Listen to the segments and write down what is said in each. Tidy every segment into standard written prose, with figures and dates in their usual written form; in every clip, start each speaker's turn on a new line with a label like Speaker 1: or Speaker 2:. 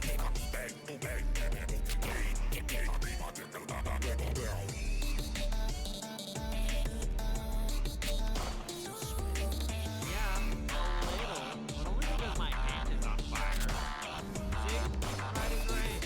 Speaker 1: Yeah, a little, but only because my hand is on fire. See? Riding great.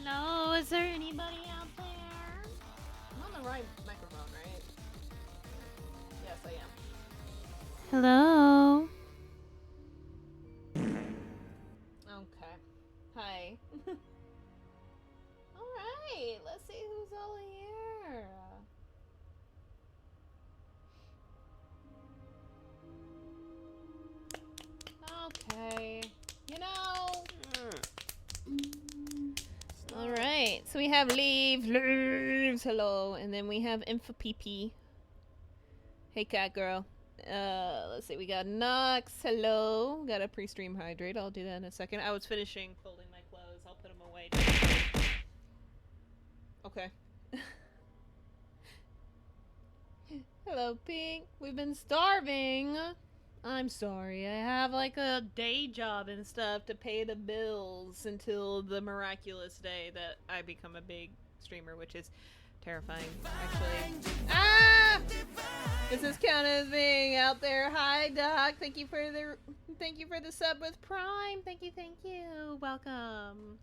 Speaker 2: Hello, is there anybody out there?
Speaker 3: I'm on the right microphone, right? Yes, I am.
Speaker 2: Hello.
Speaker 3: Okay. Hi. Alright,
Speaker 2: we have leaves, hello. And then we have Info PP. Hey, cat girl. Let's see, we got Nox, hello. Got a pre-stream hydrate, I'll do that in a second. I was finishing folding my clothes, I'll put them away. Okay. Hello, Pink. We've been starving. I'm sorry, I have like a day job and stuff to pay the bills until the miraculous day that I become a big streamer, which is terrifying, actually. Ah! Does this count as being out there? Hi, Doc. Thank you for the sub with Prime. Thank you. Welcome.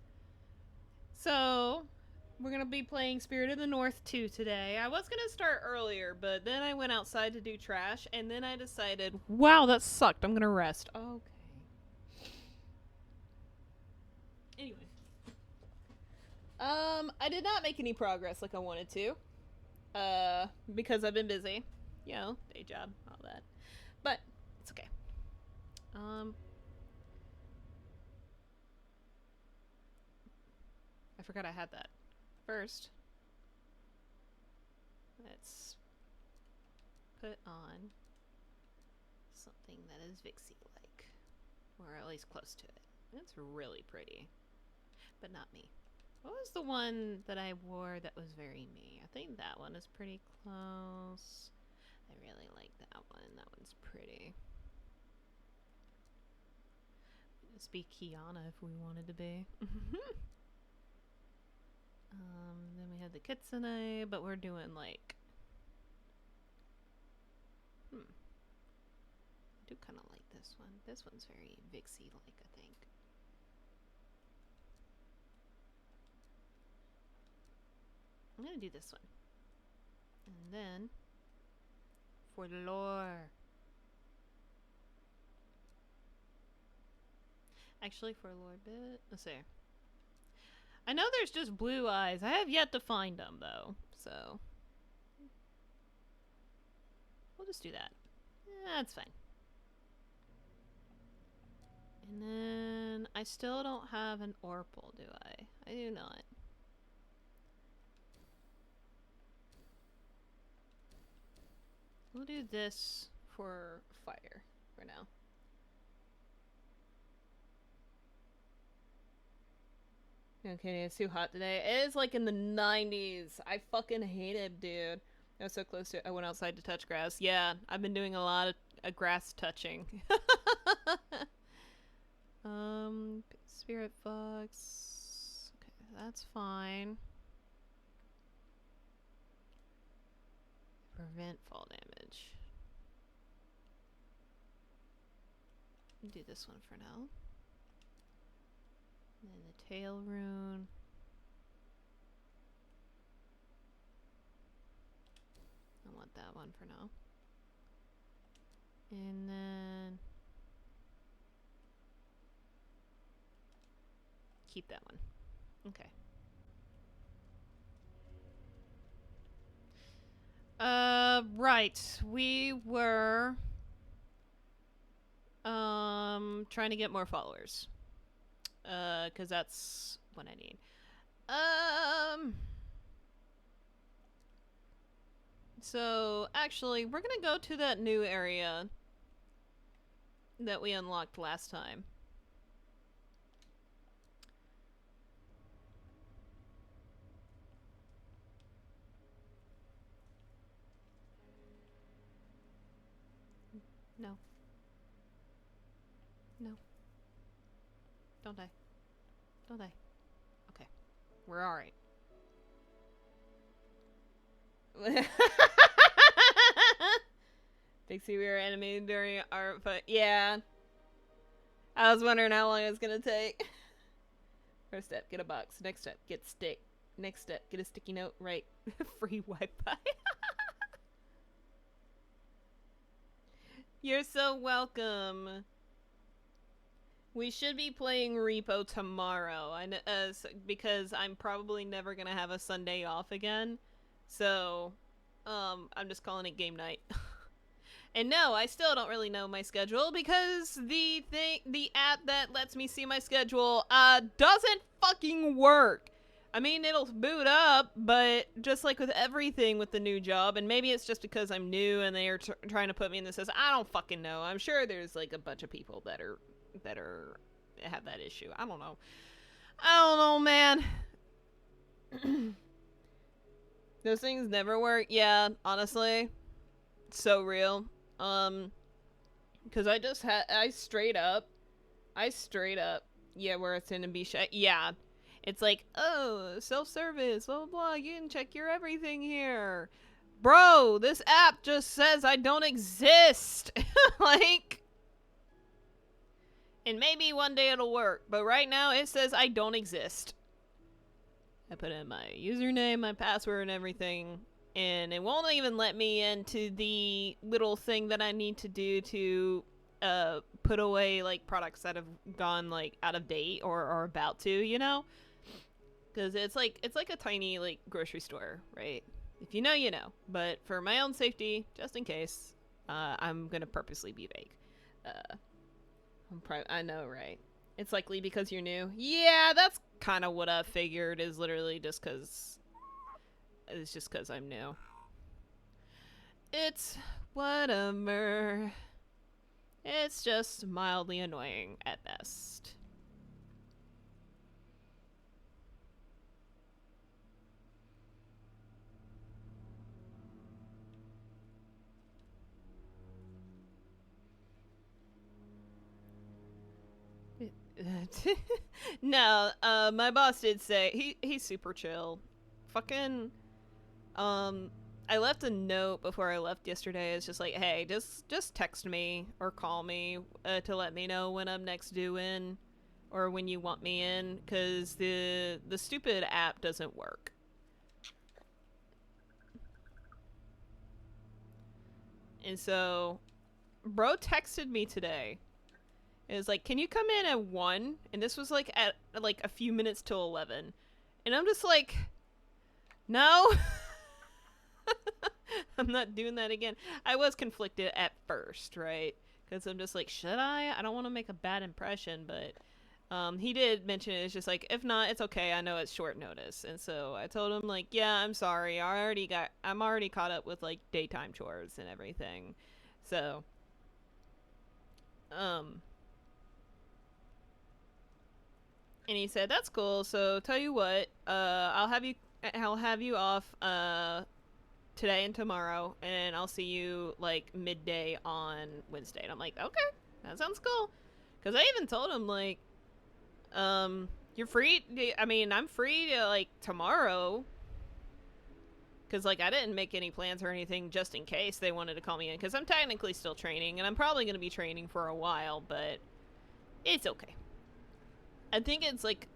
Speaker 2: So, we're gonna be playing Spirit of the North 2 today. I was gonna start earlier, but then I went outside to do trash, and then I decided, wow, that sucked. I'm gonna rest. Okay. Anyway. I did not make any progress like I wanted to. Because I've been busy. You know, day job, all that. But, it's okay. I forgot I had that. First, let's put on something that is Vixie-like. Or at least close to it. It's really pretty. But not me. What was the one that I wore that was very me? I think that one is pretty close. I really like that one. That one's pretty. Let's be Kiana if we wanted to be. Then we had the Kitsune, but we're doing like... I do kind of like this one. This one's very Vixie-like, I think. I'm gonna do this one. And then, for lore. Actually, for a lore bit, let's see. I know there's just blue eyes. I have yet to find them, though, so. We'll just do that. That's fine. And then, I still don't have an Orpal, do I? I do not. We'll do this for fire for now. Okay, it's too hot today. It is like in the 90s. I fucking hate it, dude. I was so close to it. I went outside to touch grass. Yeah, I've been doing a lot of grass touching. Spirit Fox. Okay, that's fine. Prevent fall damage. Do this one for now. And then the tail rune. I want that one for now. And then keep that one. Okay. Right. We were trying to get more followers. 'Cause that's what I need. So actually, we're gonna go to that new area that we unlocked last time. No. No. Don't die. Don't die. Okay. We're alright. Dixie, we were animated during our... But yeah. I was wondering how long it was gonna take. First step, get a box. Next step, get stick. Next step, get a sticky note. Right. Free Wi-Fi. You're so welcome. We should be playing Repo tomorrow, because I'm probably never gonna have a Sunday off again. So, I'm just calling it game night. And no, I still don't really know my schedule because the app that lets me see my schedule, doesn't fucking work. I mean, it'll boot up, but just like with everything with the new job, and maybe it's just because I'm new and they are trying to put me in the system. I don't fucking know. I'm sure there's like a bunch of people that have that issue. I don't know. I don't know, man. Those things never work. Yeah, honestly, so real. Because I straight up, yeah, where it's gonna be yeah. It's like, oh, self-service, blah, blah, blah, you can check your everything here. Bro, this app just says I don't exist. Like, and maybe one day it'll work, but right now it says I don't exist. I put in my username, my password, and everything, and it won't even let me into the little thing that I need to do to put away, like, products that have gone, like, out of date or are about to, you know? Because it's like a tiny, like, grocery store, right? If you know, you know. But for my own safety, just in case, I'm gonna purposely be vague. I know, right? It's likely because you're new. Yeah, that's kind of what I figured, is literally just because... It's just because I'm new. It's whatever. It's just mildly annoying at best. No, my boss did say he's super chill. Fucking I left a note before I left yesterday. It's just like, hey, just text me or call me to let me know when I'm next due in or when you want me in, cuz the stupid app doesn't work. And so bro texted me today. It was like, can you come in at 1? And this was like at like a few minutes till 11. And I'm just like, no. I'm not doing that again. I was conflicted at first, right? Because I'm just like, should I? I don't want to make a bad impression, but he did mention it. It's just like, if not, it's okay. I know it's short notice. And so I told him, like, yeah, I'm sorry. I'm already caught up with, like, daytime chores and everything. So, and he said, that's cool. So tell you what, I'll have you off, today and tomorrow, and I'll see you, like, midday on Wednesday. And I'm like, okay, that sounds cool. Because I even told him, like, you're free? I mean, I'm free, like, tomorrow. Because, like, I didn't make any plans or anything just in case they wanted to call me in. Because I'm technically still training, and I'm probably going to be training for a while, but it's okay. I think it's, like,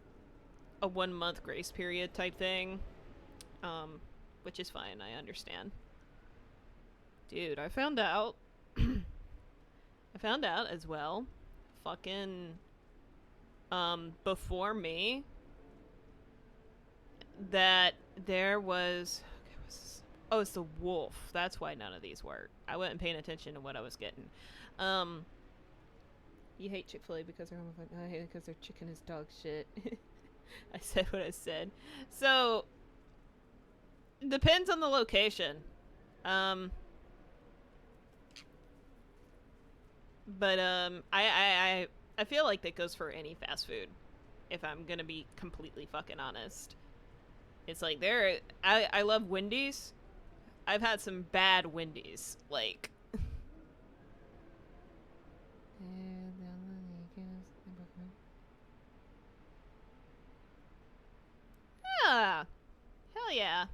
Speaker 2: a 1-month grace period type thing. Which is fine, I understand. Dude, I found out. I found out as well. Fucking, before me, that there was... Okay, what's this? Oh, it's the wolf. That's why none of these work. I wasn't paying attention to what I was getting. You hate Chick-fil-A because they're homophobic. I hate it because their chicken is dog shit. I said what I said. So... depends on the location. But I feel like that goes for any fast food, if I'm gonna be completely fucking honest. It's like I love Wendy's. I've had some bad Wendy's, like. Yeah. Hell yeah.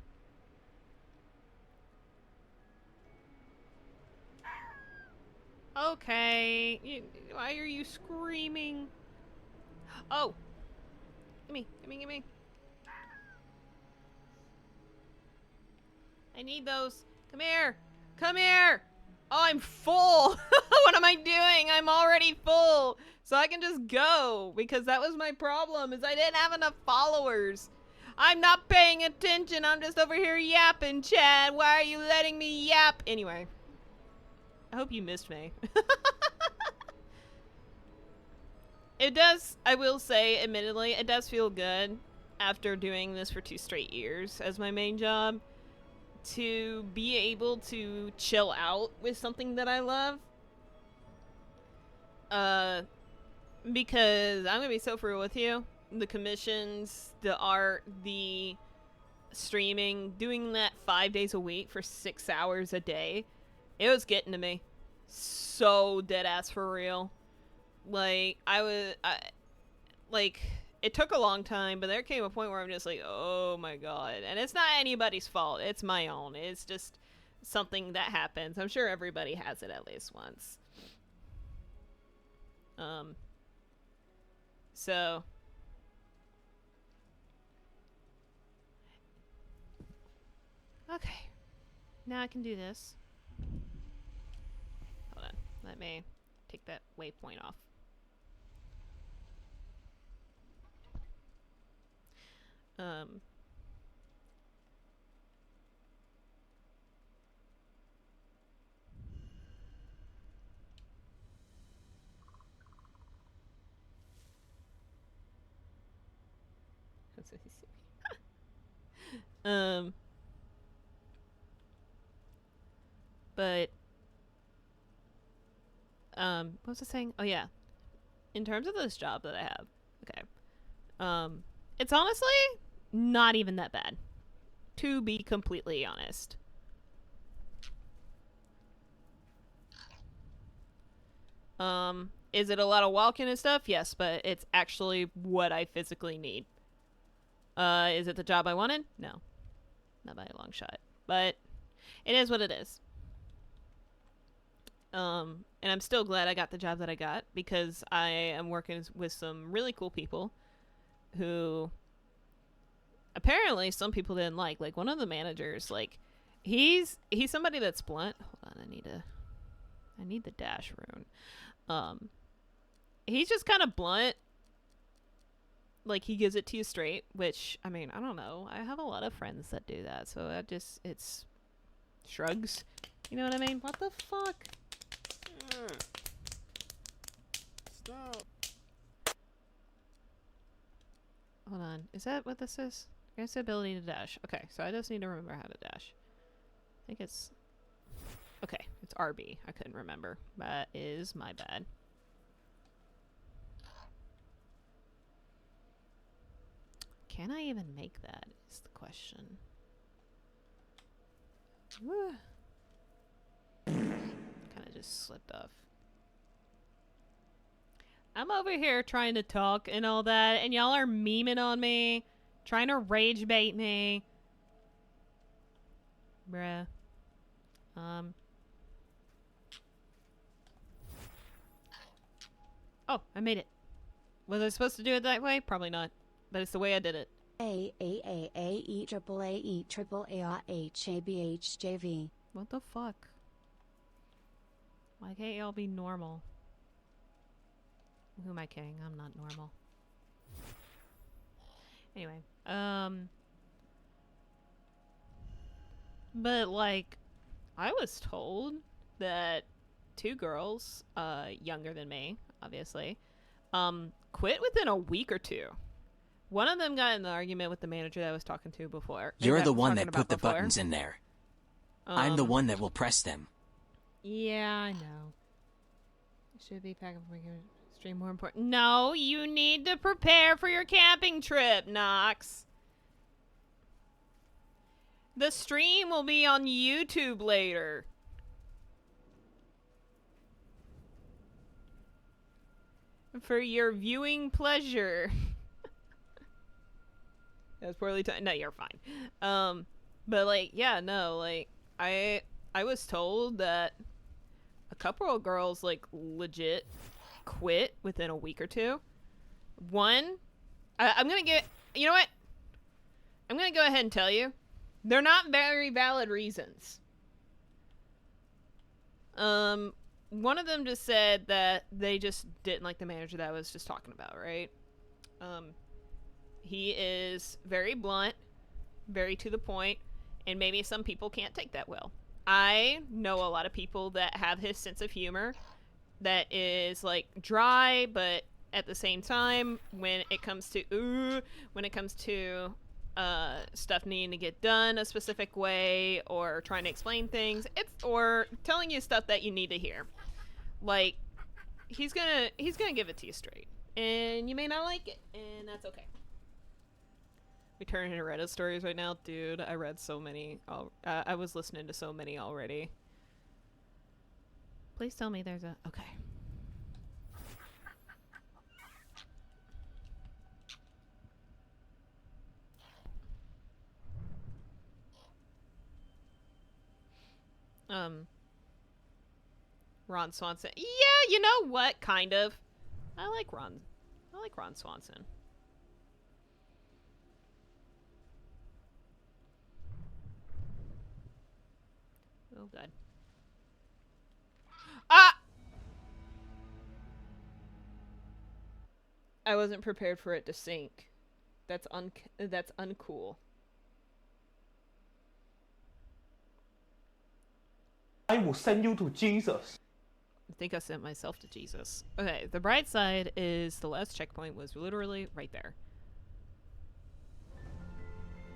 Speaker 2: Okay. Why are you screaming? Oh. Gimme. I need those. Come here. Come here. Oh, I'm full. What am I doing? I'm already full. So I can just go. Because that was my problem, is I didn't have enough followers. I'm not paying attention. I'm just over here yapping, Chad. Why are you letting me yap? Anyway. I hope you missed me. It does, I will say, admittedly, it does feel good after doing this for 2 straight years as my main job, to be able to chill out with something that I love. Because I'm gonna be so for real with you. The commissions, the art, the streaming, doing that 5 days a week for 6 hours a day, it was getting to me. So dead ass for real. Like, it took a long time, but there came a point where I'm just like, oh my god. And it's not anybody's fault. It's my own. It's just something that happens. I'm sure everybody has it at least once. So. Okay. Now I can do this. Hold on. Let me take that waypoint off. But what was I saying? Oh yeah. In terms of this job that I have, okay. It's honestly not even that bad, to be completely honest. Is it a lot of walking and stuff? Yes, but it's actually what I physically need. Is it the job I wanted? No. Not by a long shot. But it is what it is. And I'm still glad I got the job that I got, because I am working with some really cool people who apparently some people didn't like. Like, one of the managers, like, he's somebody that's blunt. Hold on, I need the dash rune. He's just kind of blunt. Like, he gives it to you straight, which, I mean, I don't know. I have a lot of friends that do that, so it's shrugs. You know what I mean? What the fuck?
Speaker 4: Stop.
Speaker 2: Hold on. Is that what this is? Grants the ability to dash. Okay, so I just need to remember how to dash. I think it's... Okay, it's RB. I couldn't remember. That is my bad. Can I even make that, is the question. Kind of just slipped off. I'm over here trying to talk and all that, and y'all are memeing on me, trying to rage bait me. Bruh. Oh, I made it. Was I supposed to do it that way? Probably not. But it's the way I did it.
Speaker 5: A-A-A-E-triple-A-R-H-A-B-H-J-V.
Speaker 2: What the fuck? Why can't y'all be normal? Who am I kidding? I'm not normal. Anyway, but like, I was told that 2 girls, younger than me, obviously, quit within a week or 2. One of them got in an argument with the manager that I was talking to before.
Speaker 6: You're the one that put the buttons in there. I'm the one that will press them.
Speaker 2: Yeah, I know. Should be packing for making stream more important. No, you need to prepare for your camping trip, Nox. The stream will be on YouTube later. For your viewing pleasure. That's poorly timed. No, you're fine. But like, yeah, no, like, I was told that a couple of girls like legit quit within a week or 2. One, I'm gonna get, you know what? I'm gonna go ahead and tell you, they're not very valid reasons. One of them just said that they just didn't like the manager that I was just talking about, right? He is very blunt, very to the point, and maybe some people can't take that well. I know a lot of people that have his sense of humor that is like dry, but at the same time, when it comes to stuff needing to get done a specific way, or trying to explain things, or telling you stuff that you need to hear. Like, he's gonna give it to you straight, and you may not like it, and that's okay. We turn into Reddit stories right now, dude. I read so many. I was listening to so many already. Please tell me there's a okay. Ron Swanson. Yeah, you know what? Kind of. I like Ron Swanson. Oh god. Ah! I wasn't prepared for it to sink. That's uncool.
Speaker 5: I will send you to Jesus.
Speaker 2: I think I sent myself to Jesus. Okay, the bright side is the last checkpoint was literally right there.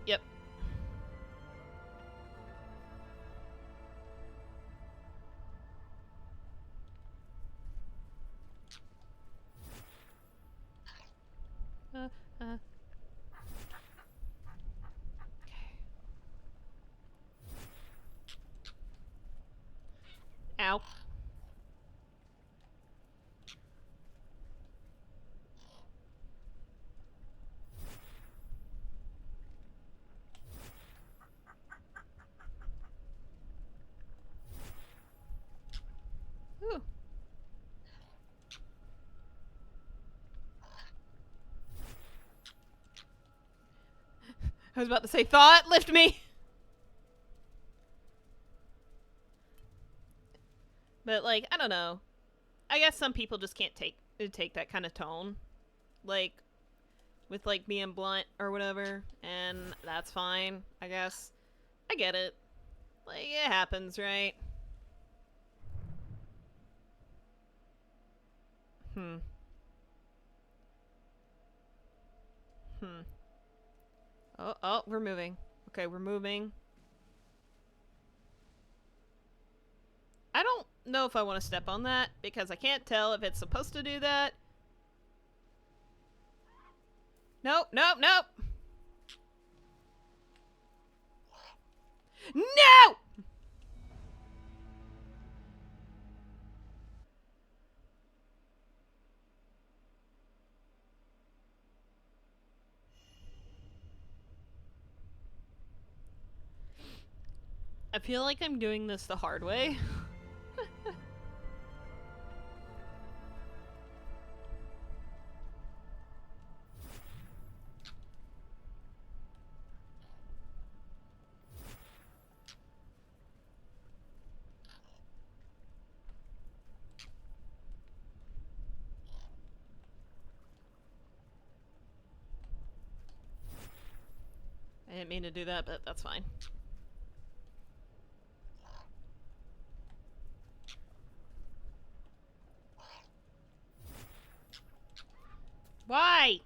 Speaker 2: Yep. Okay. Ow. Ooh. I was about to say, thought, lift me! But, like, I don't know. I guess some people just can't take that kind of tone. Like, with, like, being blunt or whatever. And that's fine, I guess. I get it. Like, it happens, right? Oh, we're moving. Okay, we're moving. I don't know if I want to step on that, because I can't tell if it's supposed to do that. Nope, nope, nope! No! I feel like I'm doing this the hard way. I didn't mean to do that, but that's fine. Why?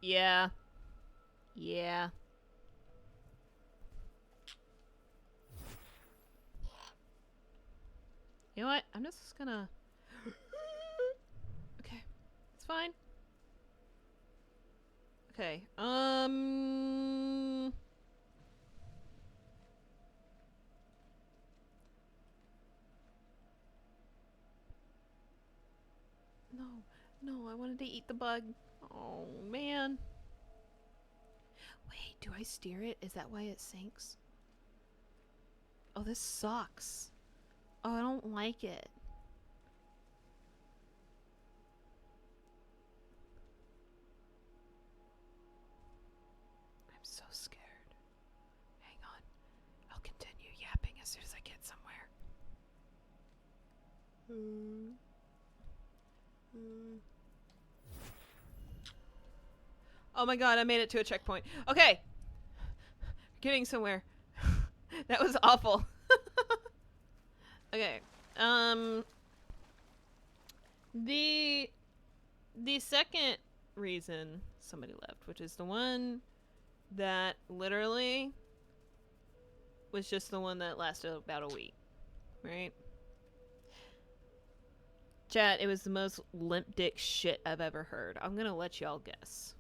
Speaker 2: Yeah. Yeah. You know what? I'm just gonna... Okay. It's fine. Okay. No, I wanted to eat the bug. Oh, man. Wait, do I steer it? Is that why it sinks? Oh, this sucks. Oh, I don't like it. I'm so scared. Hang on. I'll continue yapping as soon as I get somewhere. Oh my god, I made it to a checkpoint. Okay. Getting somewhere. That was awful. Okay. The second reason somebody left, which is the one that literally was just the one that lasted about a week, right? Chat, it was the most limp dick shit I've ever heard. I'm gonna let y'all guess.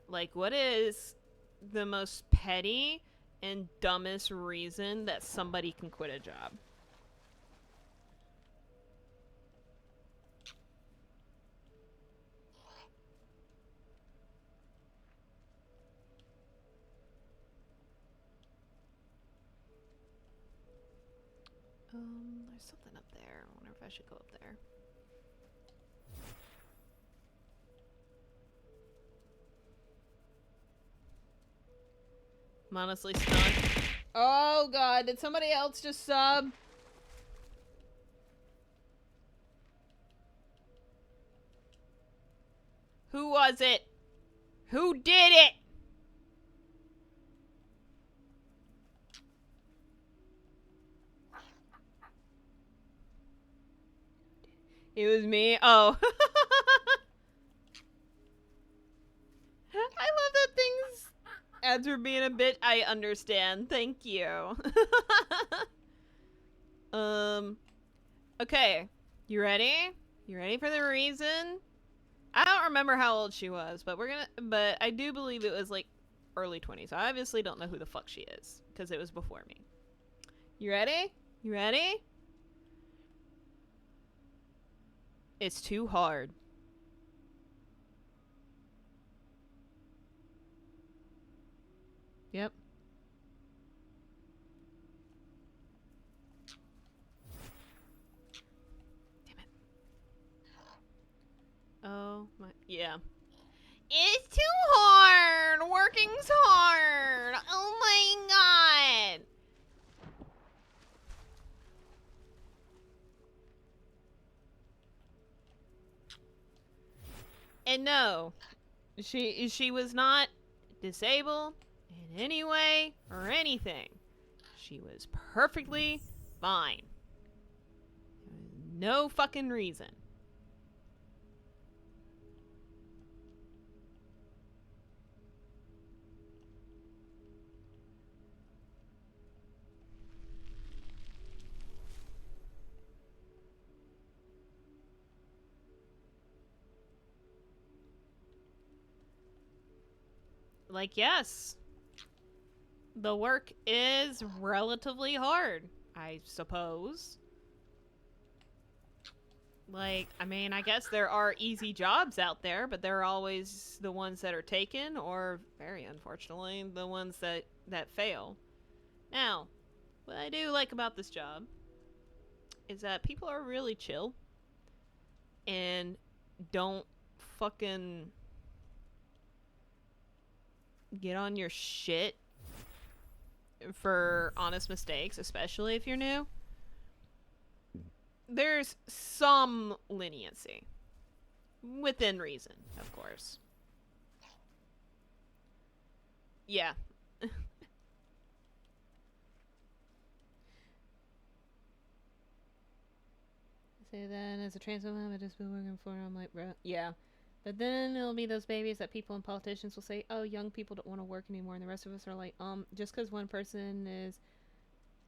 Speaker 2: Like, what is the most petty and dumbest reason that somebody can quit a job? There's something up there. I wonder if I should go up there. I'm honestly stunned. Oh god, did somebody else just sub? Who was it? Who did it? It was me. Oh. I love that things ads were being a bit. I understand. Thank you. Okay. You ready? You ready for the reason? I don't remember how old she was, but but I do believe it was like early 20s. I obviously don't know who the fuck she is because it was before me. You ready? You ready? It's too hard. Yep. Damn it. Oh my, yeah. It's too hard! Working's hard! Oh my god! And no, she was not disabled in any way or anything. She was perfectly fine. No fucking reason. Like, yes, the work is relatively hard, I suppose. Like, I mean, I guess there are easy jobs out there, but they're always the ones that are taken, or, very unfortunately, the ones that fail. Now, what I do like about this job is that people are really chill and don't fucking get on your shit for honest mistakes, especially if you're new. There's some leniency. Within reason, of course. Yeah. Say then, as a trans woman, I've just been working for. I'm like, bro, yeah. But then it'll be those babies that people and politicians will say, oh, young people don't want to work anymore. And the rest of us are like, just because one person is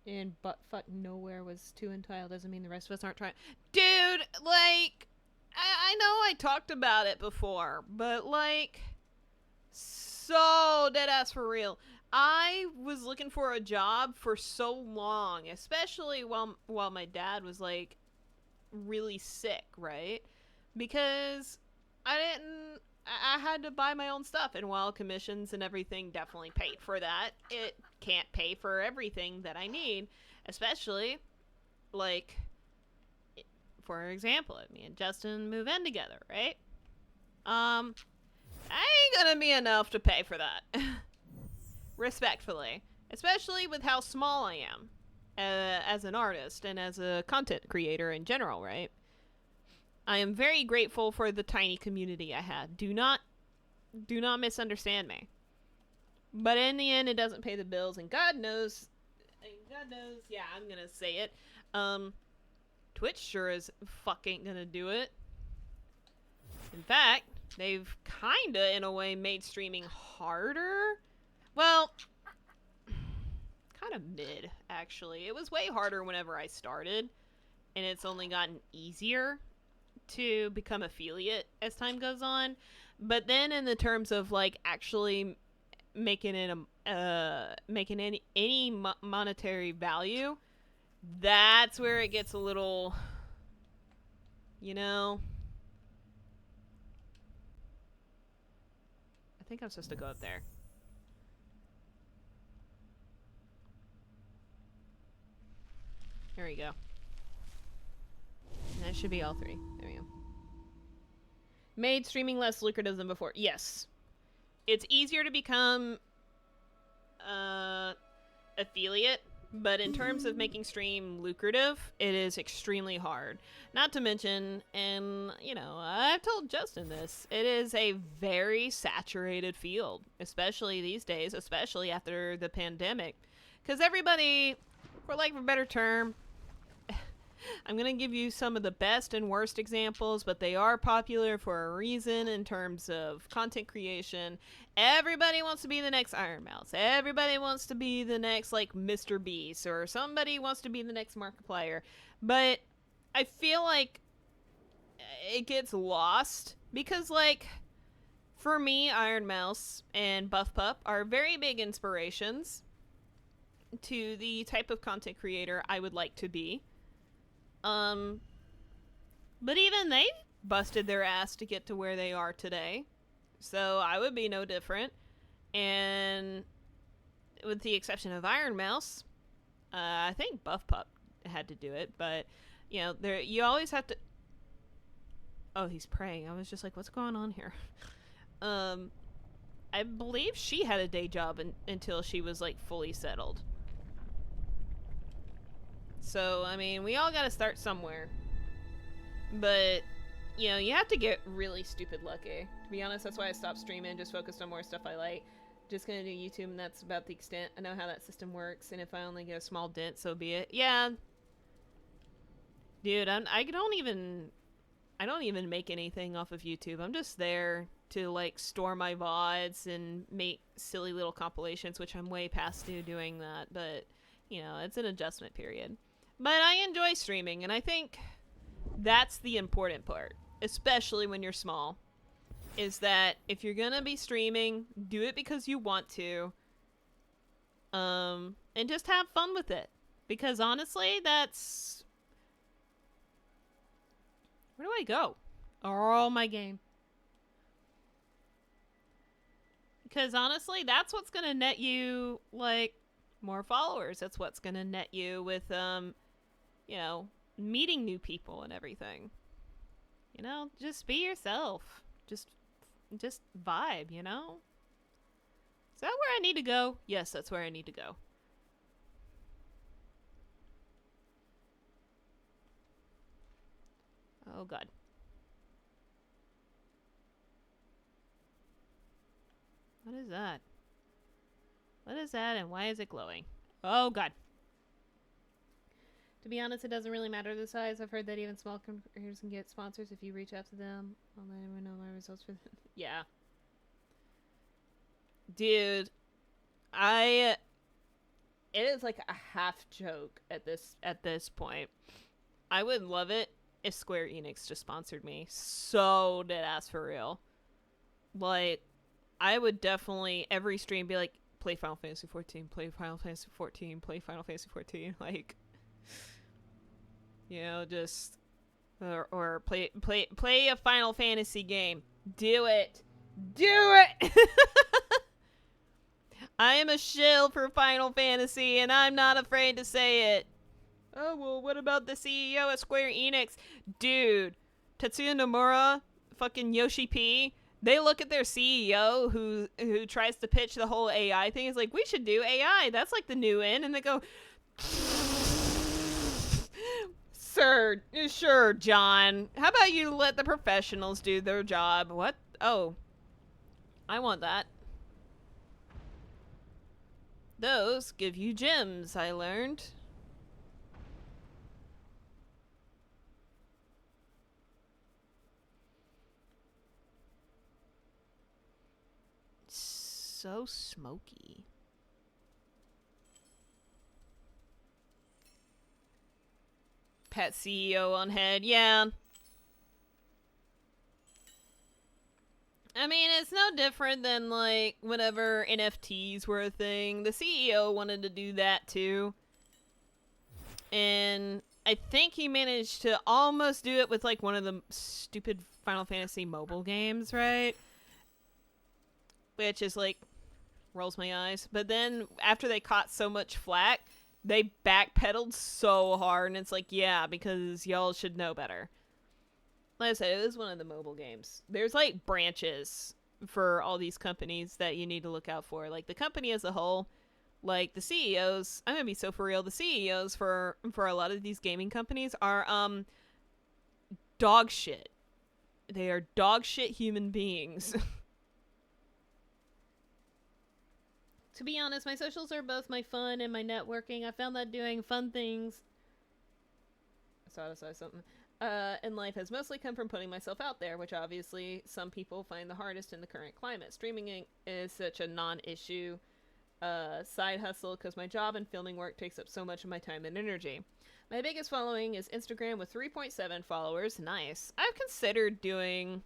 Speaker 2: in buttfuck nowhere was too entitled doesn't mean the rest of us aren't trying. Dude, like, I know I talked about it before, but like, so deadass for real. I was looking for a job for so long, especially while my dad was like really sick, right? Because I had to buy my own stuff, and while commissions and everything definitely paid for that, it can't pay for everything that I need, especially, like, for example, me and Justin move in together, right? I ain't gonna be enough to pay for that. Respectfully. Especially with how small I am as an artist and as a content creator in general, right? I am very grateful for the tiny community I had. Do not misunderstand me. But in the end, it doesn't pay the bills, and God knows And God knows, yeah, I'm gonna say it. Twitch sure is fucking gonna do it. In fact, they've kinda, in a way, made streaming harder. Well, kind of mid, actually. It was way harder whenever I started, and it's only gotten easier to become affiliate as time goes on. But then in the terms of, like, actually making it making any monetary value, that's where it gets a little, you know. I think I'm supposed to go up there. There we go. That should be all three. There we go. Made streaming less lucrative than before. Yes. It's easier to become affiliate, but in terms of making stream lucrative, it is extremely hard. Not to mention, and you know, I've told Justin this, it is a very saturated field, especially these days, especially after the pandemic. Because everybody, for lack of a better term, I'm going to give you some of the best and worst examples, but they are popular for a reason in terms of content creation. Everybody wants to be the next Iron Mouse. Everybody wants to be the next, like, Mr. Beast, or somebody wants to be the next Markiplier. But I feel like it gets lost because, like, for me, Iron Mouse and Buff Pup are very big inspirations to the type of content creator I would like to be. But even they busted their ass to get to where they are today. So I would be no different. And with the exception of Iron Mouse, I think Buff Pup had to do it, but you know, there you always have to. Oh, he's praying. I was just like, what's going on here? I believe she had a day job until she was like fully settled. So, I mean, we all gotta start somewhere. But, you know, you have to get really stupid lucky. To be honest, that's why I stopped streaming, just focused on more stuff I like. Just gonna do YouTube, and that's about the extent. I know how that system works, and if I only get a small dent, so be it. Yeah. Dude, I don't even make anything off of YouTube. I'm just there to, like, store my VODs and make silly little compilations, which I'm way past due doing that, but, you know, it's an adjustment period. But I enjoy streaming, and I think that's the important part, especially when you're small, is that if you're gonna be streaming, do it because you want to, and just have fun with it. Because honestly, that's... Where do I go? Oh, my game. Because honestly, that's what's gonna net you, like, more followers. That's what's gonna net you with, you know, meeting new people and everything. You know, just be yourself. Just vibe, you know? Is that where I need to go? Yes, that's where I need to go. Oh, God. What is that? What is that, and why is it glowing? Oh, God. To be honest, it doesn't really matter the size. I've heard that even small creators can get sponsors if you reach out to them. I'll let everyone know my results for them. Yeah. Dude, it is like a half joke at this point. I would love it if Square Enix just sponsored me. So deadass for real. Like, I would definitely every stream be like, play Final Fantasy 14, play Final Fantasy 14, play Final Fantasy 14, like, you know, just or play a Final Fantasy game. Do it. Do it. I am a shill for Final Fantasy, and I'm not afraid to say it. Oh, well, what about the CEO at Square Enix? Dude, Tetsuya Nomura, fucking Yoshi P, they look at their CEO who tries to pitch the whole AI thing. It's like, we should do AI. That's like the new in. And they go, Sir, sure, John. How about you let the professionals do their job? What? Oh, I want that. Those give you gems, I learned. So smoky. Pet CEO on head, yeah. I mean, it's no different than, like, whenever NFTs were a thing. The CEO wanted to do that, too. And I think he managed to almost do it with, like, one of the stupid Final Fantasy mobile games, right? Which is, like, rolls my eyes. But then, after they caught so much flack, they backpedaled so hard, and it's like, yeah, because y'all should know better. Like I said, it was one of the mobile games. There's, like, branches for all these companies that you need to look out for. Like, the company as a whole, like, the CEOs, I'm gonna be so for real, the CEOs for a lot of these gaming companies are, dog shit. They are dog shit human beings. To be honest, my socials are both my fun and my networking. I found that doing fun things... I thought I saw something. In life has mostly come from putting myself out there, which obviously some people find the hardest in the current climate. Streaming is such a non-issue side hustle because my job and filming work takes up so much of my time and energy. My biggest following is Instagram with 3.7 followers. Nice. I've considered doing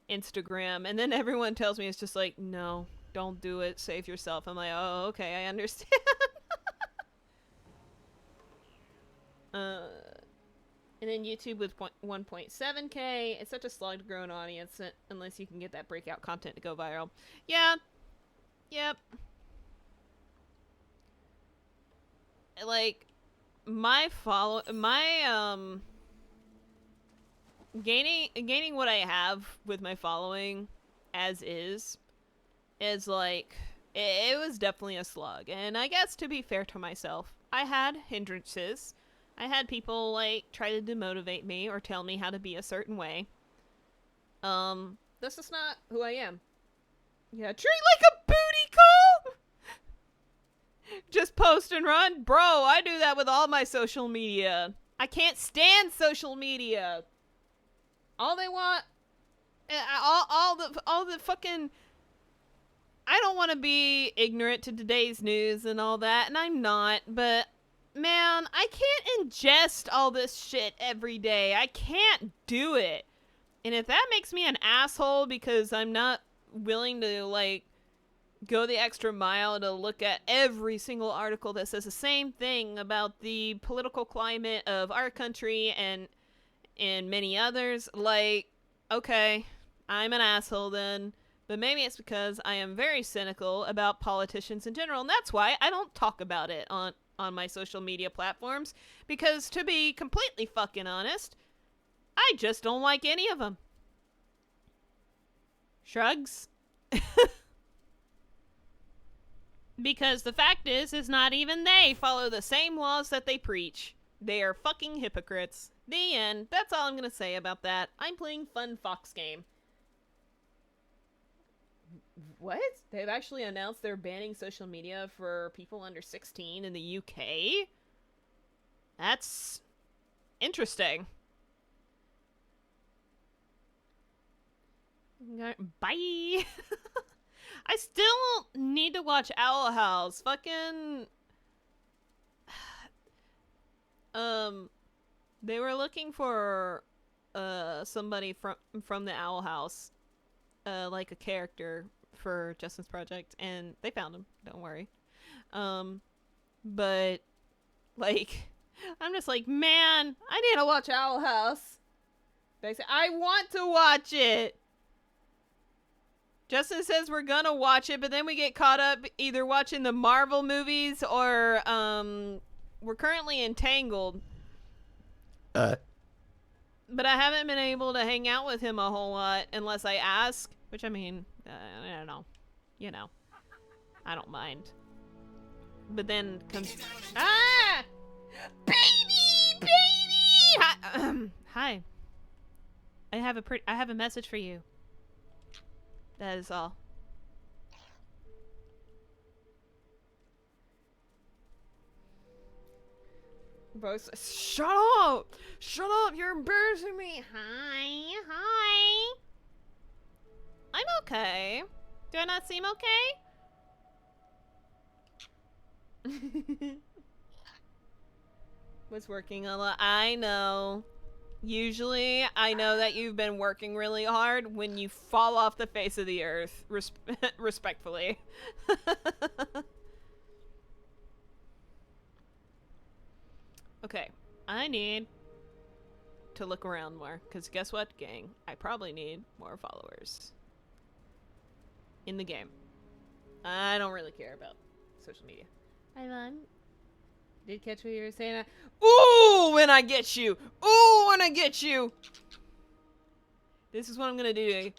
Speaker 2: Instagram, and then everyone tells me it's just like, no, don't do it. Save yourself. I'm like, oh, okay, I understand. And then YouTube with 1.7k. It's such a slog to grow an audience unless you can get that breakout content to go viral. Yeah. Yep. Like, gaining what I have with my following as is like, it was definitely a slug. And I guess to be fair to myself, I had hindrances. I had people, like, try to demotivate me or tell me how to be a certain way. This is not who I am. Yeah, treat like a booty call! Just post and run? Bro, I do that with all my social media. I can't stand social media. All they want... all the fucking... I don't want to be ignorant to today's news and all that, and I'm not, but... Man, I can't ingest all this shit every day. I can't do it. And if that makes me an asshole because I'm not willing to, like, go the extra mile to look at every single article that says the same thing about the political climate of our country and many others, like, okay, I'm an asshole then. But maybe it's because I am very cynical about politicians in general, and that's why I don't talk about it on my social media platforms, because to be completely fucking honest, I just don't like any of them. Shrugs. Because the fact is not even they follow the same laws that they preach. They are fucking hypocrites. The end. That's all I'm gonna say about that. I'm playing Fun Fox game. What? They've actually announced they're banning social media for people under 16 in the UK? That's interesting. Bye! I still need to watch Owl House. Fucking... They were looking for somebody from the Owl House. Like a character for Justin's project, and they found him, don't worry. But, like, I'm just like, man, I need to watch Owl House. They say, I want to watch it! Justin says we're gonna watch it, but then we get caught up either watching the Marvel movies or, we're currently entangled. But I haven't been able to hang out with him a whole lot unless I ask, which I mean, I don't know. You know. I don't mind. But then comes... Ah! Baby! Baby! Hi. Hi. I have a message for you. That is all. Both. Shut up! Shut up! You're embarrassing me. Hi, hi. I'm okay. Do I not seem okay? Was working a lot. I know. Usually, I know that you've been working really hard when you fall off the face of the earth. Respectfully. Okay, I need to look around more, because guess what, gang? I probably need more followers in the game. I don't really care about social media. Hi, Mom. Did catch what you were saying. Ooh, when I get you! Ooh, when I get you! This is what I'm gonna do.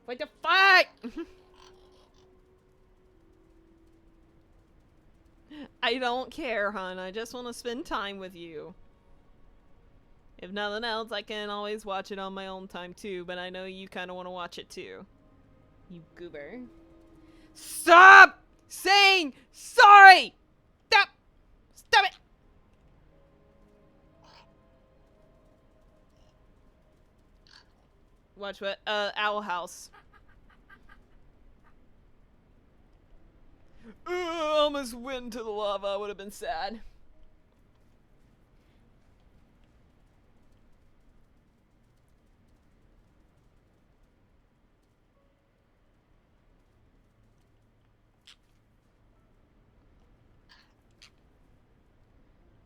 Speaker 2: What the fuck? I don't care, hon. I just want to spend time with you. If nothing else, I can always watch it on my own time too, but I know you kind of want to watch it too. You goober. Stop saying sorry! Stop! Stop it! Watch what? Owl House. Almost went into the lava. Would have been sad.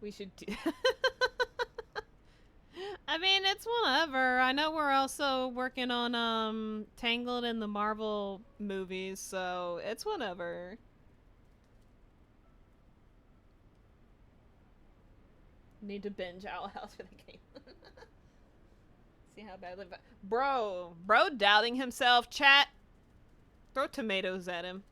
Speaker 2: We should do. I mean, it's whatever. I know we're also working on Tangled in the Marvel movies, so it's whatever. Need to binge Owl House for the game. See how badly. Bro doubting himself. Chat. Throw tomatoes at him.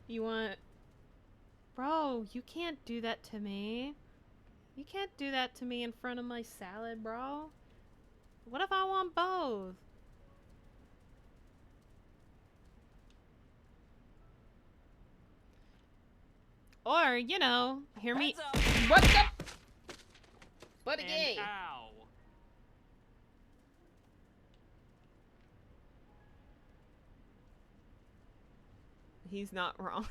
Speaker 2: You want. Bro, you can't do that to me. You can't do that to me in front of my salad, bro. What if I want both? Or, you know, hear me. What the? What again?
Speaker 1: Ow.
Speaker 2: He's not wrong.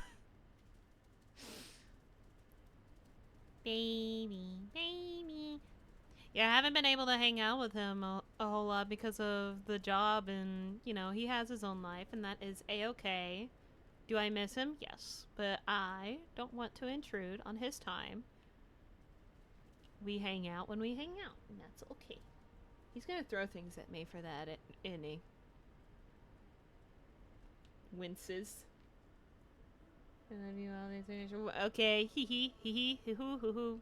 Speaker 2: Baby. Yeah, I haven't been able to hang out with him a whole lot because of the job, and, you know, he has his own life, and that is a-okay. Do I miss him? Yes. But I don't want to intrude on his time. We hang out when we hang out, and that's okay. He's gonna throw things at me for that, isn't he? Winces. I love you all these things. Okay, hee hee, hoo hoo hoo.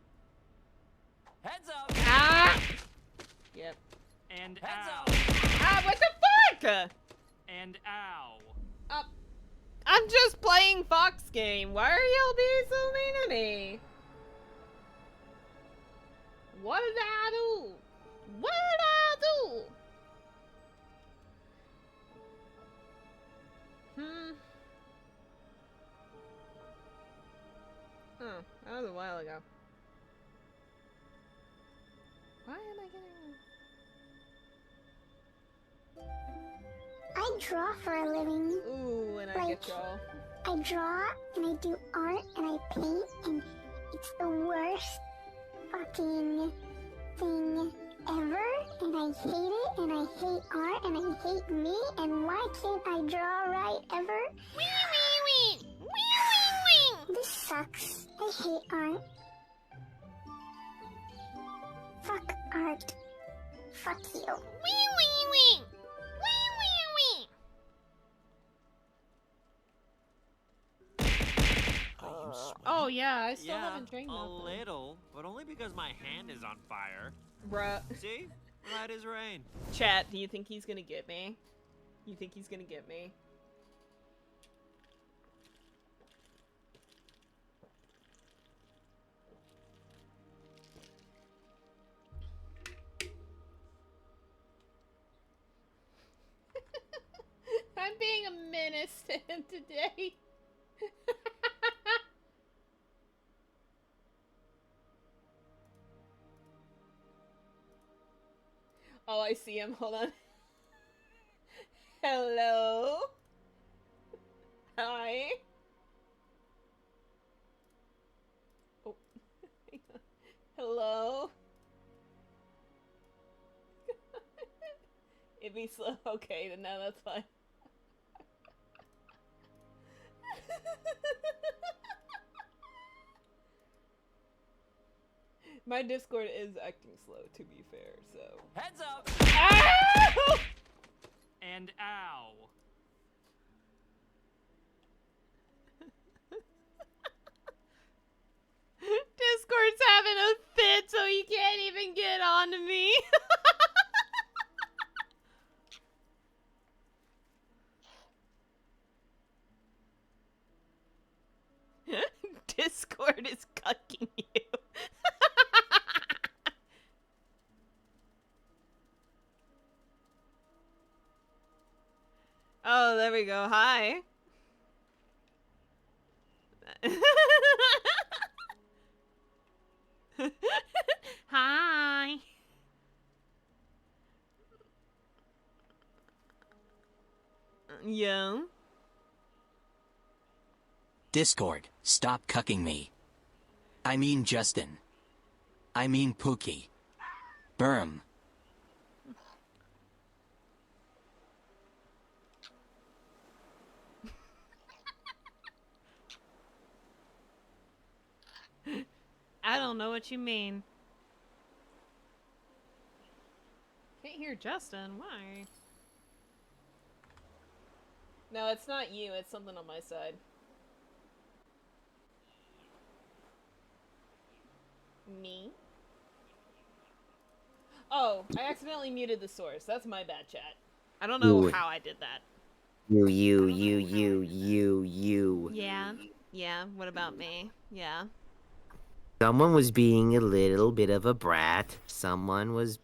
Speaker 1: Heads up.
Speaker 2: Ah! Yep.
Speaker 1: And
Speaker 4: Heads
Speaker 1: ow.
Speaker 4: up.
Speaker 2: Ah, what the fuck?
Speaker 1: And ow.
Speaker 2: I'm just playing Fox game. Why are y'all being so mean to me? What did I do? What did I do? Oh, that was a while ago. Why am I getting...
Speaker 7: I draw for a living.
Speaker 2: Ooh, and I
Speaker 7: Like-
Speaker 2: get y'all.
Speaker 7: I draw and I do art and I paint and it's the worst fucking thing ever and I hate it and I hate art and I hate me and why can't I draw right ever? This sucks. I hate art. Fuck art. Fuck you.
Speaker 2: Oh yeah, I still
Speaker 1: Yeah,
Speaker 2: haven't drank
Speaker 1: a
Speaker 2: nothing.
Speaker 1: little, but only because my hand is on fire.
Speaker 2: Bruh.
Speaker 1: See? Right as rain.
Speaker 2: Chat, do you think he's gonna get me? You think he's gonna get me? this to him today. Oh, I see him. Hold on. Hello? Hi? Oh. Hello? It'd be slow. Okay, then now that's fine. My Discord is acting slow, to be fair, so.
Speaker 1: Heads up!
Speaker 2: Ow!
Speaker 1: And ow.
Speaker 2: Discord's having a fit, so he can't even get on to me. Discord is cucking you. Oh, there we go. Hi. Hi. Yeah.
Speaker 6: Discord, stop cucking me. I mean Justin. I mean Pookie. Burm.
Speaker 2: I don't know what you mean. Can't hear Justin. Why? No, it's not you. It's something on my side. Me? Oh, I accidentally muted the source. That's my bad, chat. I don't know
Speaker 8: Ooh.
Speaker 2: how I did that.
Speaker 8: You.
Speaker 2: Yeah. Yeah, what about me? Yeah.
Speaker 8: Someone was being a little bit of a brat. Someone was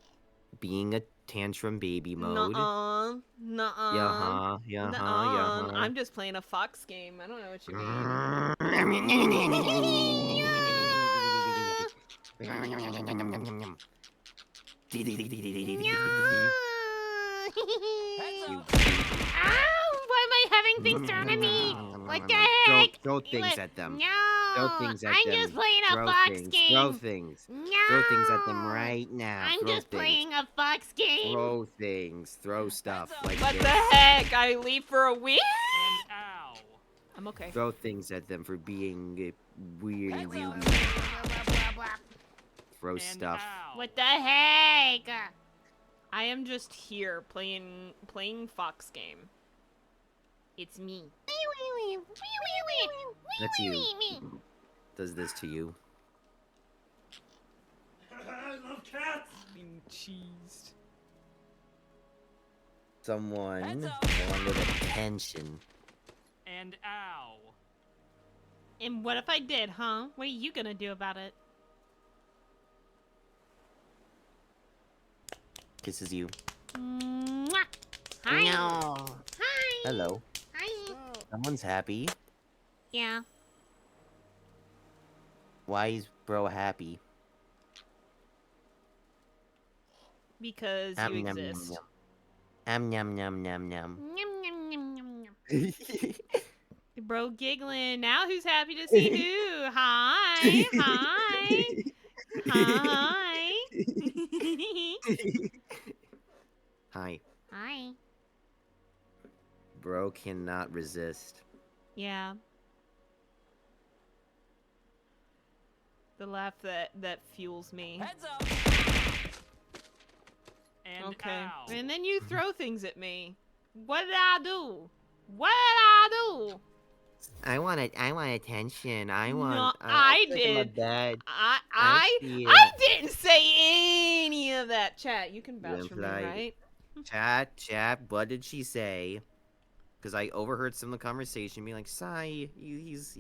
Speaker 8: being a tantrum baby mode.
Speaker 2: Nuh-uh. Nuh-uh.
Speaker 8: Yeah,
Speaker 2: Nuh-uh. I'm just playing a fox game. I don't know what you mean. Ow! Why am I having things thrown at me? What the heck?
Speaker 8: Throw things at them.
Speaker 2: No!
Speaker 8: Throw things at
Speaker 2: I'm
Speaker 8: them.
Speaker 2: just playing a
Speaker 8: Throw
Speaker 2: fox
Speaker 8: things.
Speaker 2: game.
Speaker 8: Throw things.
Speaker 2: No!
Speaker 8: Throw things at them right now.
Speaker 2: I'm
Speaker 8: Throw
Speaker 2: just
Speaker 8: things.
Speaker 2: playing a fox game.
Speaker 8: Throw things. Throw stuff like
Speaker 2: What
Speaker 8: this.
Speaker 2: the heck? I leave for a week?
Speaker 1: And ow.
Speaker 2: I'm okay.
Speaker 8: Throw things at them for being weird and
Speaker 1: Heads up.
Speaker 8: weird. Throw
Speaker 1: And
Speaker 8: stuff.
Speaker 1: ow.
Speaker 2: What the heck? I am just here playing fox game. It's me.
Speaker 8: That's you. Does this to you?
Speaker 5: I love cats.
Speaker 2: Being cheesed.
Speaker 8: Someone
Speaker 1: Heads up.
Speaker 8: wanted attention.
Speaker 1: And ow.
Speaker 2: And what if I did, huh? What are you gonna do about it?
Speaker 8: Kisses you.
Speaker 2: Mwah. Hi.
Speaker 8: No.
Speaker 2: Hi.
Speaker 8: Hello.
Speaker 2: Hi.
Speaker 8: Someone's happy.
Speaker 2: Yeah.
Speaker 8: Why is bro happy?
Speaker 2: Because you exist.
Speaker 8: Nom nom nom nom nom.
Speaker 2: Yum, yum, yum, yum, yum. Bro giggling. Now who's happy to see who? Hi. Hi. Hi.
Speaker 8: Hi.
Speaker 2: Hi.
Speaker 8: Bro cannot resist.
Speaker 2: Yeah. The laugh that fuels me.
Speaker 1: Heads up. And
Speaker 2: Okay.
Speaker 1: ow.
Speaker 2: And then you throw things at me. What did I do? What did I do?
Speaker 8: I want attention. I want.
Speaker 2: No,
Speaker 8: I
Speaker 2: I
Speaker 8: feel like I'm a
Speaker 2: did.
Speaker 8: bad.
Speaker 2: I
Speaker 8: I
Speaker 2: didn't say any of that. Chat, you can vouch for me,
Speaker 8: Implied.
Speaker 2: right?
Speaker 8: Chat. What did she say? Because I overheard some of the conversation, being like, "Sai, he's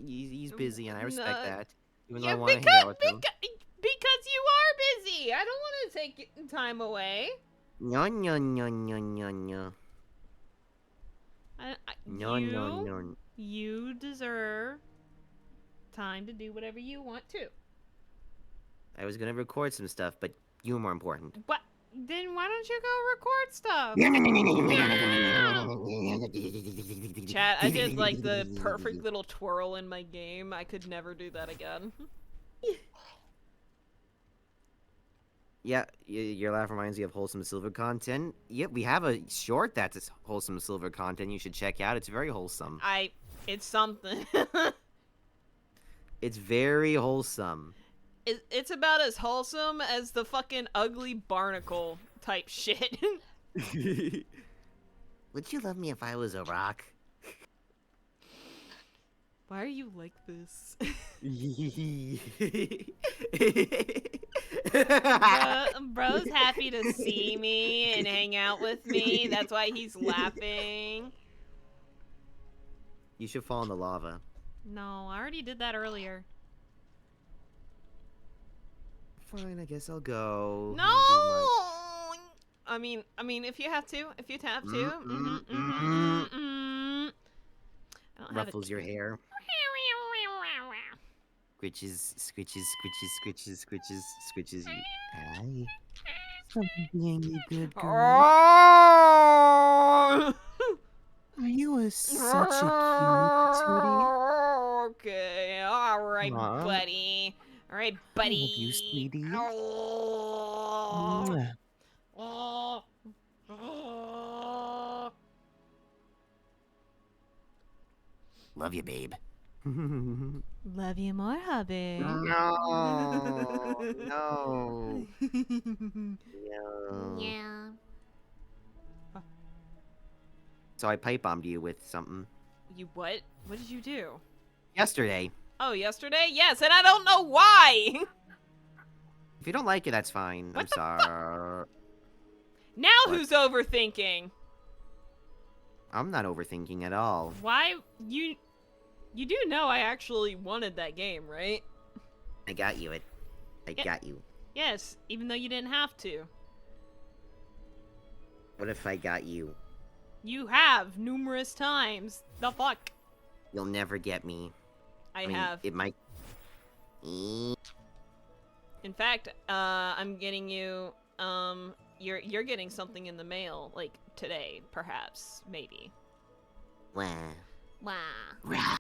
Speaker 8: busy," and I respect
Speaker 2: No.
Speaker 8: that. Even though
Speaker 2: Yeah,
Speaker 8: I want to hang out with him.
Speaker 2: because you are busy. I don't want to take time away.
Speaker 8: No. No, no, no.
Speaker 2: You deserve time to do whatever you want to.
Speaker 8: I was gonna record some stuff, but you were more important.
Speaker 2: What? Then why don't you go record stuff? Chat, I did like the perfect little twirl in my game. I could never do that again.
Speaker 8: Yeah, your laugh reminds me of wholesome silver content. Yeah, we have a short that's wholesome silver content you should check out. It's very wholesome.
Speaker 2: It's something.
Speaker 8: It's very wholesome.
Speaker 2: It's about as wholesome as the fucking ugly barnacle type shit.
Speaker 8: Would you love me if I was a rock?
Speaker 2: Why are you like this? Bro's happy to see me and hang out with me. That's why he's laughing.
Speaker 8: You should fall in the lava.
Speaker 2: No, I already did that earlier.
Speaker 8: Fine, I guess I'll go.
Speaker 2: No! I mean, if you have to, if you have to.
Speaker 8: Ruffles your hair. Scritches, scritches, scritches, scritches, scritches, scritches. Hi. Something being a good girl. Are you such a cute sweetie?
Speaker 2: Okay, alright, buddy. Alright, buddy.
Speaker 8: I love you, sweetie. Love you, babe.
Speaker 2: Love you more, hubby.
Speaker 8: No. No.
Speaker 7: Yeah.
Speaker 8: So I pipe bombed you with something.
Speaker 2: You what? What did you do?
Speaker 8: Yesterday.
Speaker 2: Oh, yesterday? Yes, and I don't know why!
Speaker 8: If you don't like it, that's fine. I'm sorry.
Speaker 2: Now who's overthinking?
Speaker 8: I'm not overthinking at all.
Speaker 2: Why? You do know I actually wanted that game, right?
Speaker 8: I got you. I got you.
Speaker 2: Yes, even though you didn't have to.
Speaker 8: What if I got you?
Speaker 2: You have numerous times. The fuck?
Speaker 8: You'll never get me.
Speaker 2: I
Speaker 8: mean,
Speaker 2: have.
Speaker 8: It might.
Speaker 2: In fact, I'm getting you. You're getting something in the mail, like today, perhaps, maybe.
Speaker 8: Wah.
Speaker 7: Wow.
Speaker 8: Rah.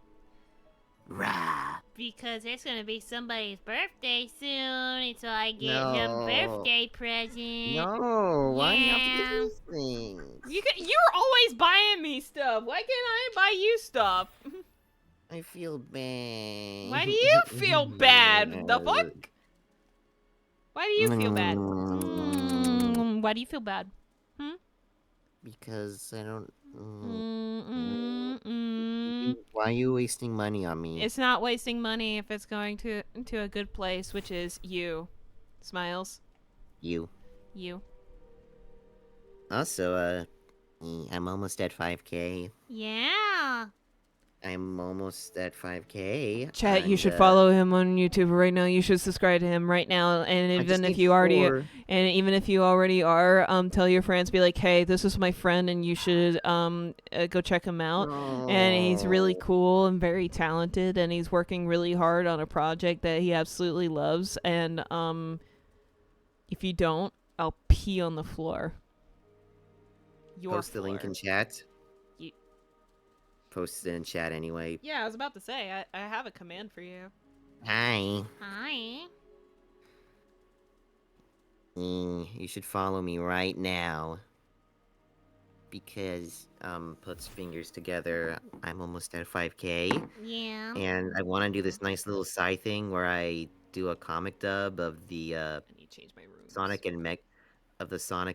Speaker 8: Rah.
Speaker 7: Because it's gonna be somebody's birthday soon, and so I get him
Speaker 8: No.
Speaker 7: birthday present.
Speaker 8: No, why do you have to
Speaker 7: Yeah.
Speaker 8: do these things?
Speaker 2: You're always buying me stuff. Why can't I buy you stuff?
Speaker 8: I feel bad.
Speaker 2: Why do you feel bad? The fuck? Why do you feel bad? Why do you feel bad?
Speaker 8: Because I don't.
Speaker 2: Mm-mm-mm.
Speaker 8: Why are you wasting money on me?
Speaker 2: It's not wasting money if it's going to a good place, which is you. Smiles.
Speaker 8: You.
Speaker 2: You.
Speaker 8: Also, I'm almost at 5K.
Speaker 7: Yeah.
Speaker 8: I'm almost at 5K.
Speaker 2: Chat, you
Speaker 8: and,
Speaker 2: should follow him on YouTube right now. You should subscribe to him right now. And
Speaker 8: I just
Speaker 2: even if
Speaker 8: need
Speaker 2: you already
Speaker 8: 4.
Speaker 2: even if you already are, tell your friends, be like, hey, this is my friend, and you should go check him out. And he's really cool and very talented, and he's working really hard on a project that he absolutely loves. And if you don't, I'll pee on the floor. Your
Speaker 8: Post the link in chat. Post it in chat anyway.
Speaker 2: Yeah, I was about to say, I have a command for you.
Speaker 8: Hi.
Speaker 7: Hi.
Speaker 8: You should follow me right now. Because, puts fingers together, I'm almost at 5K.
Speaker 7: Yeah.
Speaker 8: And I want to do this nice little side thing where I do a comic dub of the,
Speaker 2: I need to change my room.
Speaker 8: Sonic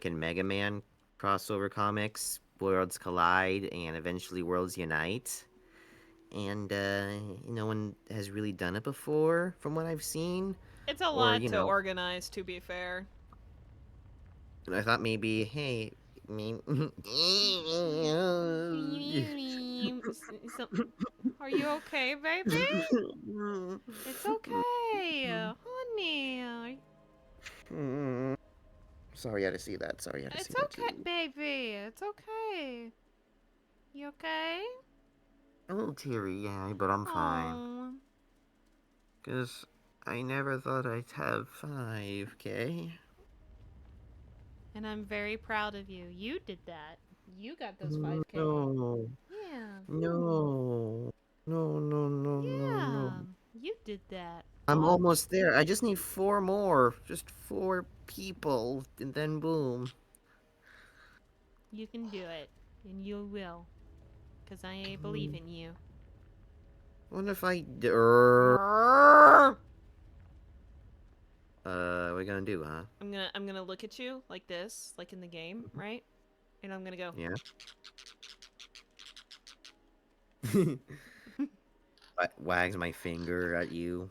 Speaker 8: and Mega Man crossover comics. Worlds collide and eventually worlds unite. And no one has really done it before, from what I've seen.
Speaker 2: It's a lot to organize, to be fair.
Speaker 8: And I thought maybe, hey,
Speaker 2: Are you okay, baby? It's okay, honey.
Speaker 8: Sorry I had to see that. Sorry I had to see
Speaker 2: It's
Speaker 8: that
Speaker 2: okay,
Speaker 8: too.
Speaker 2: baby. It's okay. You okay?
Speaker 8: A little teary, yeah, but I'm fine.
Speaker 2: Aw.
Speaker 8: Because I never thought I'd have 5K.
Speaker 2: And I'm very proud of you. You did that. You got those 5K.
Speaker 8: No.
Speaker 2: Yeah.
Speaker 8: No. No, no, no, no,
Speaker 2: Yeah.
Speaker 8: no.
Speaker 2: You did that.
Speaker 8: I'm
Speaker 2: All-
Speaker 8: almost there. I just need 4 more. Just 4 people. And then boom.
Speaker 2: You can do it. And you will. Because I believe in you.
Speaker 8: What if I... what are we gonna do, huh?
Speaker 2: I'm gonna look at you like this, like in the game, right? And I'm gonna go.
Speaker 8: Yeah? Wags my finger at you.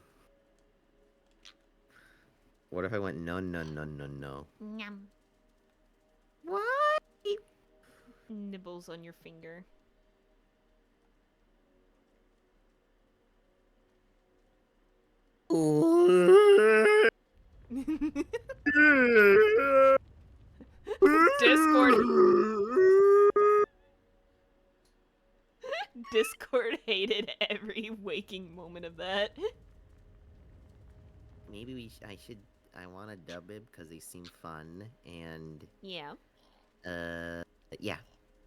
Speaker 8: What if I went no, no, no, no, no?
Speaker 2: Nyam.
Speaker 8: What?
Speaker 2: Nibbles on your finger. Discord. Discord hated every waking moment of that.
Speaker 8: Maybe I want to dub it because they seem fun and
Speaker 2: Yeah.
Speaker 8: yeah.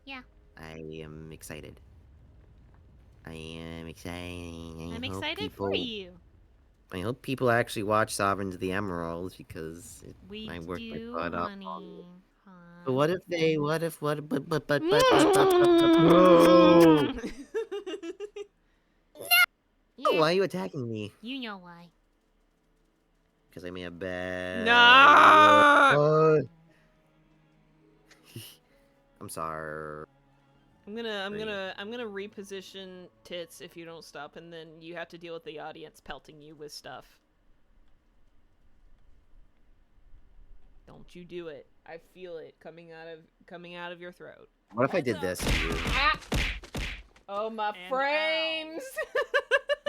Speaker 2: Yeah.
Speaker 8: I am excited. I am excited.
Speaker 2: I'm excited for you.
Speaker 8: I hope people actually watch Sovereigns of the Emeralds because
Speaker 2: We
Speaker 8: I worked my
Speaker 2: do,
Speaker 8: butt off.
Speaker 2: honey.
Speaker 8: But what if they? What if? What? But.
Speaker 2: No!
Speaker 8: Why are you attacking me?
Speaker 2: You know why.
Speaker 8: Because I made a bad.
Speaker 2: No!
Speaker 8: I'm sorry.
Speaker 2: I'm gonna reposition tits if you don't stop, and then you have to deal with the audience pelting you with stuff. Don't you do it. I feel it coming out of your throat.
Speaker 8: What if I did this to you?
Speaker 2: Ah! Oh, my
Speaker 1: And
Speaker 2: frames!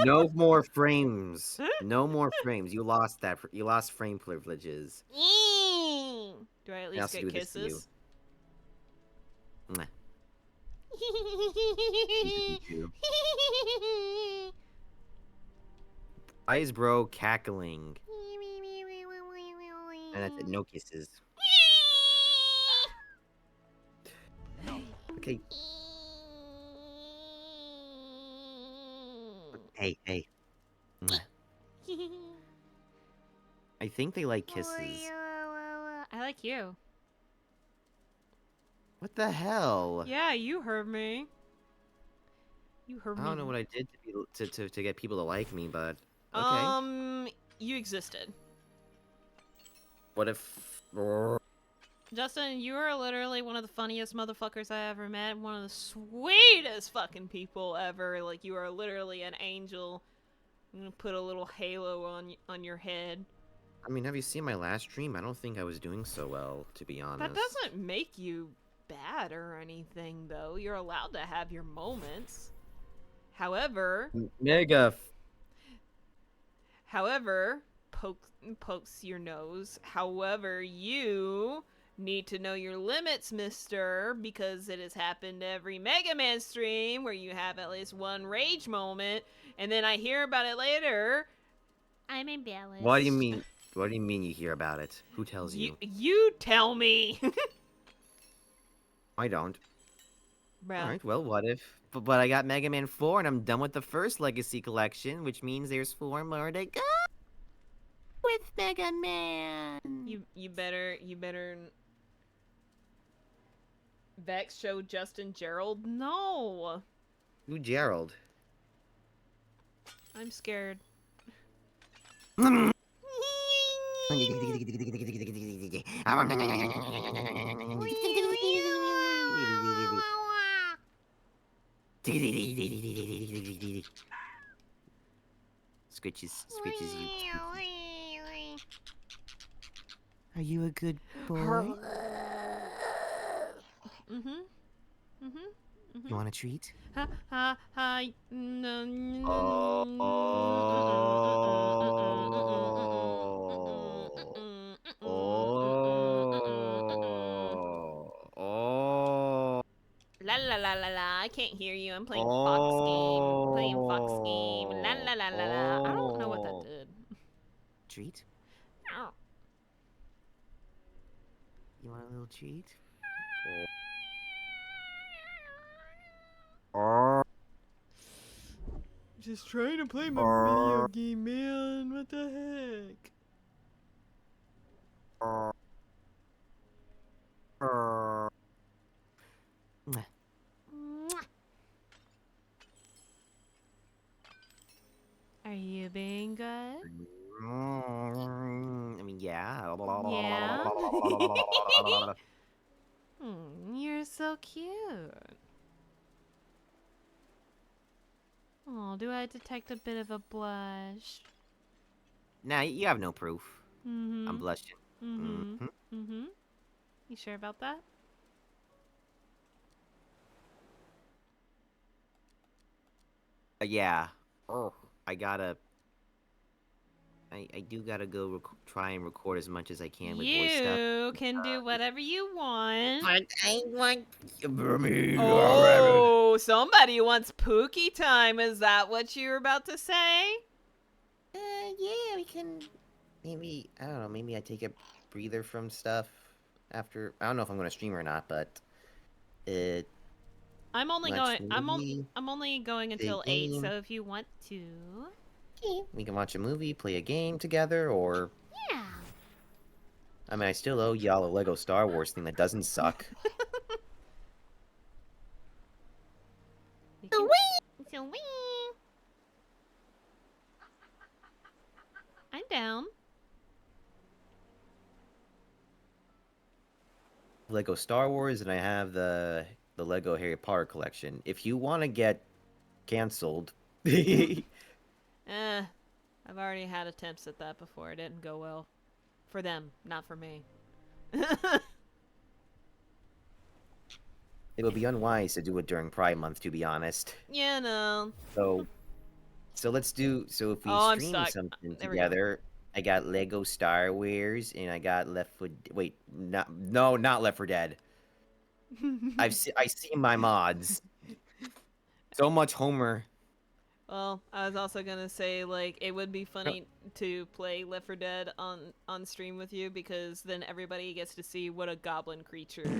Speaker 8: No more frames. No more frames. You lost that. You lost frame privileges.
Speaker 2: Do I at
Speaker 8: I
Speaker 2: least
Speaker 8: also
Speaker 2: get
Speaker 8: do this to you.
Speaker 2: kisses?
Speaker 8: Mwah. You. Why is bro cackling? And that's it. No kisses. Okay. Hey, hey. Mwah. I think they like kisses.
Speaker 2: I like you.
Speaker 8: What the hell?
Speaker 2: Yeah, you heard me. You heard me.
Speaker 8: I don't know what I did to get people to like me, but okay.
Speaker 2: You existed.
Speaker 8: What if?
Speaker 2: Justin, you are literally one of the funniest motherfuckers I ever met. One of the sweetest fucking people ever. Like, you are literally an angel. I'm gonna put a little halo on your head.
Speaker 8: I mean, have you seen my last stream? I don't think I was doing so well, to be honest.
Speaker 2: That doesn't make you bad or anything, though. You're allowed to have your moments. However, pokes your nose. However, you need to know your limits, mister, because it has happened every Mega Man stream where you have at least one rage moment, and then I hear about it later. I'm embarrassed.
Speaker 8: What do you mean? What do you mean you hear about it? Who tells you?
Speaker 2: You tell me.
Speaker 8: I don't.
Speaker 2: Bruh.
Speaker 8: Alright, well, what if? But I got Mega Man 4 and I'm done with the first Legacy Collection, which means there's 4 more to go with Mega Man.
Speaker 2: You better Vex show Justin Gerald? No.
Speaker 8: Who, Gerald?
Speaker 2: I'm scared.
Speaker 8: Scritches you. Are you a good boy? You want a treat?
Speaker 2: La la la la la. I can't hear you. I'm playing Fox game. Playing Fox game. La la la la la. I don't know what that did.
Speaker 8: Treat? You want a little treat?
Speaker 2: Just trying to play my video game, man. What the heck? Are you being good?
Speaker 8: I mean, yeah.
Speaker 2: Yeah. You're so cute. Oh, do I detect a bit of a blush?
Speaker 8: Nah, you have no proof. I'm
Speaker 2: Mm-hmm.
Speaker 8: blushing.
Speaker 2: Mm-hmm. Mm-hmm. You sure about that?
Speaker 8: Yeah. Oh, I gotta. I do gotta go try and record as much as I can with voice stuff.
Speaker 2: You can do whatever you want.
Speaker 8: But I want.
Speaker 2: Oh, somebody wants Pookie time. Is that what you were about to say?
Speaker 8: Yeah, we can. Maybe I don't know. Maybe I take a breather from stuff after. I don't know if I'm gonna stream or not, but it.
Speaker 2: I'm only
Speaker 8: Watch
Speaker 2: going.
Speaker 8: the movie,
Speaker 2: I'm only going
Speaker 8: play a
Speaker 2: until 8. So
Speaker 8: game.
Speaker 2: if you want to,
Speaker 8: We can watch a movie, play a game together, or
Speaker 2: yeah.
Speaker 8: I mean, I still owe y'all a Lego Star Wars thing that doesn't suck.
Speaker 2: So wee. I'm down.
Speaker 8: Lego Star Wars, and I have the Lego Harry Potter collection. If you want to get canceled,
Speaker 2: I've already had attempts at that before. It didn't go well. For them, not for me.
Speaker 8: it would be unwise to do it during Pride Month, to be honest.
Speaker 2: Yeah, no.
Speaker 8: So let's do. So if we
Speaker 2: Oh, I'm
Speaker 8: stream
Speaker 2: stuck.
Speaker 8: something
Speaker 2: There we go.
Speaker 8: together, I got Lego Star Wars, and I got Left 4. Wait, not Left 4 Dead. I see my mods. So much Homer.
Speaker 2: Well, I was also gonna say, like, it would be funny to play Left 4 Dead on stream with you, because then everybody gets to see what a goblin creature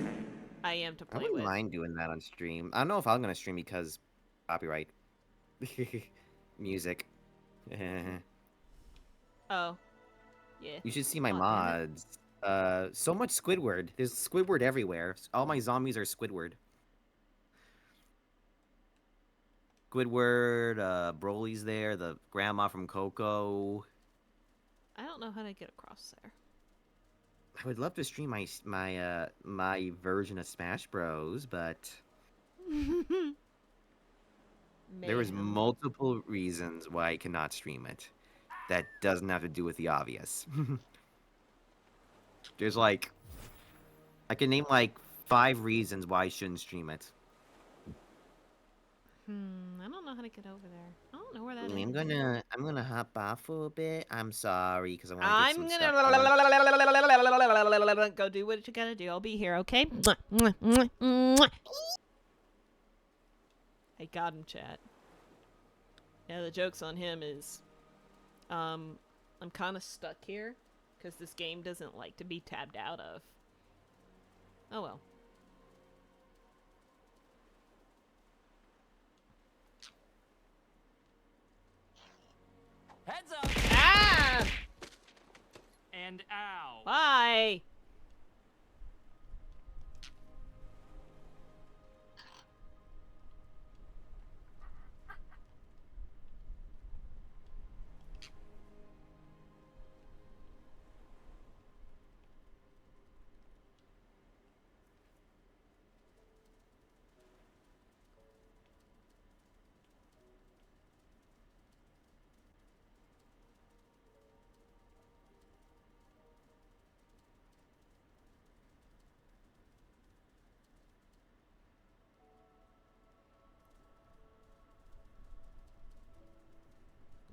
Speaker 2: I am to
Speaker 8: I
Speaker 2: play
Speaker 8: wouldn't
Speaker 2: with.
Speaker 8: mind doing that on stream. I don't know if I'm gonna stream because copyright. Music.
Speaker 2: Oh, yeah.
Speaker 8: You should see my
Speaker 2: Aw, damn it.
Speaker 8: mods. So much Squidward. There's Squidward everywhere. All my zombies are Squidward. Squidward, Broly's there, the grandma from Coco.
Speaker 2: I don't know how to get across there.
Speaker 8: I would love to stream my version of Smash Bros, but there was
Speaker 2: Mayhem.
Speaker 8: multiple reasons why I cannot stream it. That doesn't have to do with the obvious. There's like, I can name like 5 reasons why I shouldn't stream it.
Speaker 2: I don't know how to get over there. I don't know where that is.
Speaker 8: I'm gonna hop off for a bit. I'm sorry because I want to get
Speaker 2: I'm
Speaker 8: some
Speaker 2: gonna
Speaker 8: stuff done.
Speaker 2: go do what you gotta do. I'll be here, okay? I got him, chat. Yeah, the joke's on him is, I'm kind of stuck here because this game doesn't like to be tabbed out of. Oh well.
Speaker 1: Heads up!
Speaker 2: Ah!
Speaker 1: And ow!
Speaker 2: Bye!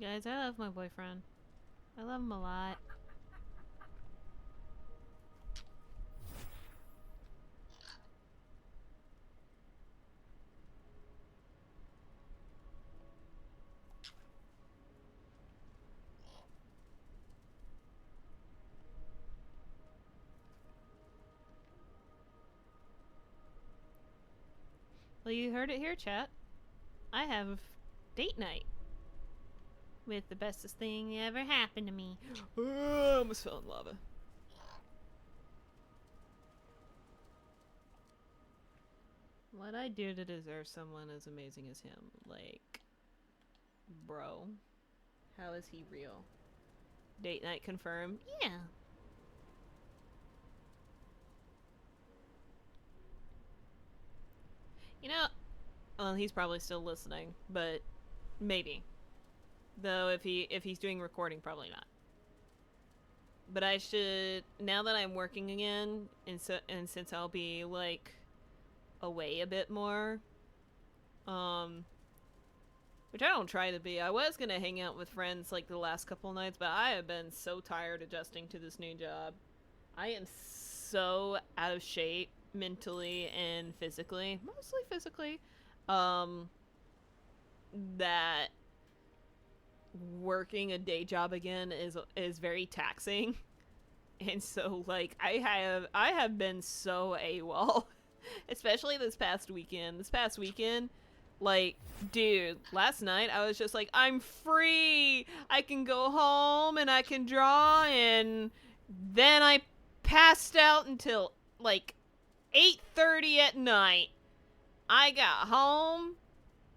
Speaker 2: Guys, I love my boyfriend. I love him a lot. Well, you heard it here, chat. I have date night with the bestest thing ever happened to me. I almost fell in lava. What'd I do to deserve someone as amazing as him? Like, bro, how is he real? Date night confirmed? Yeah. You know, well, he's probably still listening, but maybe. Though if he's doing recording, probably not. But I should, now that I'm working again, and since I'll be like away a bit more, which I don't try to be. I was gonna hang out with friends like the last couple nights, but I have been so tired adjusting to this new job. I am so out of shape mentally and physically, mostly physically, that working a day job again is very taxing. And so like I have been so AWOL, especially this past weekend. Like, dude, last night I was just like, I'm free. I can go home and I can draw, and then I passed out until like 8:30 at night. I got home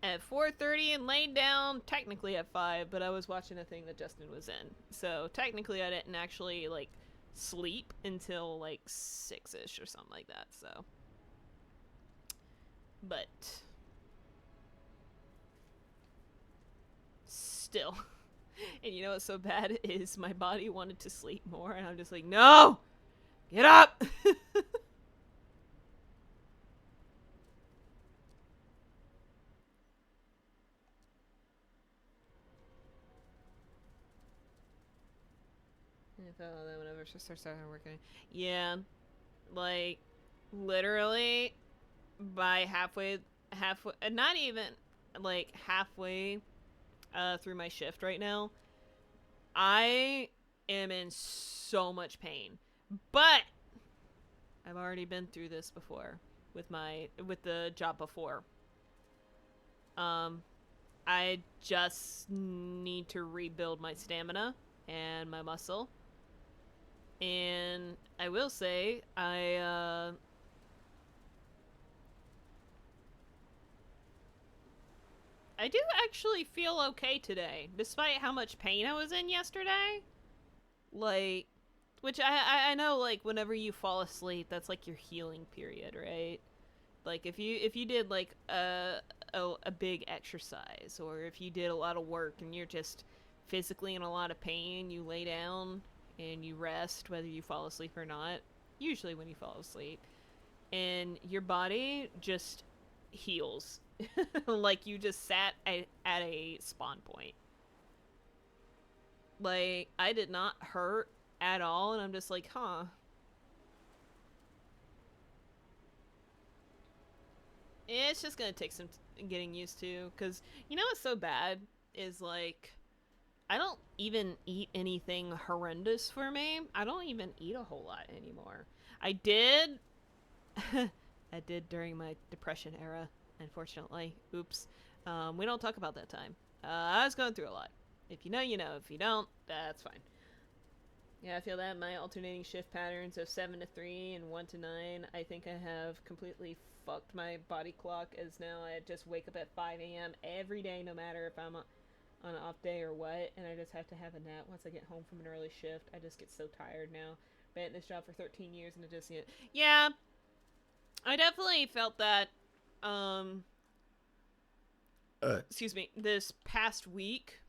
Speaker 2: at 4:30 and laid down technically at 5, but I was watching a thing that Justin was in. So technically I didn't actually like sleep until like 6ish or something like that. So, but still. And you know what's so bad is my body wanted to sleep more, and I'm just like, no, get up. Then whenever she starts working, yeah, like literally by halfway, not even like halfway through my shift right now, I am in so much pain. But I've already been through this before with the job before. I just need to rebuild my stamina and my muscle. And I will say, I do actually feel okay today, despite how much pain I was in yesterday. Like, which I know, like, whenever you fall asleep, that's like your healing period, right? Like, if you did like a big exercise, or if you did a lot of work and you're just physically in a lot of pain, you lay down and you rest, whether you fall asleep or not. Usually when you fall asleep, and your body just heals. Like you just sat at a spawn point. Like, I did not hurt at all, and I'm just like, huh. It's just gonna take some getting used to, because you know what's so bad is, like, I don't even eat anything horrendous for me. I don't even eat a whole lot anymore. I did I did during my depression era, unfortunately. Oops. We don't talk about that time. I was going through a lot. If you know, you know. If you don't, that's fine. Yeah, I feel that my alternating shift patterns of 7 to 3 and 1 to 9, I think I have completely fucked my body clock, as now I just wake up at 5 a.m. every day, no matter if I'm on an off day or what, and I just have to have a nap once I get home from an early shift. I just get so tired now. Been in this job for 13 years, and it just, yeah, I definitely felt that, excuse me, this past week,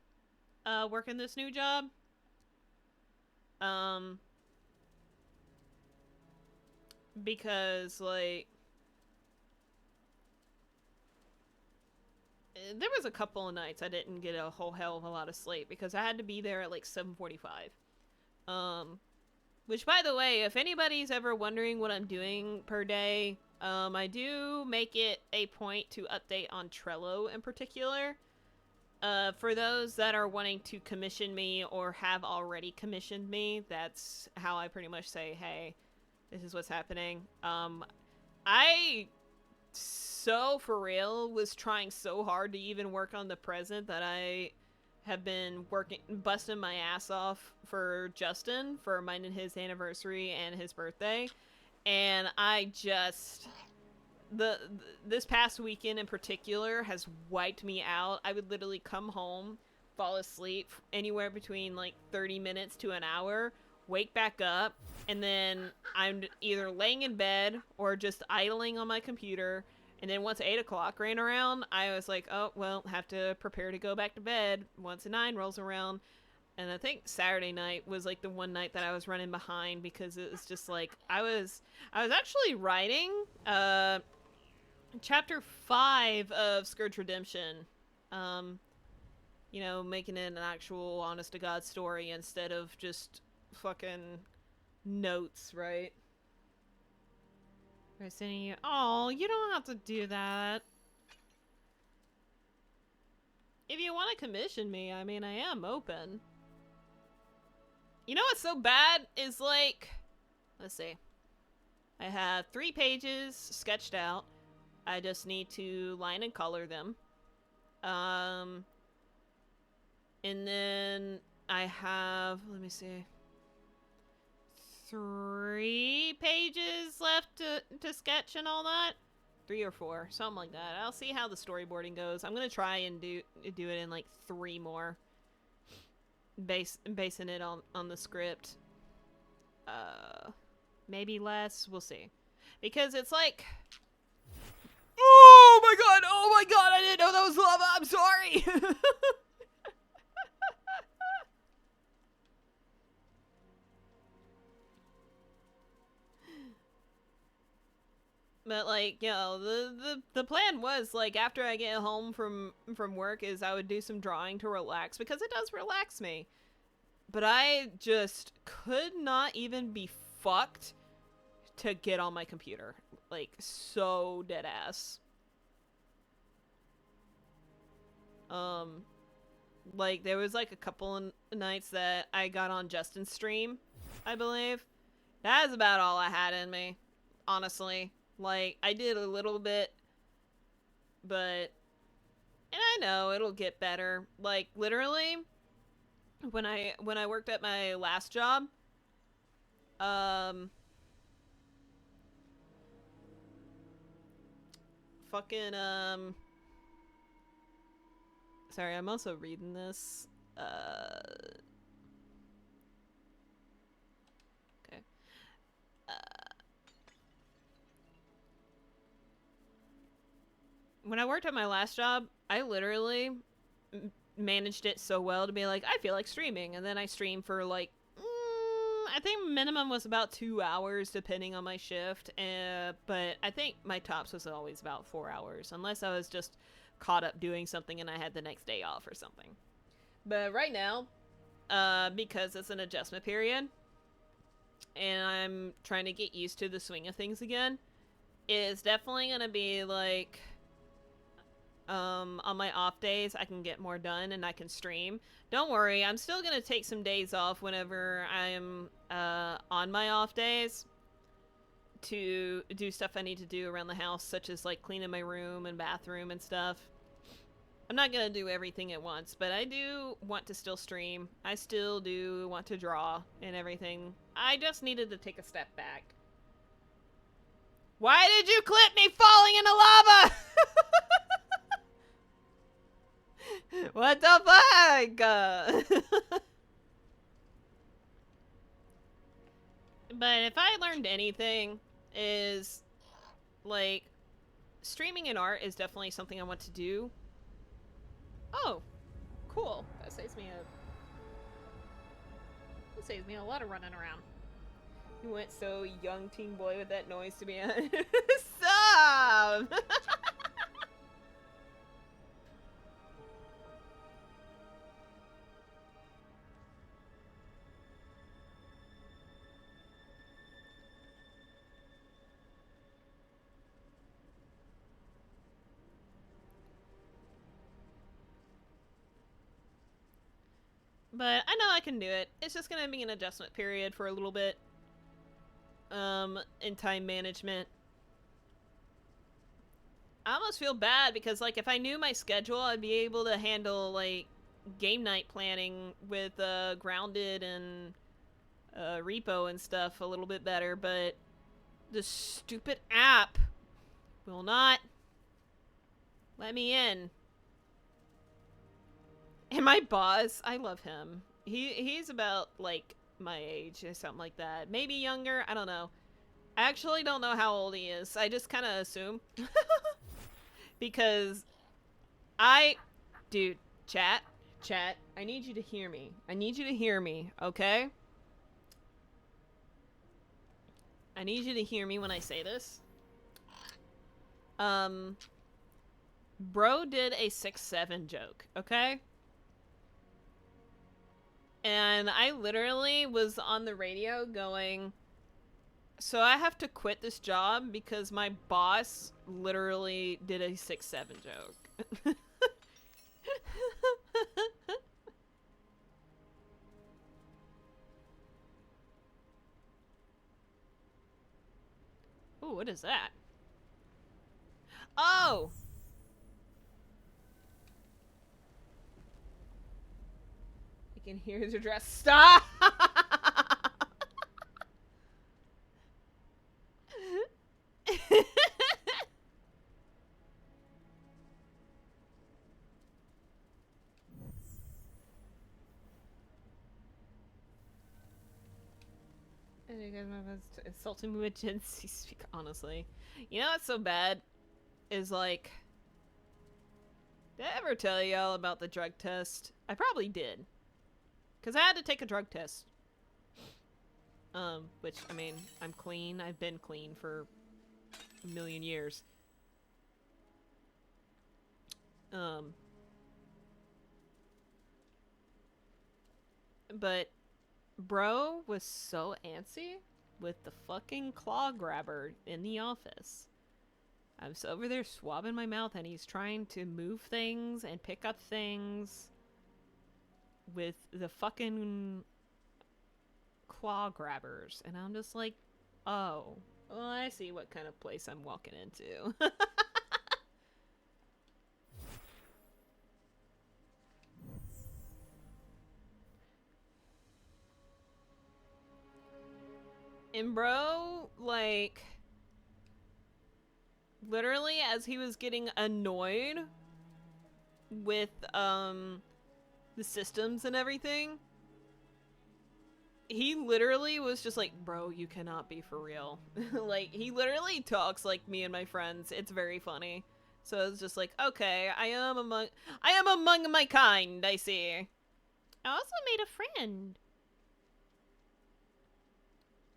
Speaker 2: working this new job. Because, like, there was a couple of nights I didn't get a whole hell of a lot of sleep because I had to be there at like 7:45. Which, by the way, if anybody's ever wondering what I'm doing per day, I do make it a point to update on Trello in particular. For those that are wanting to commission me or have already commissioned me, that's how I pretty much say, hey, this is what's happening. I so for real was trying so hard to even work on the present that I have been busting my ass off for Justin for mine and his anniversary and his birthday. And I just this past weekend in particular has wiped me out. I would literally come home, fall asleep anywhere between like 30 minutes to an hour, wake back up, and then I'm either laying in bed or just idling on my computer. And then once 8 o'clock ran around, I was like, oh, well, have to prepare to go back to bed once 9 rolls around. And I think Saturday night was like the one night that I was running behind because it was just like, I was actually writing chapter 5 of Scourge Redemption. You know, making it an actual honest to God story instead of just fucking notes, right? We're sending you. Oh, you don't have to do that. If you want to commission me, I mean, I am open. You know what's so bad is like, let's see. I have 3 pages sketched out. I just need to line and color them. And then I have, let me see, 3 pages left to sketch and all that. 3 or 4, something like that. I'll see how the storyboarding goes. I'm gonna try and do it in like 3 more, basing it on the script. Maybe less. We'll see, because it's like, oh my god, I didn't know that was lava. I'm sorry. But like, you know, the plan was like after I get home from work is I would do some drawing to relax because it does relax me. But I just could not even be fucked to get on my computer. Like, so dead ass. Like there was like a couple of nights that I got on Justin's stream, I believe. That is about all I had in me, honestly. Like, I did a little bit, but, and I know it'll get better. Like, literally, when I worked at my last job, sorry, I'm also reading this, okay, when I worked at my last job, I literally managed it so well to be like, I feel like streaming. And then I streamed for like, I think minimum was about 2 hours depending on my shift. But I think my tops was always about 4 hours. Unless I was just caught up doing something and I had the next day off or something. But right now, because it's an adjustment period, and I'm trying to get used to the swing of things again, it's definitely going to be like, on my off days I can get more done and I can stream. Don't worry, I'm still gonna take some days off whenever I'm on my off days to do stuff I need to do around the house, such as like cleaning my room and bathroom and stuff. I'm not gonna do everything at once, but I do want to still stream. I still do want to draw and everything. I just needed to take a step back. Why did you clip me falling into lava? What the fuck? But if I learned anything, is like streaming and art is definitely something I want to do. Oh, cool. That saves me a lot of running around. You went so young teen boy with that noise to be Stop! But I know I can do it. It's just gonna be an adjustment period for a little bit. In time management. I almost feel bad because, like, if I knew my schedule, I'd be able to handle, like, game night planning with Grounded and Repo and stuff a little bit better, but the stupid app will not let me in. And my boss, I love him. He's about, like, my age or something like that. Maybe younger, I don't know. I actually don't know how old he is. I just kind of assume. Because dude, chat, I need you to hear me. I need you to hear me, okay? I need you to hear me when I say this. Bro did a 6'7" joke, okay? And I literally was on the radio going, so I have to quit this job because my boss literally did a 6'7" joke. Ooh, what is that? Oh! You can hear his address. Stop! And you guys might insulting me with Gen Z speak honestly. You know what's so bad? Is like, did I ever tell y'all about the drug test? I probably did. Because I had to take a drug test. Which, I mean, I'm clean. I've been clean for a million years. But bro was so antsy with the fucking claw grabber in the office. I was over there swabbing my mouth and he's trying to move things and pick up things with the fucking claw grabbers. And I'm just like, oh, well, I see what kind of place I'm walking into. And bro, like, literally as he was getting annoyed with, the systems and everything, he literally was just like, bro, you cannot be for real. Like, he literally talks like me and my friends. It's very funny. So it's just like, okay, I am among my kind, I see. I also made a friend.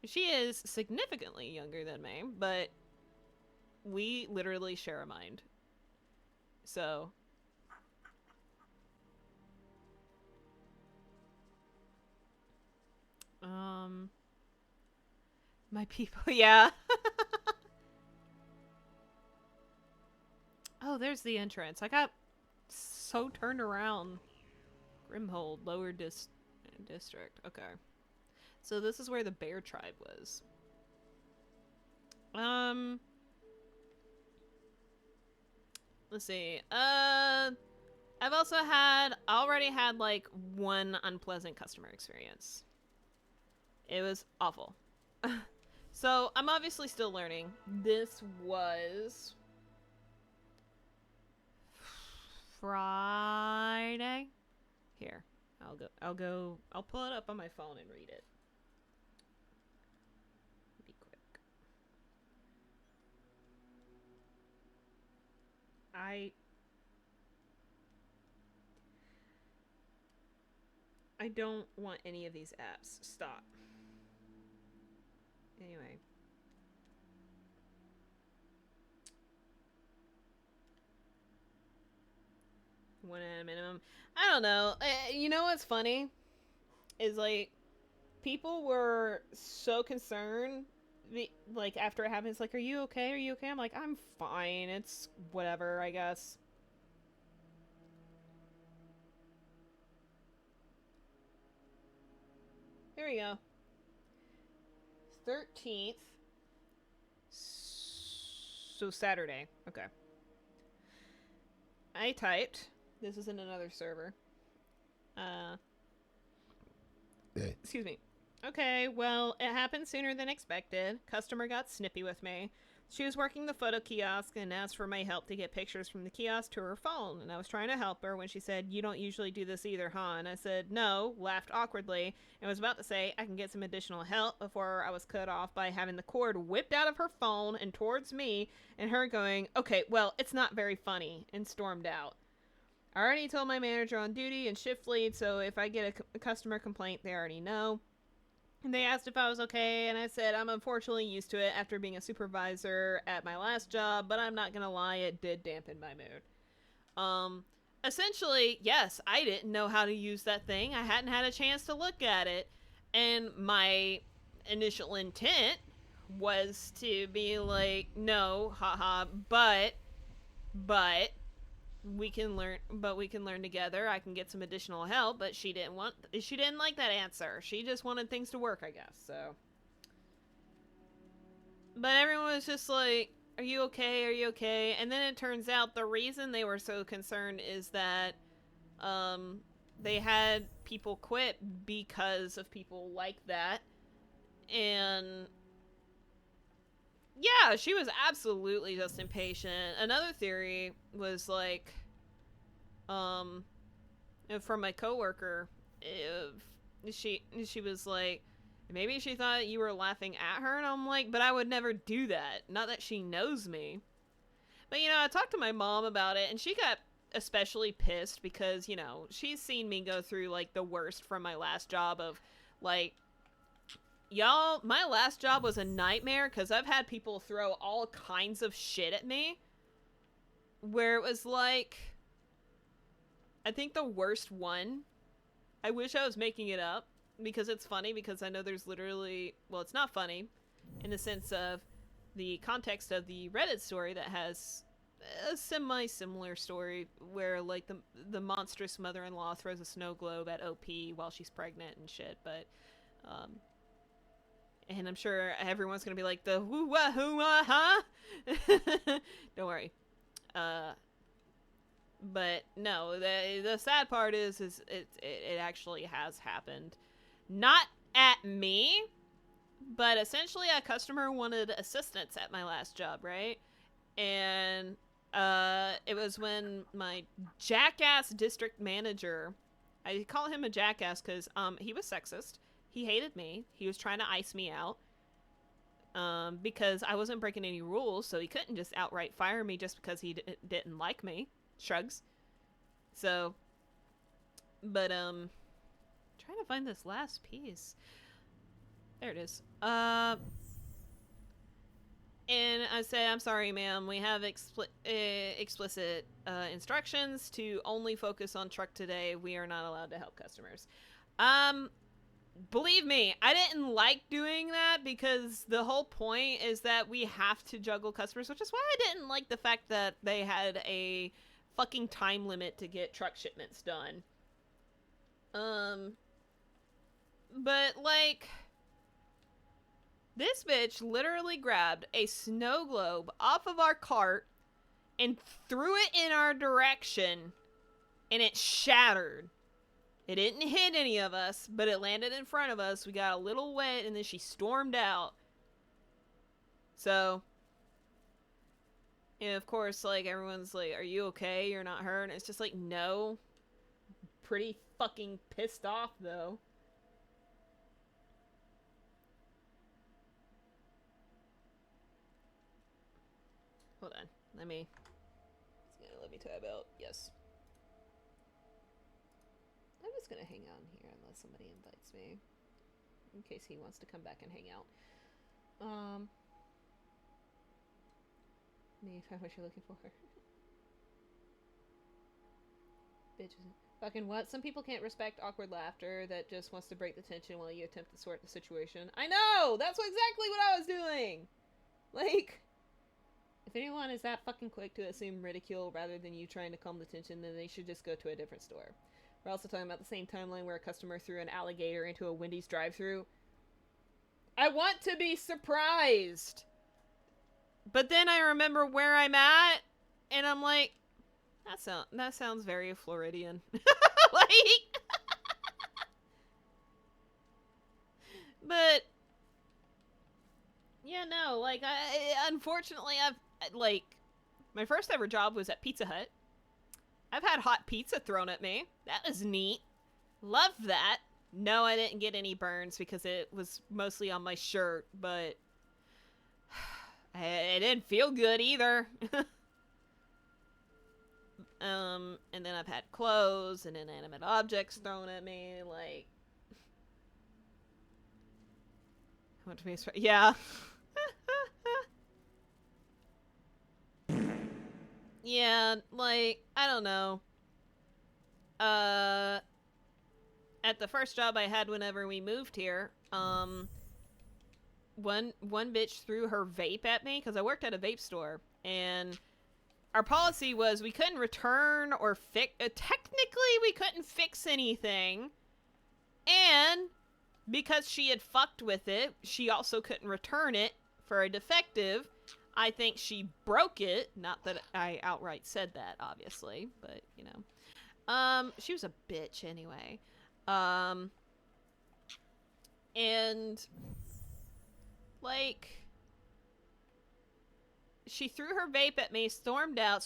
Speaker 2: She is significantly younger than me, but we literally share a mind. So my people, yeah. Oh, there's the entrance. I got so turned around. Grimhold, lower district. Okay. So this is where the bear tribe was. Let's see. I've also already had like one unpleasant customer experience. It was awful. So I'm obviously still learning. This was Friday. Here, I'll pull it up on my phone and read it. Be quick. I don't want any of these apps. Stop. Anyway. One at a minimum. I don't know. You know what's funny? Is like, people were so concerned. Like, after it happens, like, are you okay? Are you okay? I'm like, I'm fine. It's whatever, I guess. Here we go. 13th. So Saturday. Okay. I typed. This is in another server. Excuse me. Okay, well, it happened sooner than expected. Customer got snippy with me. She was working the photo kiosk and asked for my help to get pictures from the kiosk to her phone, and I was trying to help her when she said, "You don't usually do this either, huh?" And I said, "No," laughed awkwardly, and was about to say, "I can get some additional help," before I was cut off by having the cord whipped out of her phone and towards me, and her going, "Okay, well, it's not very funny," and stormed out. I already told my manager on duty and shift lead, so if I get a customer complaint, they already know. And they asked if I was okay, and I said I'm unfortunately used to it after being a supervisor at my last job, but I'm not gonna lie, it did dampen my mood. Essentially, yes, I didn't know how to use that thing. I hadn't had a chance to look at it, and my initial intent was to be like, no, haha, but we can learn together. I can get some additional help, but she didn't like that answer. She just wanted things to work, I guess. So, but everyone was just like, "Are you okay? Are you okay?" And then it turns out the reason they were so concerned is that they had people quit because of people like that. And yeah, she was absolutely just impatient. Another theory was like, from my coworker, she was like, maybe she thought you were laughing at her, and I'm like, but I would never do that. Not that she knows me. But, you know, I talked to my mom about it, and she got especially pissed because, you know, she's seen me go through, like, the worst from my last job of, like, y'all, my last job was a nightmare because I've had people throw all kinds of shit at me. Where it was like, I think the worst one, I wish I was making it up because it's funny, because I know there's literally, well, it's not funny in the sense of the context of the Reddit story that has a semi-similar story where, like, the monstrous mother-in-law throws a snow globe at OP while she's pregnant and shit, but, and I'm sure everyone's gonna be like, the whoo-wah, hoo-wah, huh? Don't worry. But no, the sad part is it actually has happened. Not at me, but essentially a customer wanted assistance at my last job, right? And it was when my jackass district manager, I call him a jackass because he was sexist. He hated me. He was trying to ice me out. Because I wasn't breaking any rules, so he couldn't just outright fire me just because he didn't like me. Shrugs. So, but, trying to find this last piece. There it is. And I say, "I'm sorry, ma'am. We have explicit instructions to only focus on truck today. We are not allowed to help customers." Believe me, I didn't like doing that because the whole point is that we have to juggle customers, which is why I didn't like the fact that they had a fucking time limit to get truck shipments done. But, like, this bitch literally grabbed a snow globe off of our cart and threw it in our direction, and it shattered. It didn't hit any of us, but it landed in front of us. We got a little wet, and then she stormed out. So, and of course, like, everyone's like, "Are you okay? You're not hurt?" And it's just like, no. Pretty fucking pissed off, though. Hold on. Let me tab out. Yes. I'm just gonna hang out in here unless somebody invites me. In case he wants to come back and hang out. Let me find what you're looking for. Bitches. Fucking what? Some people can't respect awkward laughter that just wants to break the tension while you attempt to sort the situation. I know! That's exactly what I was doing! Like, if anyone is that fucking quick to assume ridicule rather than you trying to calm the tension, then they should just go to a different store. We're also talking about the same timeline where a customer threw an alligator into a Wendy's drive-thru. I want to be surprised! But then I remember where I'm at, and I'm like, That sounds very Floridian. Like, but yeah, no, like unfortunately I've like my first ever job was at Pizza Hut. I've had hot pizza thrown at me. That was neat. Loved that. No, I didn't get any burns because it was mostly on my shirt, but it didn't feel good either. And then I've had clothes and inanimate objects thrown at me, like... What to be yeah. Yeah, like, I don't know. At the first job I had whenever we moved here, one bitch threw her vape at me, because I worked at a vape store, and our policy was we couldn't return or fix... technically, we couldn't fix anything, and because she had fucked with it, she also couldn't return it for a defective. I think she broke it. Not that I outright said that, obviously, but, you know. She was a bitch anyway. And, like, she threw her vape at me, stormed out,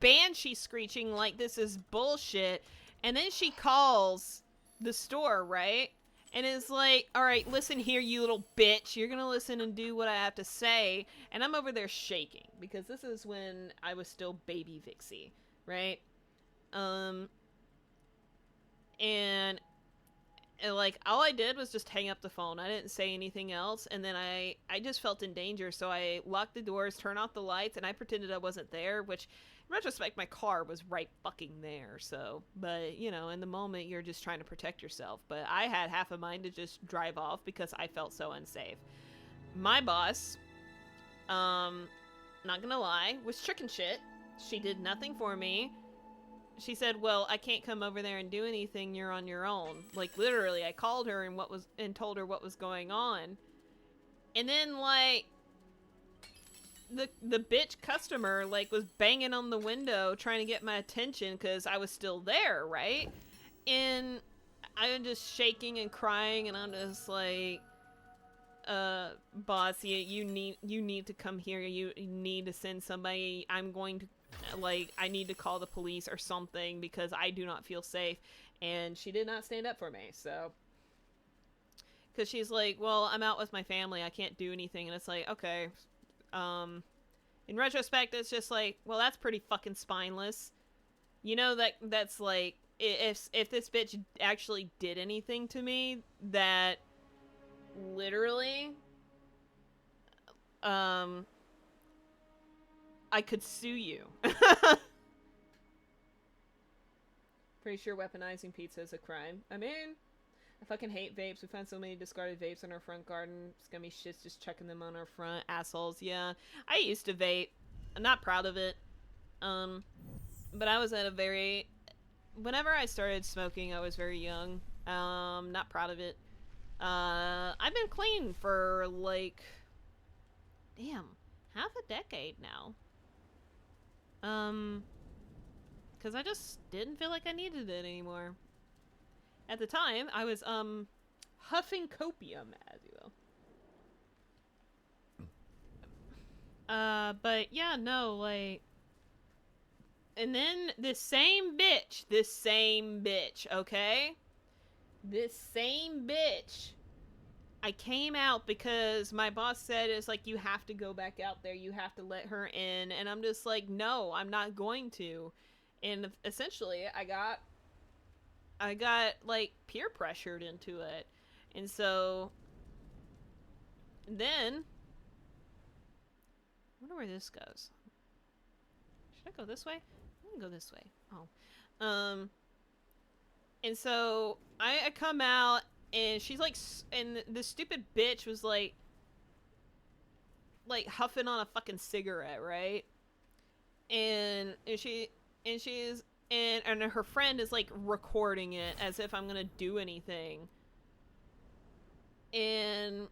Speaker 2: banshee screeching like this is bullshit, and then she calls the store, right? And is like, alright, listen here, you little bitch. You're gonna listen and do what I have to say. And I'm over there shaking. Because this is when I was still baby Vixie. Right? And like, all I did was just hang up the phone. I didn't say anything else. And then I just felt in danger. So I locked the doors, turned off the lights, and I pretended I wasn't there. Which, in retrospect, my car was right fucking there. So, but, you know, in the moment, you're just trying to protect yourself. But I had half a mind to just drive off because I felt so unsafe. My boss, not gonna lie, was chicken shit. She did nothing for me. She said, well, I can't come over there and do anything. You're on your own. Like, literally, I called her and told her what was going on. And then, like, the bitch customer, like, was banging on the window trying to get my attention because I was still there, right? And I'm just shaking and crying, and I'm just like, boss, you need to come here. You need to send somebody. I'm going to, like, I need to call the police or something because I do not feel safe. And she did not stand up for me, so. Because she's like, well, I'm out with my family. I can't do anything. And it's like, okay. In retrospect, it's just like, well, that's pretty fucking spineless. You know, that's like, if this bitch actually did anything to me, that literally, I could sue you. Pretty sure weaponizing pizza is a crime. I mean, I fucking hate vapes. We found so many discarded vapes in our front garden. Scummy shits just chucking them on our front. Assholes, yeah. I used to vape. I'm not proud of it. But I was at a very... Whenever I started smoking, I was very young. Not proud of it. I've been clean for, like... Damn. Half a decade now. Because I just didn't feel like I needed it anymore. At the time, I was, huffing copium, as you will. But yeah, no, like... And then this same bitch, okay? This same bitch, I came out because my boss said, it's like, you have to go back out there, you have to let her in, and I'm just like, no, I'm not going to. And essentially, I got, like, peer pressured into it. And so, then, I wonder where this goes. Should I go this way? I'm gonna go this way. Oh. And so, I come out, and she's like, and this stupid bitch was like huffing on a fucking cigarette, right? And her friend is like recording it as if I'm gonna do anything. And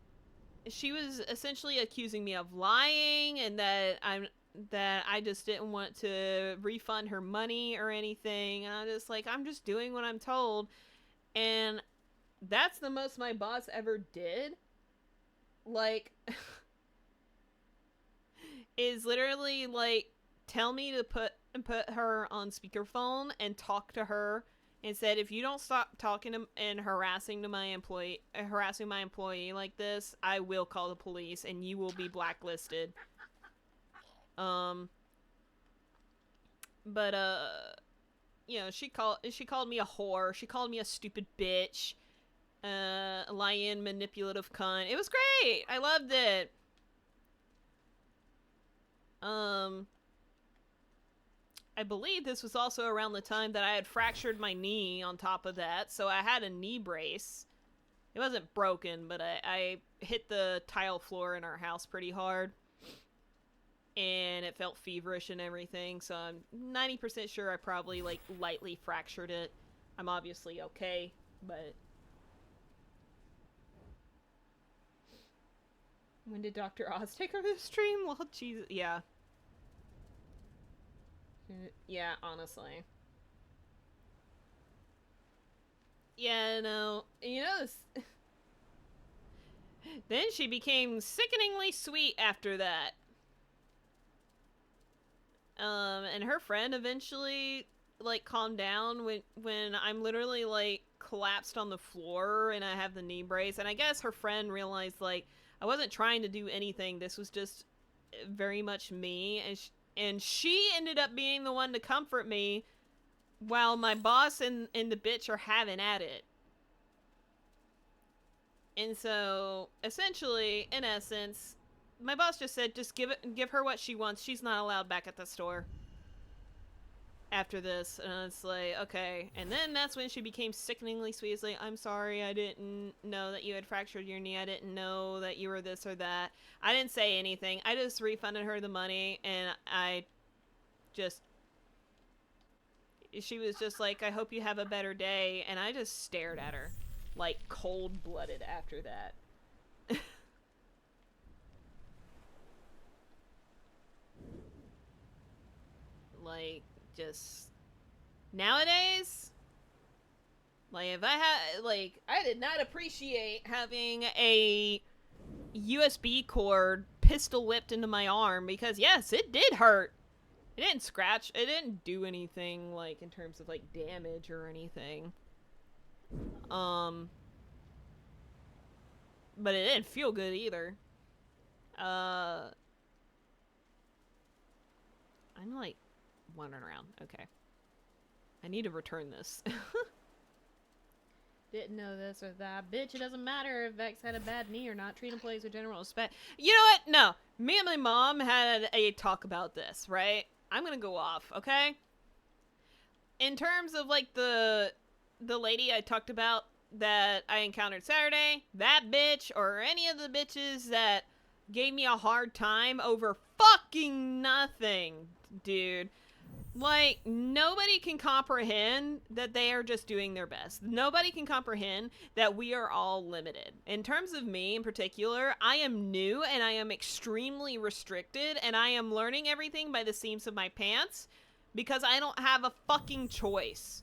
Speaker 2: she was essentially accusing me of lying and that I just didn't want to refund her money or anything. And I'm just like, I'm just doing what I'm told. And that's the most my boss ever did. Like, is literally like, tell me to put her on speakerphone and talk to her and said, if you don't stop talking to and harassing my employee like this, I will call the police and you will be blacklisted. But you know, she called me a whore. She called me a stupid bitch. Lying, manipulative cunt. It was great. I loved it. I believe this was also around the time that I had fractured my knee on top of that, so I had a knee brace. It wasn't broken, but I hit the tile floor in our house pretty hard. And it felt feverish and everything, so I'm 90% sure I probably, like, lightly fractured it. I'm obviously okay, but... When did Dr. Oz take over the stream? Well, Jesus, yeah. Yeah, honestly. Yeah, no. You know, this... Then she became sickeningly sweet after that. And her friend eventually, like, calmed down when I'm literally, like, collapsed on the floor and I have the knee brace. And I guess her friend realized, like, I wasn't trying to do anything. This was just very much me. And she ended up being the one to comfort me while my boss and the bitch are having at it. And so, essentially, in essence, my boss just said, just give her what she wants. She's not allowed back at the store after this. And it's like, okay. And then that's when she became sickeningly sweet. It's like, I'm sorry, I didn't know that you had fractured your knee. I didn't know that you were this or that. I didn't say anything. I just refunded her the money, and I just... She was just like, I hope you have a better day. And I just stared at her, like, cold-blooded after that. Like, just... Nowadays... Like, if I had... Like, I did not appreciate having a USB cord pistol whipped into my arm, because, yes, it did hurt. It didn't scratch. It didn't do anything, like, in terms of, like, damage or anything. But it didn't feel good either. I'm, like, wandering around. Okay. I need to return this.
Speaker 3: Didn't know this or that. Bitch, it doesn't matter if Vex had a bad knee or not. Treat employees with general respect.
Speaker 2: You know what? No. Me and my mom had a talk about this, right? I'm gonna go off, okay? In terms of, like, the lady I talked about that I encountered Saturday, that bitch, or any of the bitches that gave me a hard time over fucking nothing, dude. Like, nobody can comprehend that they are just doing their best. Nobody can comprehend that we are all limited. In terms of me in particular, I am new and I am extremely restricted and I am learning everything by the seams of my pants because I don't have a fucking choice.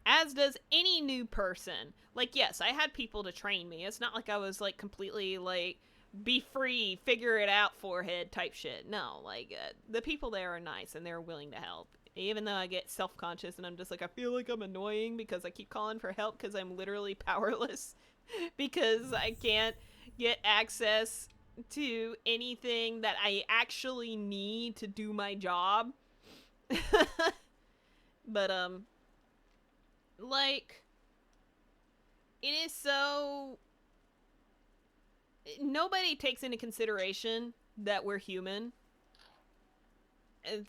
Speaker 2: As does any new person. Like, yes, I had people to train me. It's not like I was, like, completely, like, be free, figure it out, forehead type shit. No, like, the people there are nice and they're willing to help. Even though I get self-conscious and I'm just like, I feel like I'm annoying because I keep calling for help because I'm literally powerless because I can't get access to anything that I actually need to do my job. But, like, it is so... Nobody takes into consideration that we're human.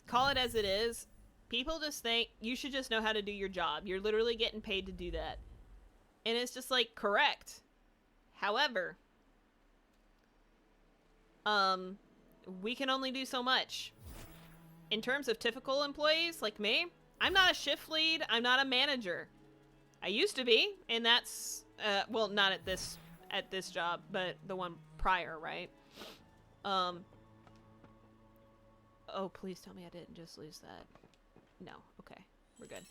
Speaker 2: Call it as it is. People just think you should just know how to do your job. You're literally getting paid to do that. And it's just like, correct. However, we can only do so much. In terms of typical employees like me, I'm not a shift lead. I'm not a manager. I used to be, and that's, well, not at this job, but the one prior, right? Oh, please tell me I didn't just lose that. No, okay, we're good.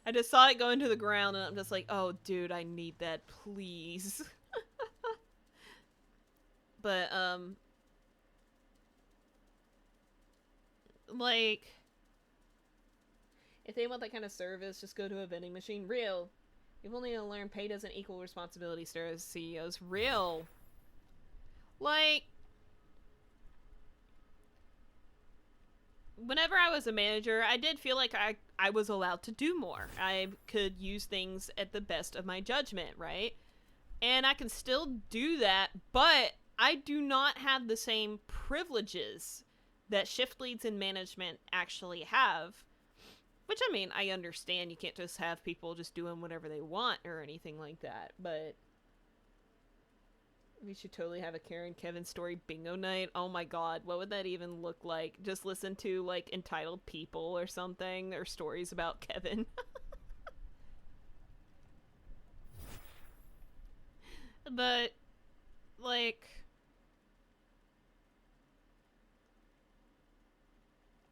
Speaker 2: I just saw it go into the ground, and I'm just like, oh, dude, I need that, please. But, like, if they want that kind of service, just go to a vending machine. Real. You've only learned pay doesn't equal responsibility, sir, as CEOs. Real. Like, whenever I was a manager, I did feel like I was allowed to do more. I could use things at the best of my judgment, right? And I can still do that, but I do not have the same privileges that shift leads in management actually have. Which, I mean, I understand you can't just have people just doing whatever they want or anything like that, but we should totally have a Karen Kevin story bingo night. Oh my god, what would that even look like? Just listen to, like, Entitled People or something, or stories about Kevin. But, like,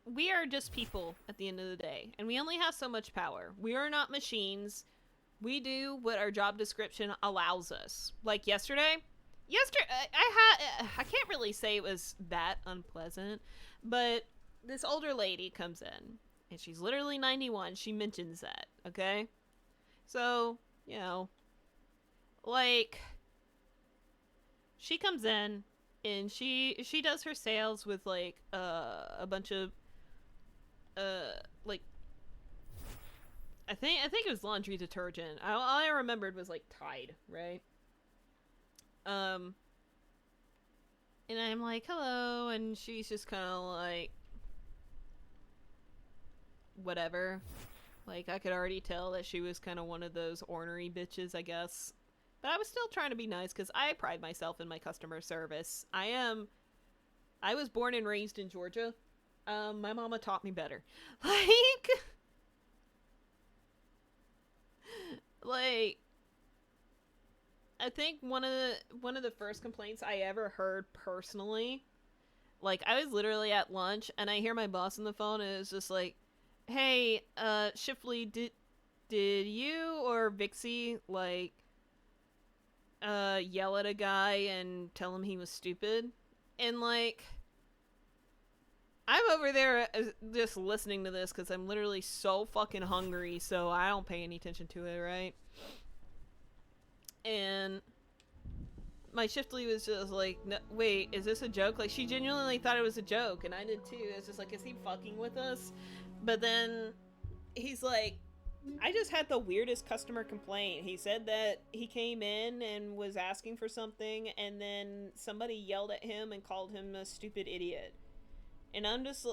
Speaker 2: we are just people at the end of the day, and we only have so much power. We are not machines. We do what our job description allows us. Like yesterday, I can't really say it was that unpleasant, but this older lady comes in, and she's literally 91. She mentions that, okay? So, you know, like, she comes in, and she does her sales with, like, a bunch of, like, I think it was laundry detergent. All I remembered was, like, Tide, right? And I'm like, hello, and she's just kind of like, whatever. Like, I could already tell that she was kind of one of those ornery bitches, I guess. But I was still trying to be nice, because I pride myself in my customer service. I was born and raised in Georgia. My mama taught me better. Like, I think one of the first complaints I ever heard personally, like, I was literally at lunch and I hear my boss on the phone and it's just like, hey, Shifley, did you or Vixie, like, yell at a guy and tell him he was stupid? And, like, I'm over there just listening to this because I'm literally so fucking hungry, so I don't pay any attention to it, right? And my shift lead was just like, no, wait, is this a joke? Like, she genuinely thought it was a joke, and I did too. It's just like, is he fucking with us? But then he's like, I just had the weirdest customer complaint. He said that he came in and was asking for something, and then somebody yelled at him and called him a stupid idiot. And I'm just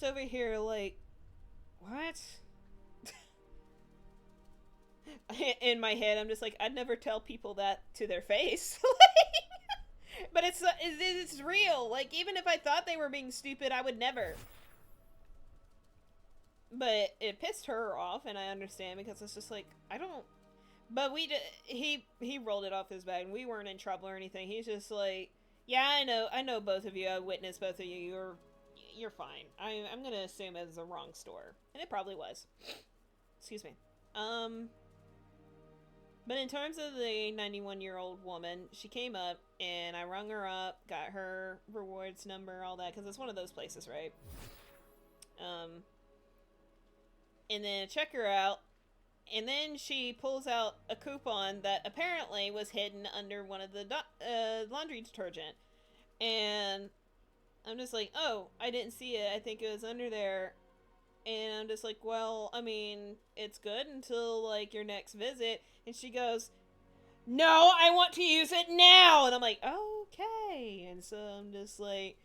Speaker 2: over here like, what? In my head, I'm just like, I'd never tell people that to their face. But it's real. Like, even if I thought they were being stupid, I would never. But it pissed her off, and I understand, because it's just like, I don't. But he rolled it off his back, and we weren't in trouble or anything. He's just like, yeah, I know both of you. I witnessed both of you. You're fine. I'm gonna assume it was the wrong store, and it probably was. Excuse me. But in terms of the 91-year-old woman, she came up, and I rung her up, got her rewards number, all that, because it's one of those places, right? And then check her out, and then she pulls out a coupon that apparently was hidden under one of the laundry detergent. And I'm just like, oh, I didn't see it. I think it was under there. And I'm just like, well, I mean, it's good until, like, your next visit. And she goes, no, I want to use it now. And I'm like, okay. And so I'm just like,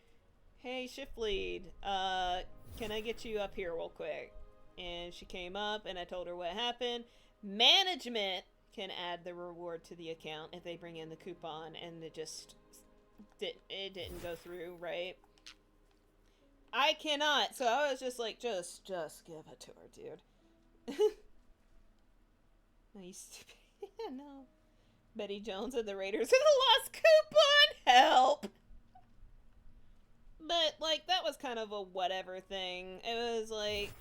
Speaker 2: hey, shift lead, can I get you up here real quick? And she came up, and I told her what happened. Management can add the reward to the account if they bring in the coupon, and it just didn't go through, right? I cannot. So I was just like, just give it to her, dude. No, you stupid. Yeah, no. Betty Jones and the Raiders of the Lost Coupon. Help. But like that was kind of a whatever thing. It was like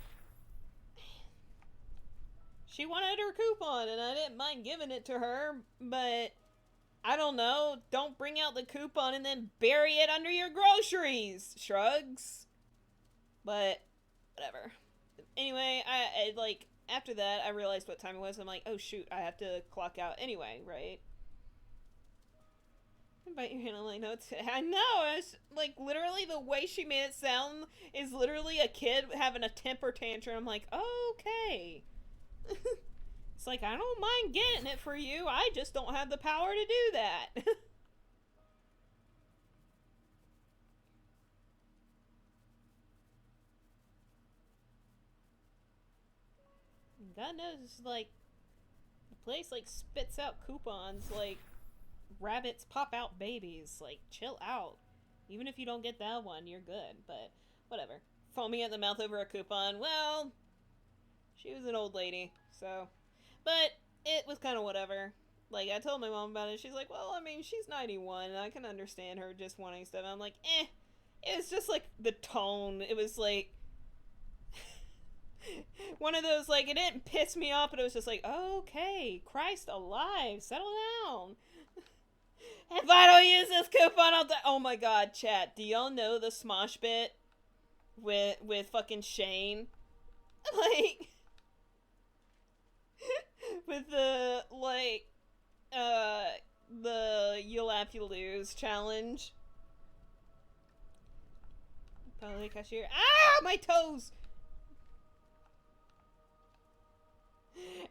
Speaker 2: she wanted her coupon and I didn't mind giving it to her, but I don't know, don't bring out the coupon and then bury it under your groceries. Shrugs. But whatever. Anyway, I like after that I realized what time it was. I'm like, oh shoot, I have to clock out anyway, right? Bite your hand on my notes. I know. It's like literally the way she made it sound is literally a kid having a temper tantrum. I'm like, oh, okay. It's like I don't mind getting it for you. I just don't have the power to do that. God knows, like the place like spits out coupons like rabbits pop out babies. Like, chill out. Even if you don't get that one, you're good. But whatever. Foaming at the mouth over a coupon. Well, she was an old lady, so. But it was kind of whatever. Like, I told my mom about it. She's like, well, I mean, she's 91. And I can understand her just wanting stuff. I'm like, eh. It was just like the tone. It was like one of those, like, it didn't piss me off, but it was just like, okay, Christ alive, settle down. If I don't use this coupon, I'll die. Oh my god, chat. Do y'all know the Smosh bit with fucking Shane? Like, with the, like, the you laugh, you lose challenge. Probably cashier. Ah, my toes!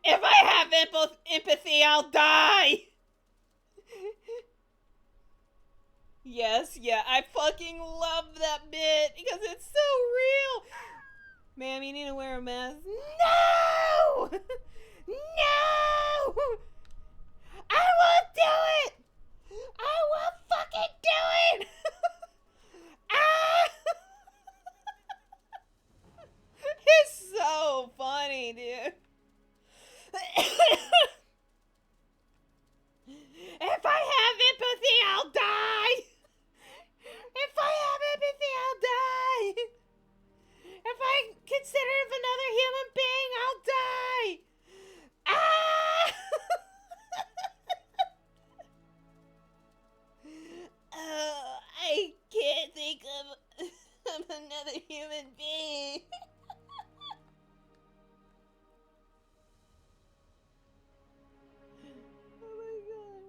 Speaker 2: If I have empathy, I'll die! Yes, yeah, I fucking love that bit because it's so real. Ma'am, you need to wear a mask. No! No! I won't do it! I will fucking do it! Ah! It's so funny, dude. If I have empathy, I'll die! If I have empathy, I'll die! If I consider of another human being, I'll die! Ah! I can't think of another human being. Oh my god,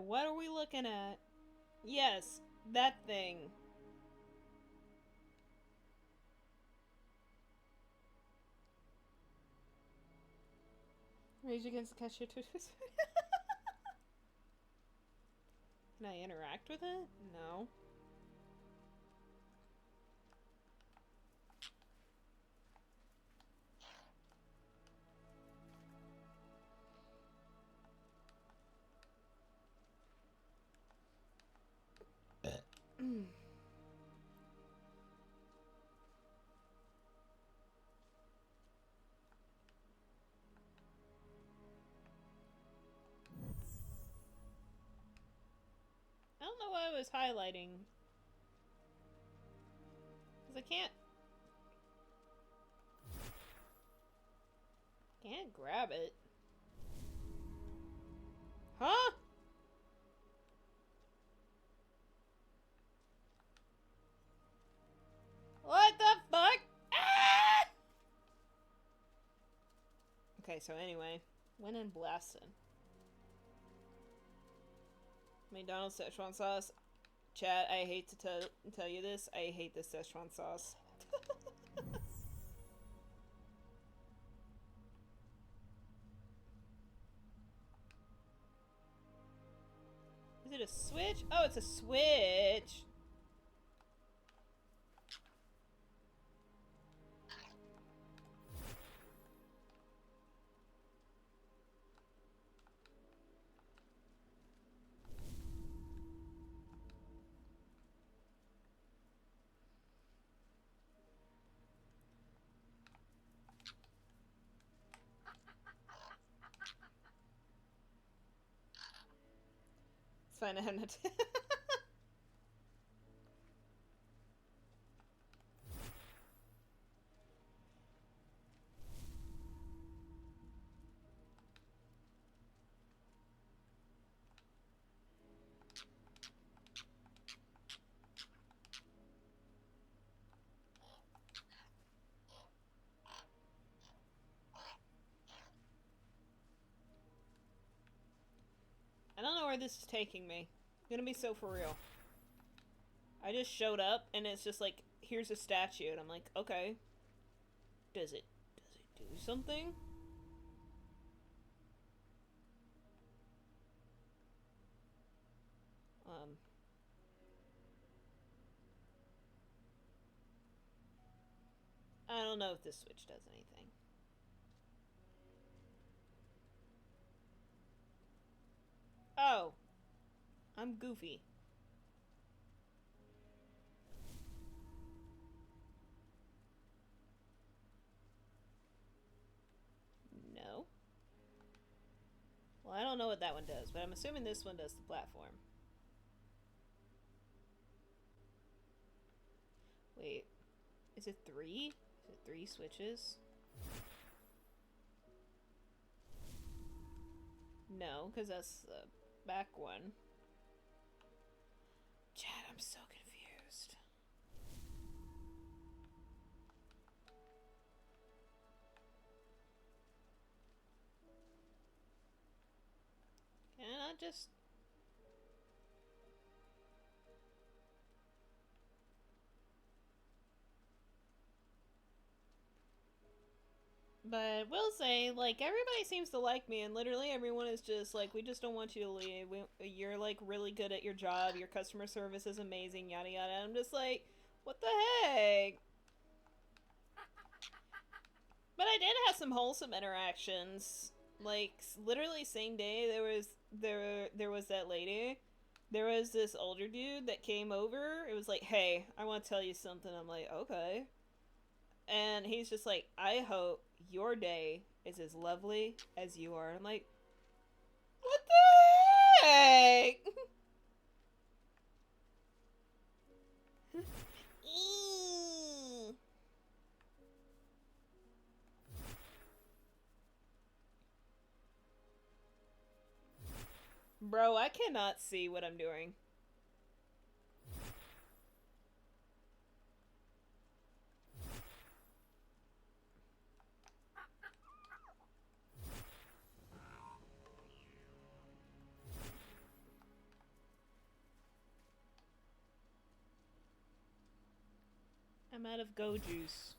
Speaker 2: what are we looking at? Yes, that thing. Rage Against the Cashier. Can I interact with it? No. I don't know why I was highlighting. Because I can't grab it. Huh? What the fuck? Ah! Okay, so anyway, went in blasted. McDonald's Szechuan sauce. Chat, I hate to tell you this. I hate this Szechuan sauce. Is it a switch? Oh, it's a switch. Fine, I have not. I don't know where this is taking me. I'm gonna be so for real. I just showed up and it's just like, here's a statue, and I'm like, okay. Does it do something? I don't know if this switch does anything. Oh. I'm goofy. No. Well, I don't know what that one does, but I'm assuming this one does the platform. Wait. Is it 3? Is it 3 switches? No, because that's the back one. Chad, I'm so confused. Can I not just... But we'll say, like, everybody seems to like me, and literally everyone is just like, we just don't want you to leave. You're, like, really good at your job. Your customer service is amazing, yada yada. And I'm just like, what the heck? But I did have some wholesome interactions. Like, literally same day, there was that lady. There was this older dude that came over. It was like, hey, I want to tell you something. I'm like, okay. And he's just like, I hope your day is as lovely as you are. I'm like, what the heck? Bro, I cannot see what I'm doing. I'm out of go juice.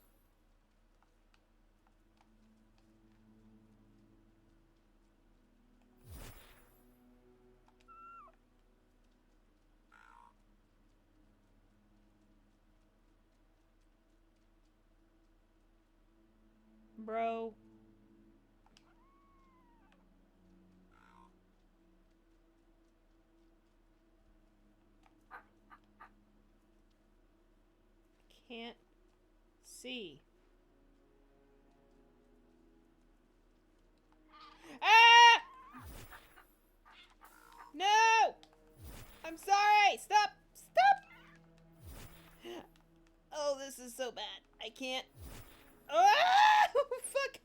Speaker 2: Bro. Can't see. Ah! No! I'm sorry! Stop! Stop! Oh, this is so bad. I can't. Oh, fuck!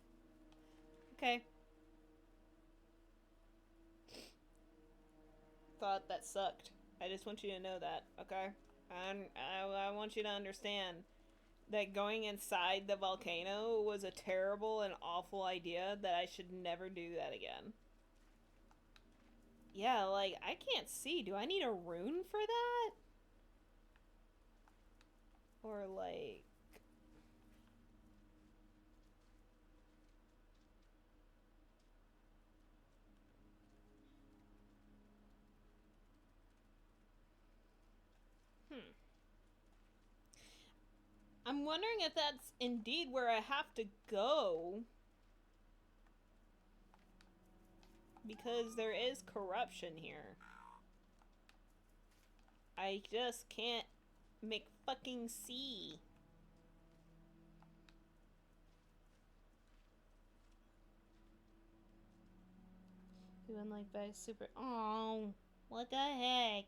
Speaker 2: Okay. Thought that sucked. I just want you to know that, okay? I want you to understand that going inside the volcano was a terrible and awful idea that I should never do that again. Yeah, like, I can't see. Do I need a rune for that? Or, like... I'm wondering if that's indeed where I have to go. Because there is corruption here. I just can't make fucking see. You unlike by super. Oh. What the heck?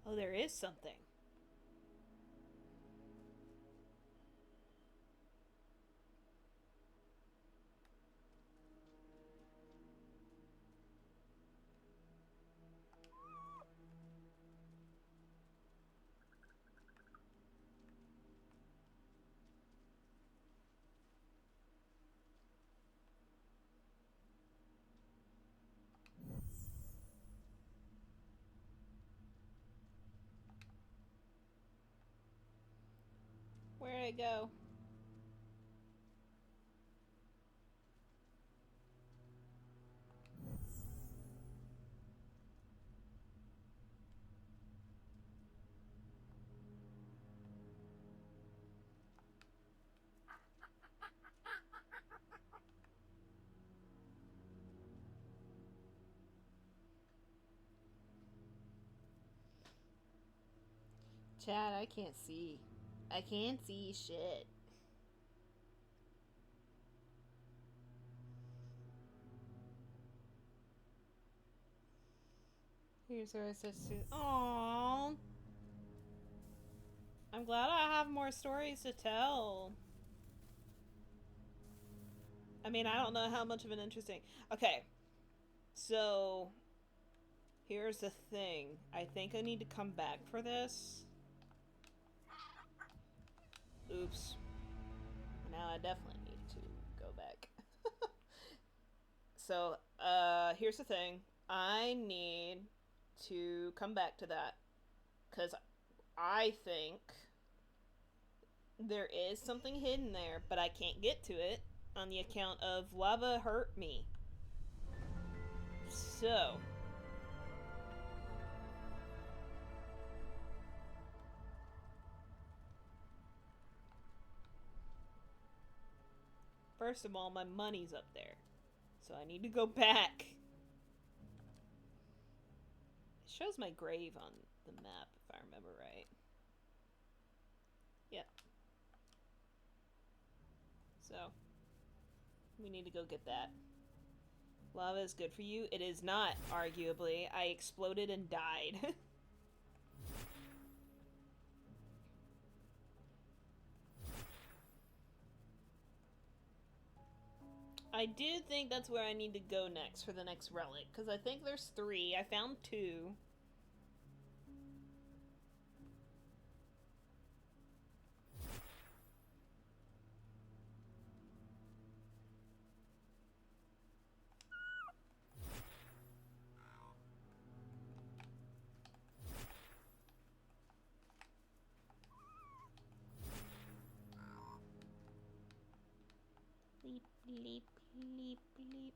Speaker 2: Oh, there is something. Where'd it go? Chad, I can't see. I can't see shit. Here's where it says to. Aww. I'm glad I have more stories to tell. I mean, I don't know how much of an interesting. Okay. So. Here's the thing. I think I need to come back for this. Oops. Now I definitely need to go back. So, here's the thing. I need to come back to that. Because I think there is something hidden there, but I can't get to it on the account of lava hurt me. So. First of all, my money's up there. So I need to go back. It shows my grave on the map, if I remember right. Yep. So, we need to go get that. Lava is good for you. It is not, arguably. I exploded and died. I do think that's where I need to go next for the next relic, because I think there's 3. I found 2. Bleep, bleep, bleep, bleep.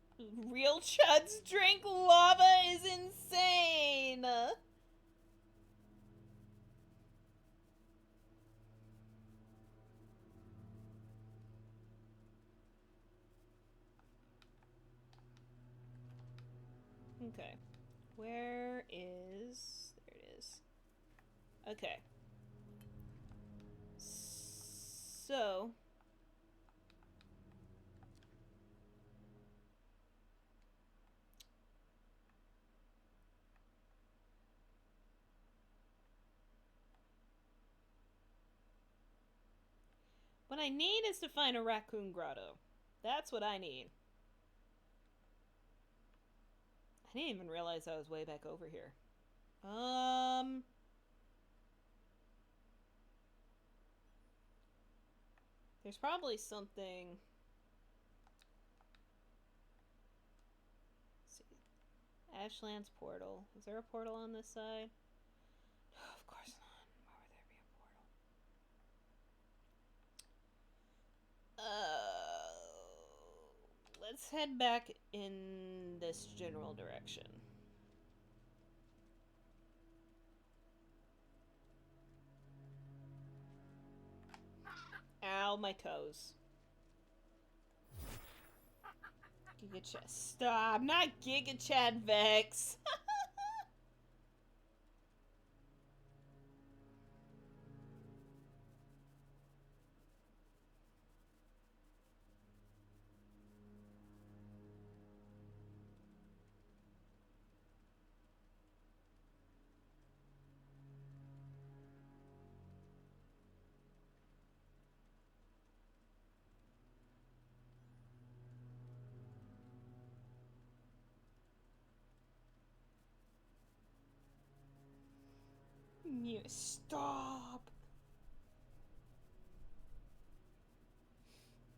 Speaker 2: Real chuds drink lava is insane! Okay. Where is... There it is. Okay. So... What I need is to find a raccoon grotto. That's what I need. I didn't even realize I was way back over here. There's probably something... Let's see, Ashland's portal. Is there a portal on this side? Of course not. Why would there be a portal? Let's head back in this general direction. Ow, my toes. Giga Chad. Stop! Not Giga Chad Vex! You stop!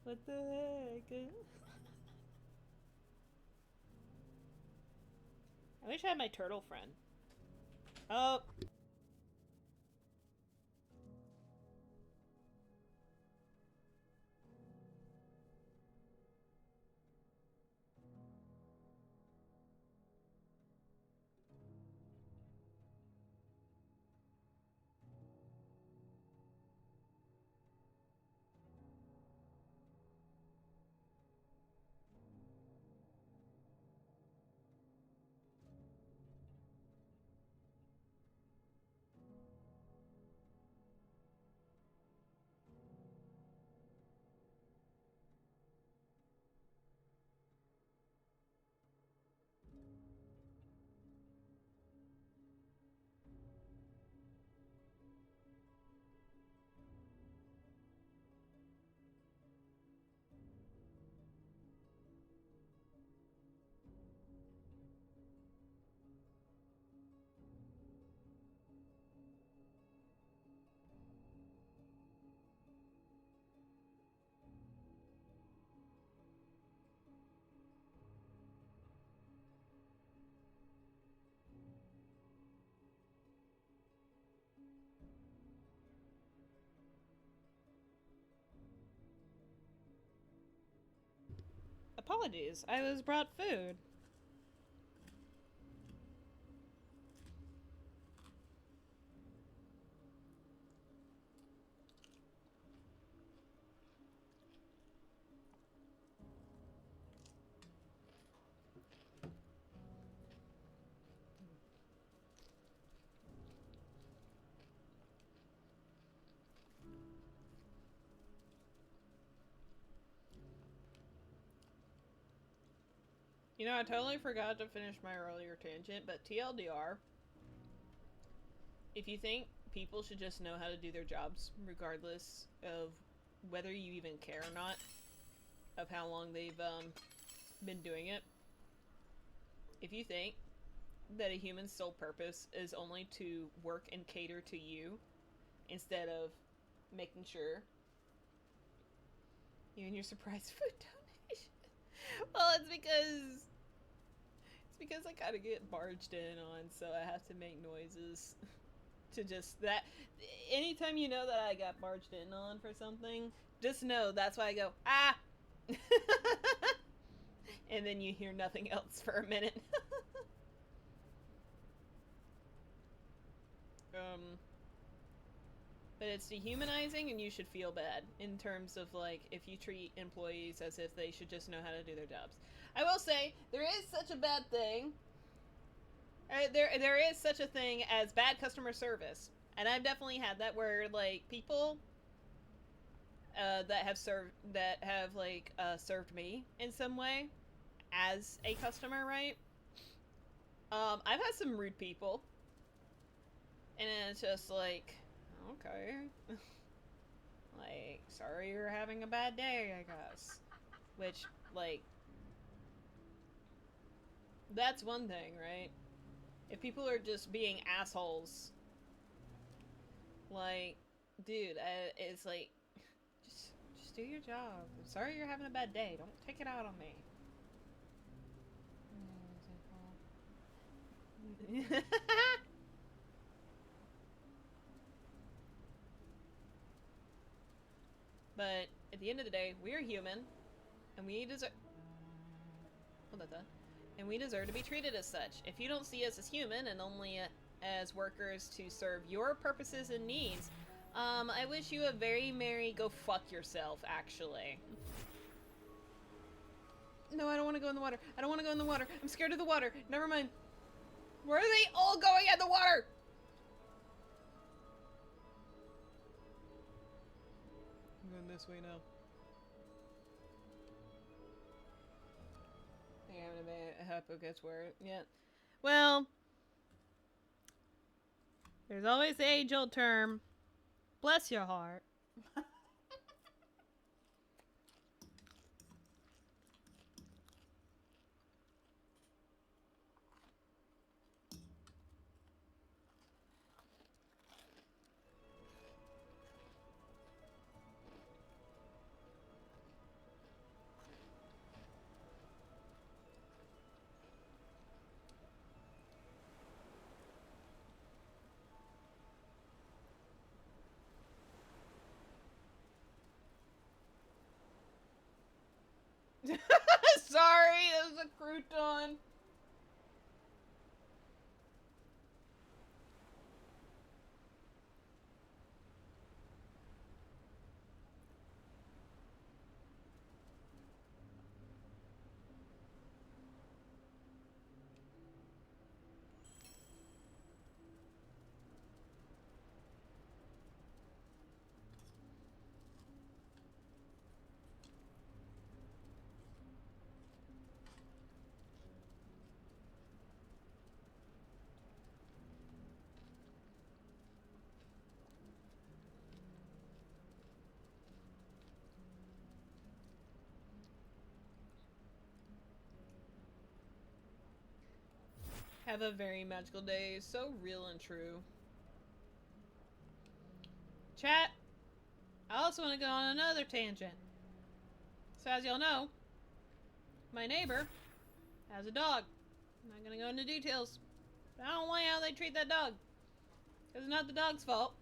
Speaker 2: What the heck? I wish I had my turtle friend. Oh. Apologies, I was brought food. You know, I totally forgot to finish my earlier tangent, but TLDR, if you think people should just know how to do their jobs, regardless of whether you even care or not, of how long they've been doing it, if you think that a human's sole purpose is only to work and cater to you, instead of making sure you and your surprise food donation. Well, it's because I kind of get barged in on, so I have to make noises to just that. Anytime you know that I got barged in on for something, just know that's why I go, ah! And then you hear nothing else for a minute. But it's dehumanizing, and you should feel bad in terms of, like, if you treat employees as if they should just know how to do their jobs. I will say, there is such a bad thing. There is such a thing as bad customer service. And I've definitely had that where, like, people that have served me in some way as a customer, right? I've had some rude people. And it's just like, okay. Like, sorry you're having a bad day, I guess. Which, like, that's one thing, right? If people are just being assholes, like, dude, it's like, just do your job. I'm sorry you're having a bad day. Don't take it out on me. But at the end of the day, we're human, and we deserve. Hold that thought. And we deserve to be treated as such. If you don't see us as human and only as workers to serve your purposes and needs, I wish you a very merry go fuck yourself, actually. No, I don't want to go in the water. I don't want to go in the water. I'm scared of the water. Never mind. Where are they all going in the water? I'm going this way now. I haven't made a hypogus word yet. Well, there's always the age-old term. Bless your heart. Sorry, that was a crouton. Have a very magical day. So real and true. Chat, I also want to go on another tangent. So as y'all know, my neighbor has a dog. I'm not gonna go into details. But I don't like how they treat that dog. It's not the dog's fault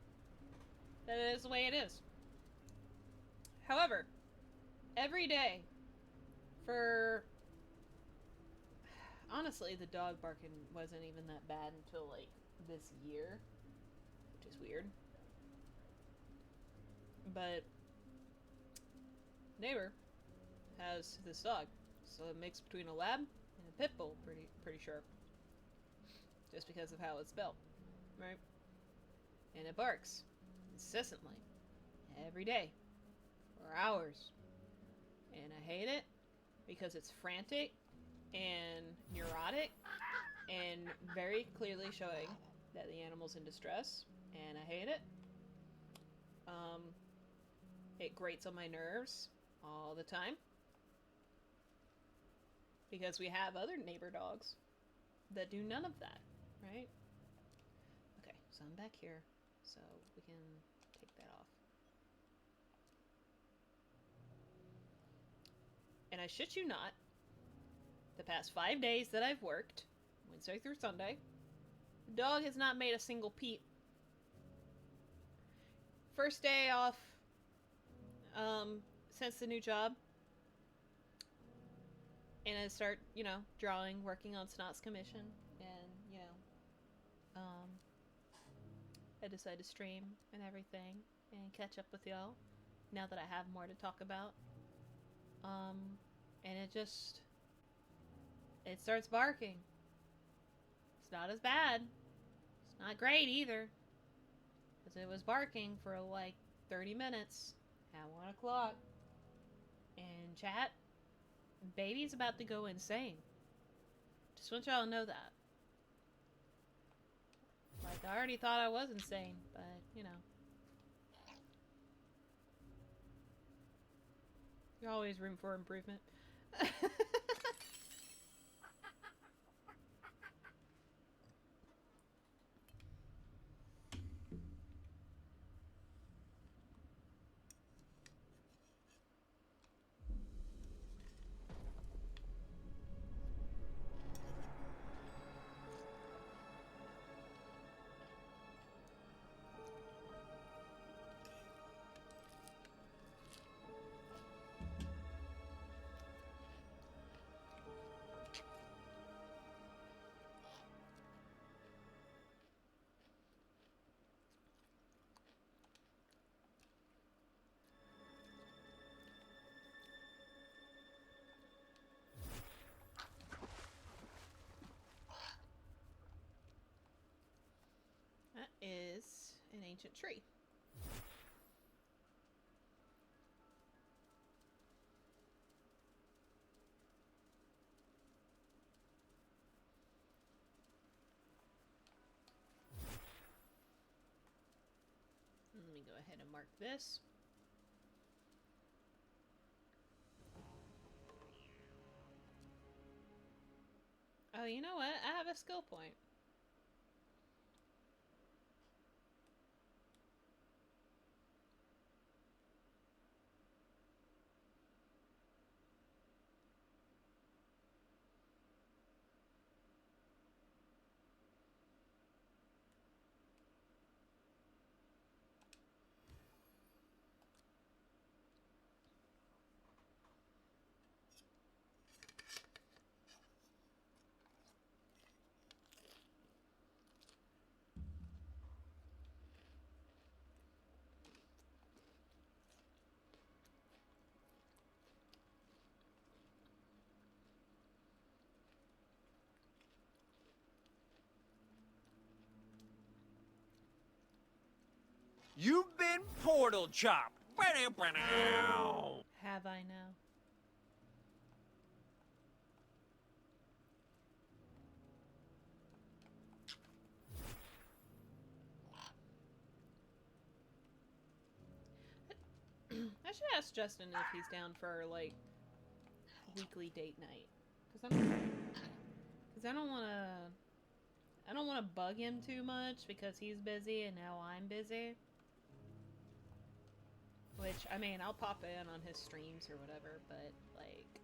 Speaker 2: that it is the way it is. However, every day for... Honestly, the dog barking wasn't even that bad until, like, this year. Which is weird. But neighbor has this dog. So a mix between a lab and a pit bull, pretty sure. Just because of how it's spelled. Right? And it barks incessantly. Every day. For hours. And I hate it because it's frantic and neurotic and very clearly showing that the animal's in distress, and I hate it. It grates on my nerves all the time because we have other neighbor dogs that do none of that, right? Okay, so I'm back here so we can take that off. And I shit you not, the past 5 days that I've worked, Wednesday through Sunday, the dog has not made a single peep. First day off, since the new job. And I start, drawing, working on Snot's commission. And, I decide to stream and everything and catch up with y'all now that I have more to talk about. And it starts barking. It's not as bad. It's not great either. Because it was barking for like 30 minutes at 1 o'clock. And chat, baby's about to go insane. Just want y'all to know that. Like, I already thought I was insane, but, There's always room for improvement. is an ancient tree. Let me go ahead and mark this. Oh, you know what? I have a skill point.
Speaker 1: You've been portal chopped.
Speaker 2: Have I now? I should ask Justin if he's down for, like, weekly date night. Because I don't want to... I don't want to bug him too much because he's busy and now I'm busy. Which, I mean, I'll pop in on his streams or whatever, but, like...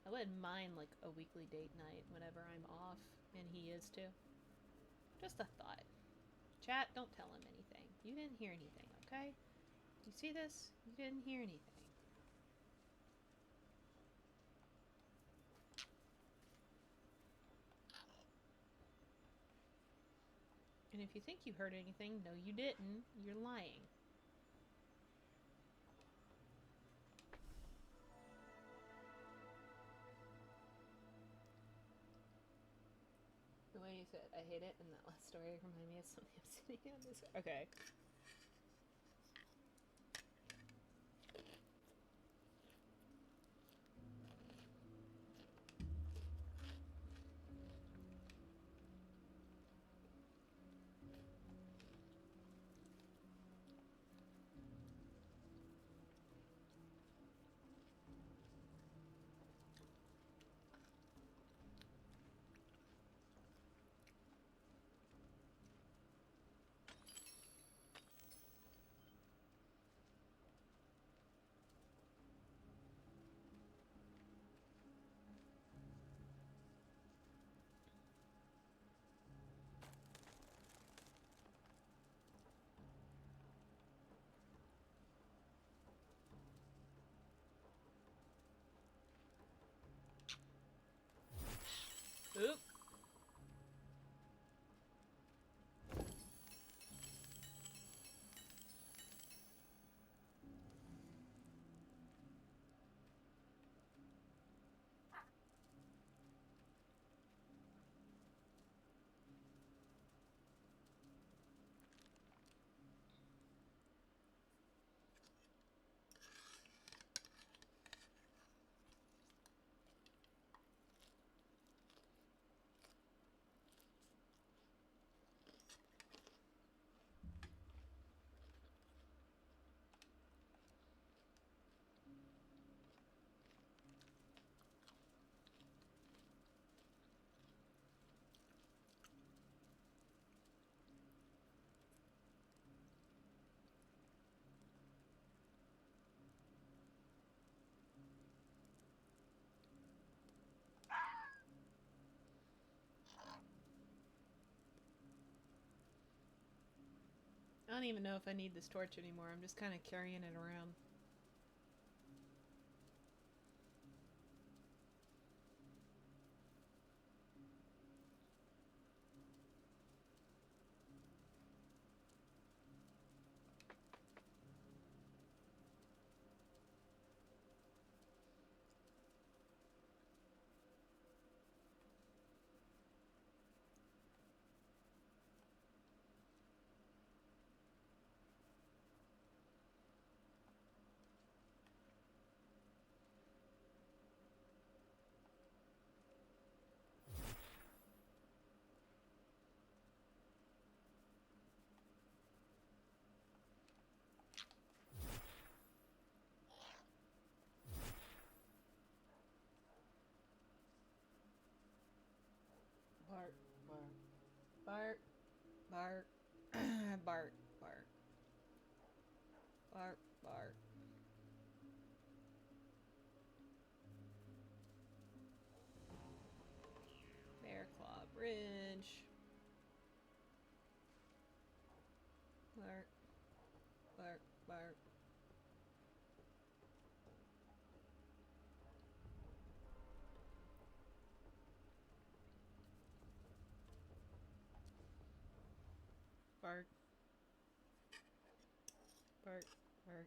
Speaker 2: I wouldn't mind, like, a weekly date night whenever I'm off, and he is too. Just a thought. Chat, don't tell him anything. You didn't hear anything, okay? You see this? You didn't hear anything. And if you think you heard anything, no you didn't. You're lying. The way you said, I hate it, and that last story reminded me of something I'm sitting on this. Okay. Oop. I don't even know if I need this torch anymore. I'm just kind of carrying it around. Bart. Bart. Bart. Bart. Bart. Bart. Bear Claw Bridge. Bart. Bart. Bart. Bart. Bart. Bart.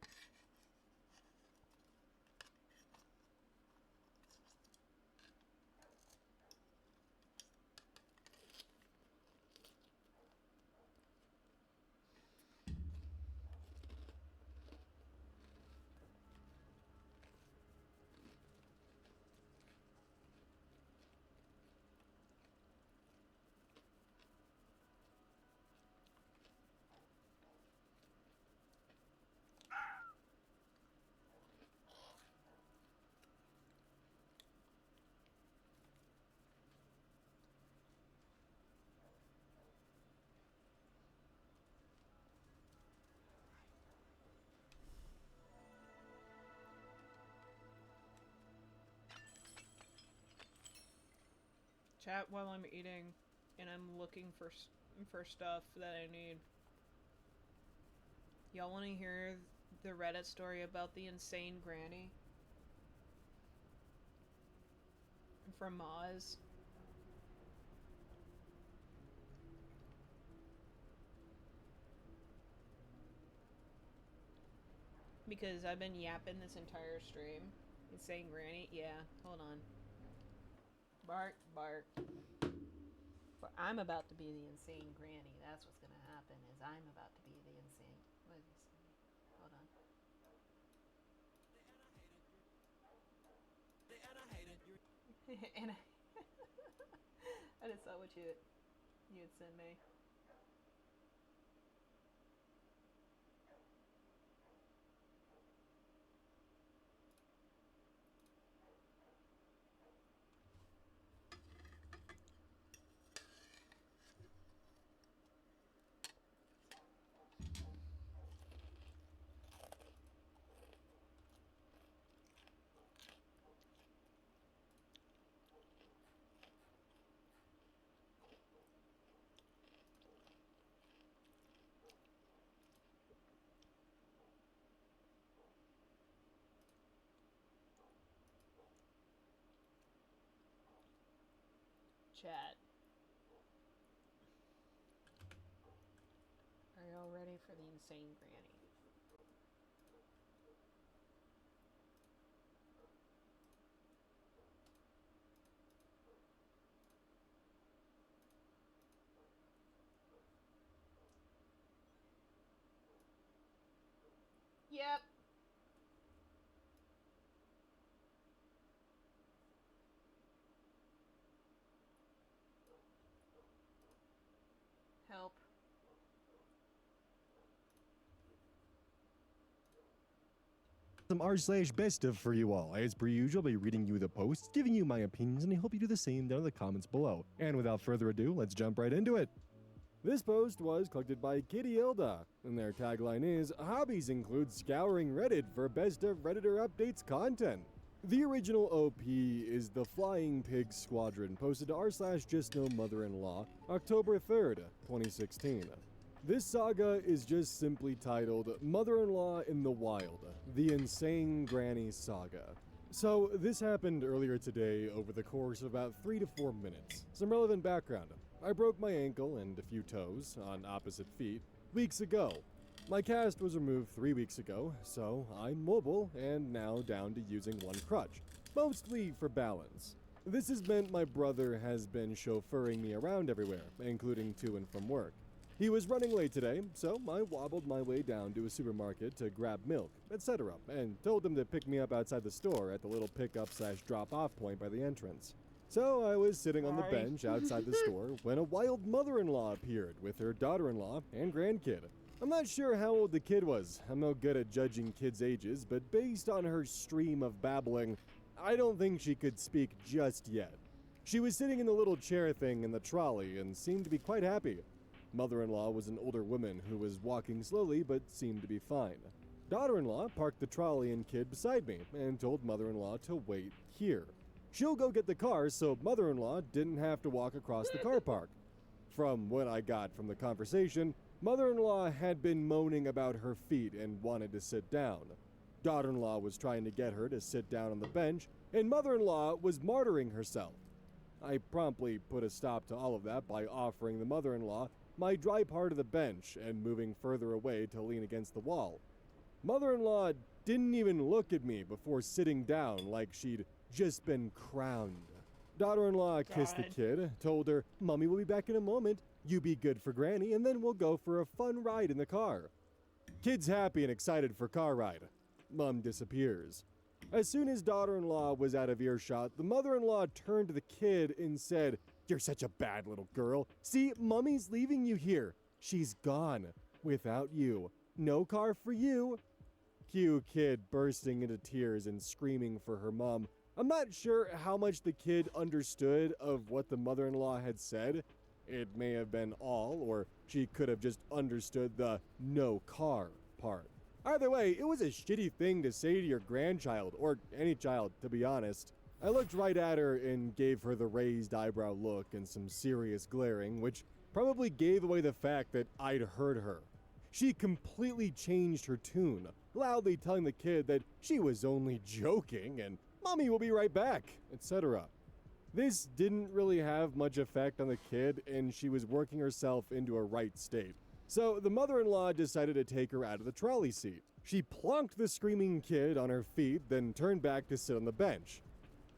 Speaker 2: Chat while I'm eating, and I'm looking for stuff that I need. Y'all want to hear the Reddit story about the insane granny? From Moz? Because I've been yapping this entire stream. Insane granny? Yeah, hold on. Bart, Bart. I'm about to be the insane granny. That's what's gonna happen, is I'm about to be the insane... What is this? Hold on. And I just saw what you had sent me. Chat. Are y'all ready for the insane granny? Yep. Help.
Speaker 4: Some r/best of for you all. As per usual, I'll be reading you the posts, giving you my opinions, and I hope you do the same down in the comments below. And without further ado, let's jump right into it. This post was collected by Kitty Hilda, and their tagline is, "Hobbies include scouring Reddit for best of Redditor updates content." The original OP is the Flying Pig Squadron, posted to r/JustNoMother-in-Law, October 3rd, 2016. This saga is just simply titled Mother-in-Law in the Wild, The Insane Granny Saga. So, this happened earlier today over the course of about 3 to 4 minutes. Some relevant background. I broke my ankle and a few toes, on opposite feet, weeks ago. My cast was removed 3 weeks ago, so I'm mobile and now down to using one crutch, mostly for balance. This has meant my brother has been chauffeuring me around everywhere, including to and from work. He was running late today, so I wobbled my way down to a supermarket to grab milk, etc., and told him to pick me up outside the store at the little pickup/drop-off point by the entrance. So I was sitting on the bench outside the store when a wild mother-in-law appeared with her daughter-in-law and grandkid. I'm not sure how old the kid was. I'm no good at judging kids' ages, but based on her stream of babbling, I don't think she could speak just yet. She was sitting in the little chair thing in the trolley and seemed to be quite happy. Mother-in-law was an older woman who was walking slowly but seemed to be fine. Daughter-in-law parked the trolley and kid beside me and told mother-in-law to wait here. She'll go get the car so mother-in-law didn't have to walk across the car park. From what I got from the conversation, mother-in-law had been moaning about her feet and wanted to sit down. Daughter-in-law was trying to get her to sit down on the bench, and mother-in-law was martyring herself. I promptly put a stop to all of that by offering the mother-in-law my dry part of the bench and moving further away to lean against the wall. Mother-in-law didn't even look at me before sitting down like she'd just been crowned. Daughter-in-law kissed the kid, told her, "Mommy will be back in a moment. You be good for Granny, and then we'll go for a fun ride in the car." Kid's happy and excited for car ride. Mom disappears. As soon as daughter-in-law was out of earshot, the mother-in-law turned to the kid and said, "You're such a bad little girl. See, Mummy's leaving you here. She's gone. Without you. No car for you." Cue kid bursting into tears and screaming for her mom. I'm not sure how much the kid understood of what the mother-in-law had said. It may have been all, or she could have just understood the no car part. Either way, it was a shitty thing to say to your grandchild, or any child, to be honest. I looked right at her and gave her the raised eyebrow look and some serious glaring, which probably gave away the fact that I'd heard her. She completely changed her tune, loudly telling the kid that she was only joking and Mommy will be right back, etc. This didn't really have much effect on the kid, and she was working herself into a right state. So the mother-in-law decided to take her out of the trolley seat. She plunked the screaming kid on her feet, then turned back to sit on the bench.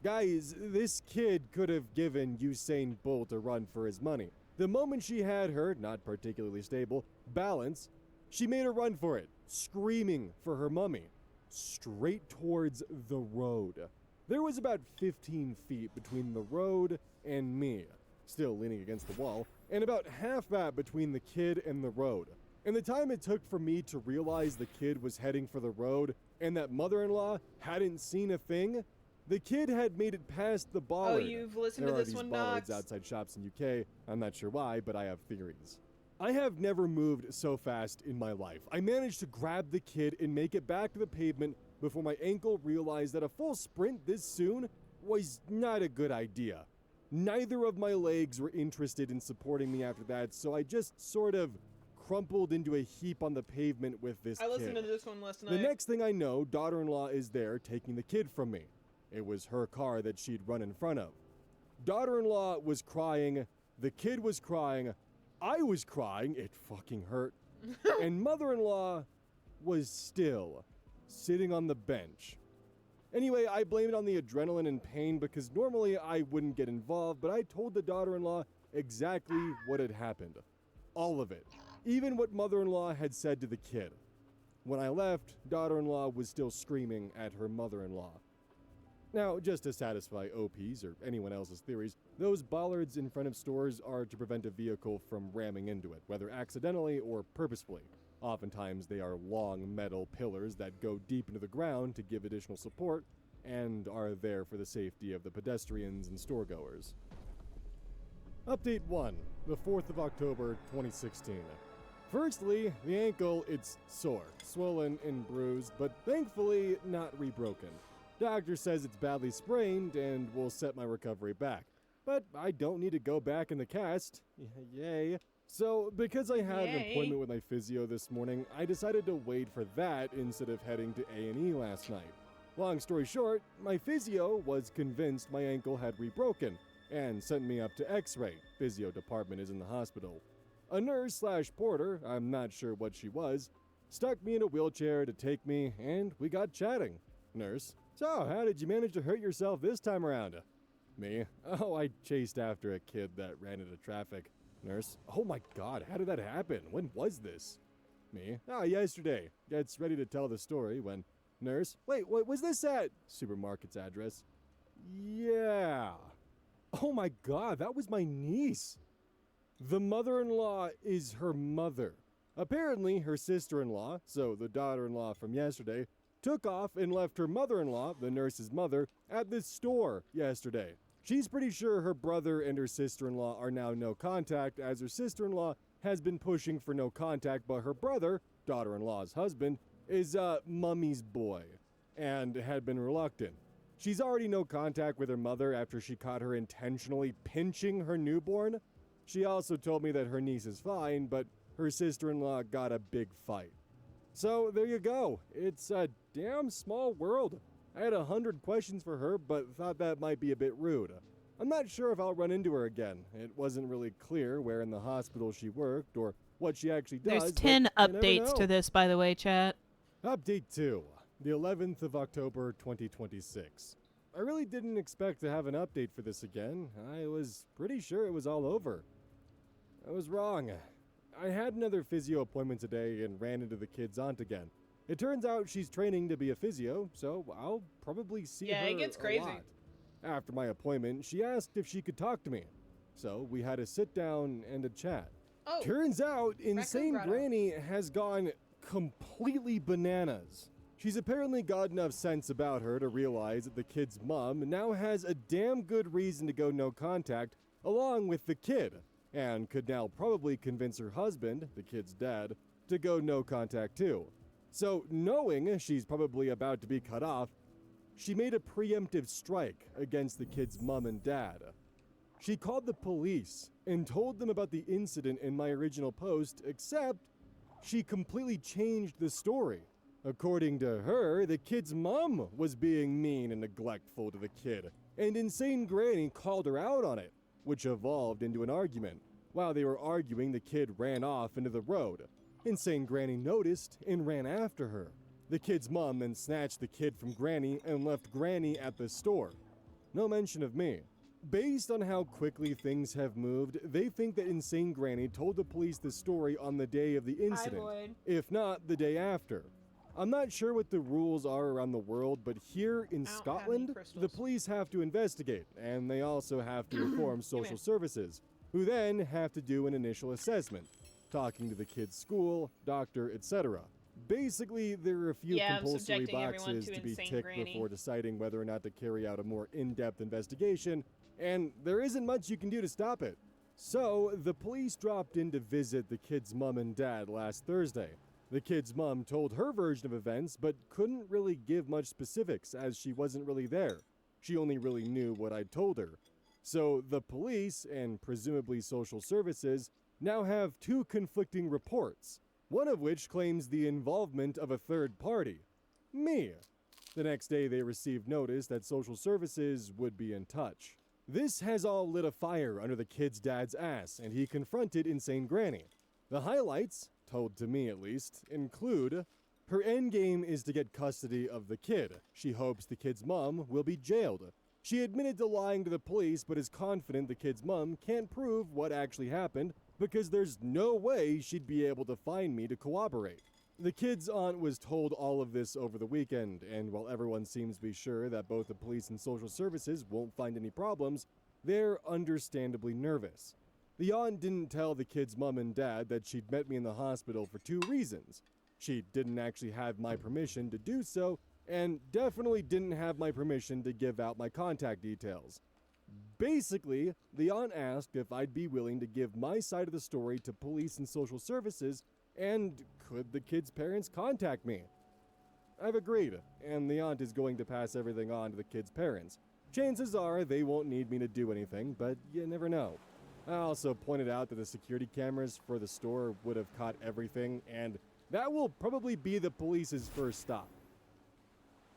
Speaker 4: Guys, this kid could have given Usain Bolt a run for his money. The moment she had her, not particularly stable, balance, she made a run for it, screaming for her mummy, straight towards the road. There was about 15 feet between the road and me, still leaning against the wall, and about half that between the kid and the road. And the time it took for me to realize the kid was heading for the road and that mother-in-law hadn't seen a thing, the kid had made it past the bollard.
Speaker 2: Oh, you've listened
Speaker 4: there
Speaker 2: to
Speaker 4: are
Speaker 2: this
Speaker 4: these
Speaker 2: one,
Speaker 4: bollards
Speaker 2: Docs?
Speaker 4: outside shops in UK. I'm not sure why, but I have theories. I have never moved so fast in my life. I managed to grab the kid and make it back to the pavement before my ankle realized that a full sprint this soon was not a good idea. Neither of my legs were interested in supporting me after that, so I just sort of crumpled into a heap on the pavement with this
Speaker 2: I listened
Speaker 4: kid.
Speaker 2: to this one last night.
Speaker 4: The next thing I know, daughter-in-law is there taking the kid from me. It was her car that she'd run in front of. Daughter-in-law was crying, the kid was crying, I was crying, it fucking hurt, and mother-in-law was still sitting on the bench. Anyway, I blame it on the adrenaline and pain because normally I wouldn't get involved, but I told the daughter-in-law exactly what had happened. All of it. Even what mother-in-law had said to the kid. When I left, daughter-in-law was still screaming at her mother-in-law. Now, just to satisfy OP's or anyone else's theories, those bollards in front of stores are to prevent a vehicle from ramming into it, whether accidentally or purposefully. Oftentimes, they are long metal pillars that go deep into the ground to give additional support and are there for the safety of the pedestrians and storegoers. Update 1, the 4th of October, 2016. Firstly, the ankle, it's sore, swollen and bruised, but thankfully not rebroken. Doctor says it's badly sprained and will set my recovery back. But I don't need to go back in the cast. Yay. So, because I had an appointment with my physio this morning, I decided to wait for that instead of heading to A&E last night. Long story short, my physio was convinced my ankle had rebroken and sent me up to X-ray. Physio department is in the hospital. A nurse/porter, I'm not sure what she was, stuck me in a wheelchair to take me, and we got chatting. Nurse: "So, how did you manage to hurt yourself this time around?" Me: "Oh, I chased after a kid that ran into traffic." Nurse: "Oh my god, how did that happen? When was this?" Me: "Yesterday." Gets ready to tell the story when Nurse: "Wait, what was this at?" Supermarket's address. "Yeah." Oh my god, that was my niece. The mother-in-law is her mother. Apparently, her sister-in-law, so the daughter-in-law from yesterday, took off and left her mother-in-law, the nurse's mother, at this store yesterday. She's pretty sure her brother and her sister-in-law are now no contact, as her sister-in-law has been pushing for no contact, but her brother, daughter-in-law's husband, is mummy's boy, and had been reluctant. She's already no contact with her mother after she caught her intentionally pinching her newborn. She also told me that her niece is fine, but her sister-in-law got a big fight. So there you go. It's a damn small world. I had 100 questions for her, but thought that might be a bit rude. I'm not sure if I'll run into her again. It wasn't really clear where in the hospital she worked or what she actually does.
Speaker 2: There's 10
Speaker 4: but you never
Speaker 2: updates
Speaker 4: know.
Speaker 2: to this, by the way, chat.
Speaker 4: Update 2, the 11th of October 2026. I really didn't expect to have an update for this again. I was pretty sure it was all over. I was wrong. I had another physio appointment today and ran into the kid's aunt again. It turns out she's training to be a physio, so I'll probably see
Speaker 2: Yeah,
Speaker 4: her
Speaker 2: it gets
Speaker 4: a
Speaker 2: crazy.
Speaker 4: lot. After my appointment, she asked if she could talk to me. So we had a sit down and a chat.
Speaker 2: Oh,
Speaker 4: Turns out, Insane
Speaker 2: grotto.
Speaker 4: Granny has gone completely bananas. She's apparently got enough sense about her to realize that the kid's mom now has a damn good reason to go no contact along with the kid, and could now probably convince her husband, the kid's dad, to go no contact too. So, knowing she's probably about to be cut off, she made a preemptive strike against the kid's mom and dad. She called the police and told them about the incident in my original post, except she completely changed the story. According to her, the kid's mom was being mean and neglectful to the kid, and Insane Granny called her out on it, which evolved into an argument. While they were arguing, the kid ran off into the road. Insane Granny noticed and ran after her. The kid's mom then snatched the kid from Granny and left Granny at the store. No mention of me. Based on how quickly things have moved, they think that Insane Granny told the police the story on the day of the incident,
Speaker 2: Void.
Speaker 4: if not the day after. I'm not sure what the rules are around the world, but here in
Speaker 2: I don't have any
Speaker 4: Scotland, the
Speaker 2: crystals.
Speaker 4: police have to investigate, and they also have to inform social services, who then have to do an initial assessment, talking to the kid's school, doctor, etc. Basically, there are a few
Speaker 2: Yeah, I'm
Speaker 4: compulsory
Speaker 2: subjecting everyone
Speaker 4: boxes
Speaker 2: to
Speaker 4: to be
Speaker 2: Insane
Speaker 4: ticked
Speaker 2: Granny.
Speaker 4: before deciding whether or not to carry out a more in-depth investigation, and there isn't much you can do to stop it. So, the police dropped in to visit the kid's mom and dad last Thursday. The kid's mom told her version of events, but couldn't really give much specifics as she wasn't really there. She only really knew what I'd told her. So, the police, and presumably social services, now have two conflicting reports, one of which claims the involvement of a third party, me. The next day, they received notice that social services would be in touch. This has all lit a fire under the kid's dad's ass, and he confronted Insane Granny. The highlights, told to me at least, include her endgame is to get custody of the kid. She hopes the kid's mom will be jailed. She admitted to lying to the police, but is confident the kid's mom can't prove what actually happened because there's no way she'd be able to find me to cooperate. The kid's aunt was told all of this over the weekend, and while everyone seems to be sure that both the police and social services won't find any problems, they're understandably nervous. The aunt didn't tell the kid's mom and dad that she'd met me in the hospital for two reasons. She didn't actually have my permission to do so, and definitely didn't have my permission to give out my contact details. Basically, the aunt asked if I'd be willing to give my side of the story to police and social services, and could the kid's parents contact me? I've agreed, and the aunt is going to pass everything on to the kid's parents. Chances are they won't need me to do anything, but you never know. I also pointed out that the security cameras for the store would have caught everything, and that will probably be the police's first stop.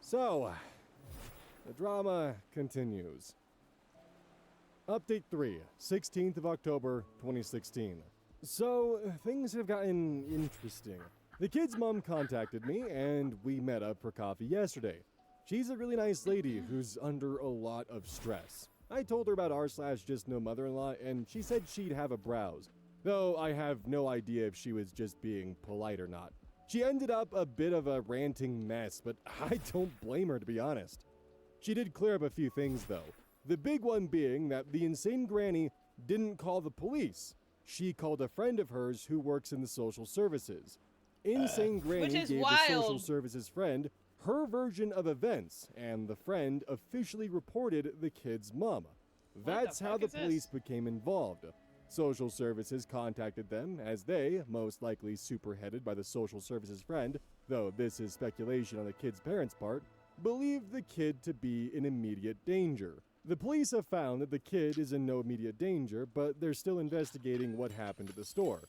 Speaker 4: So, the drama continues. Update 3, 16th of October, 2016. So, things have gotten interesting. The kid's mom contacted me, and we met up for coffee yesterday. She's a really nice lady who's under a lot of stress. I told her about r/just no mother-in-law, and she said she'd have a browse, though I have no idea if she was just being polite or not. She ended up a bit of a ranting mess, but I don't blame her, to be honest. She did clear up a few things, though. The big one being that the Insane Granny didn't call the police. She called a friend of hers who works in the social services. Insane Granny
Speaker 2: Which is
Speaker 4: gave the social
Speaker 2: wild.
Speaker 4: services friend her version of events, and the friend officially reported the kid's mom. That's how
Speaker 2: fuck
Speaker 4: the
Speaker 2: is this?
Speaker 4: police became involved. Social services contacted them as they, most likely superheaded by the social services friend, though this is speculation on the kid's parents' part, believed the kid to be in immediate danger. The police have found that the kid is in no immediate danger, but they're still investigating what happened at the store.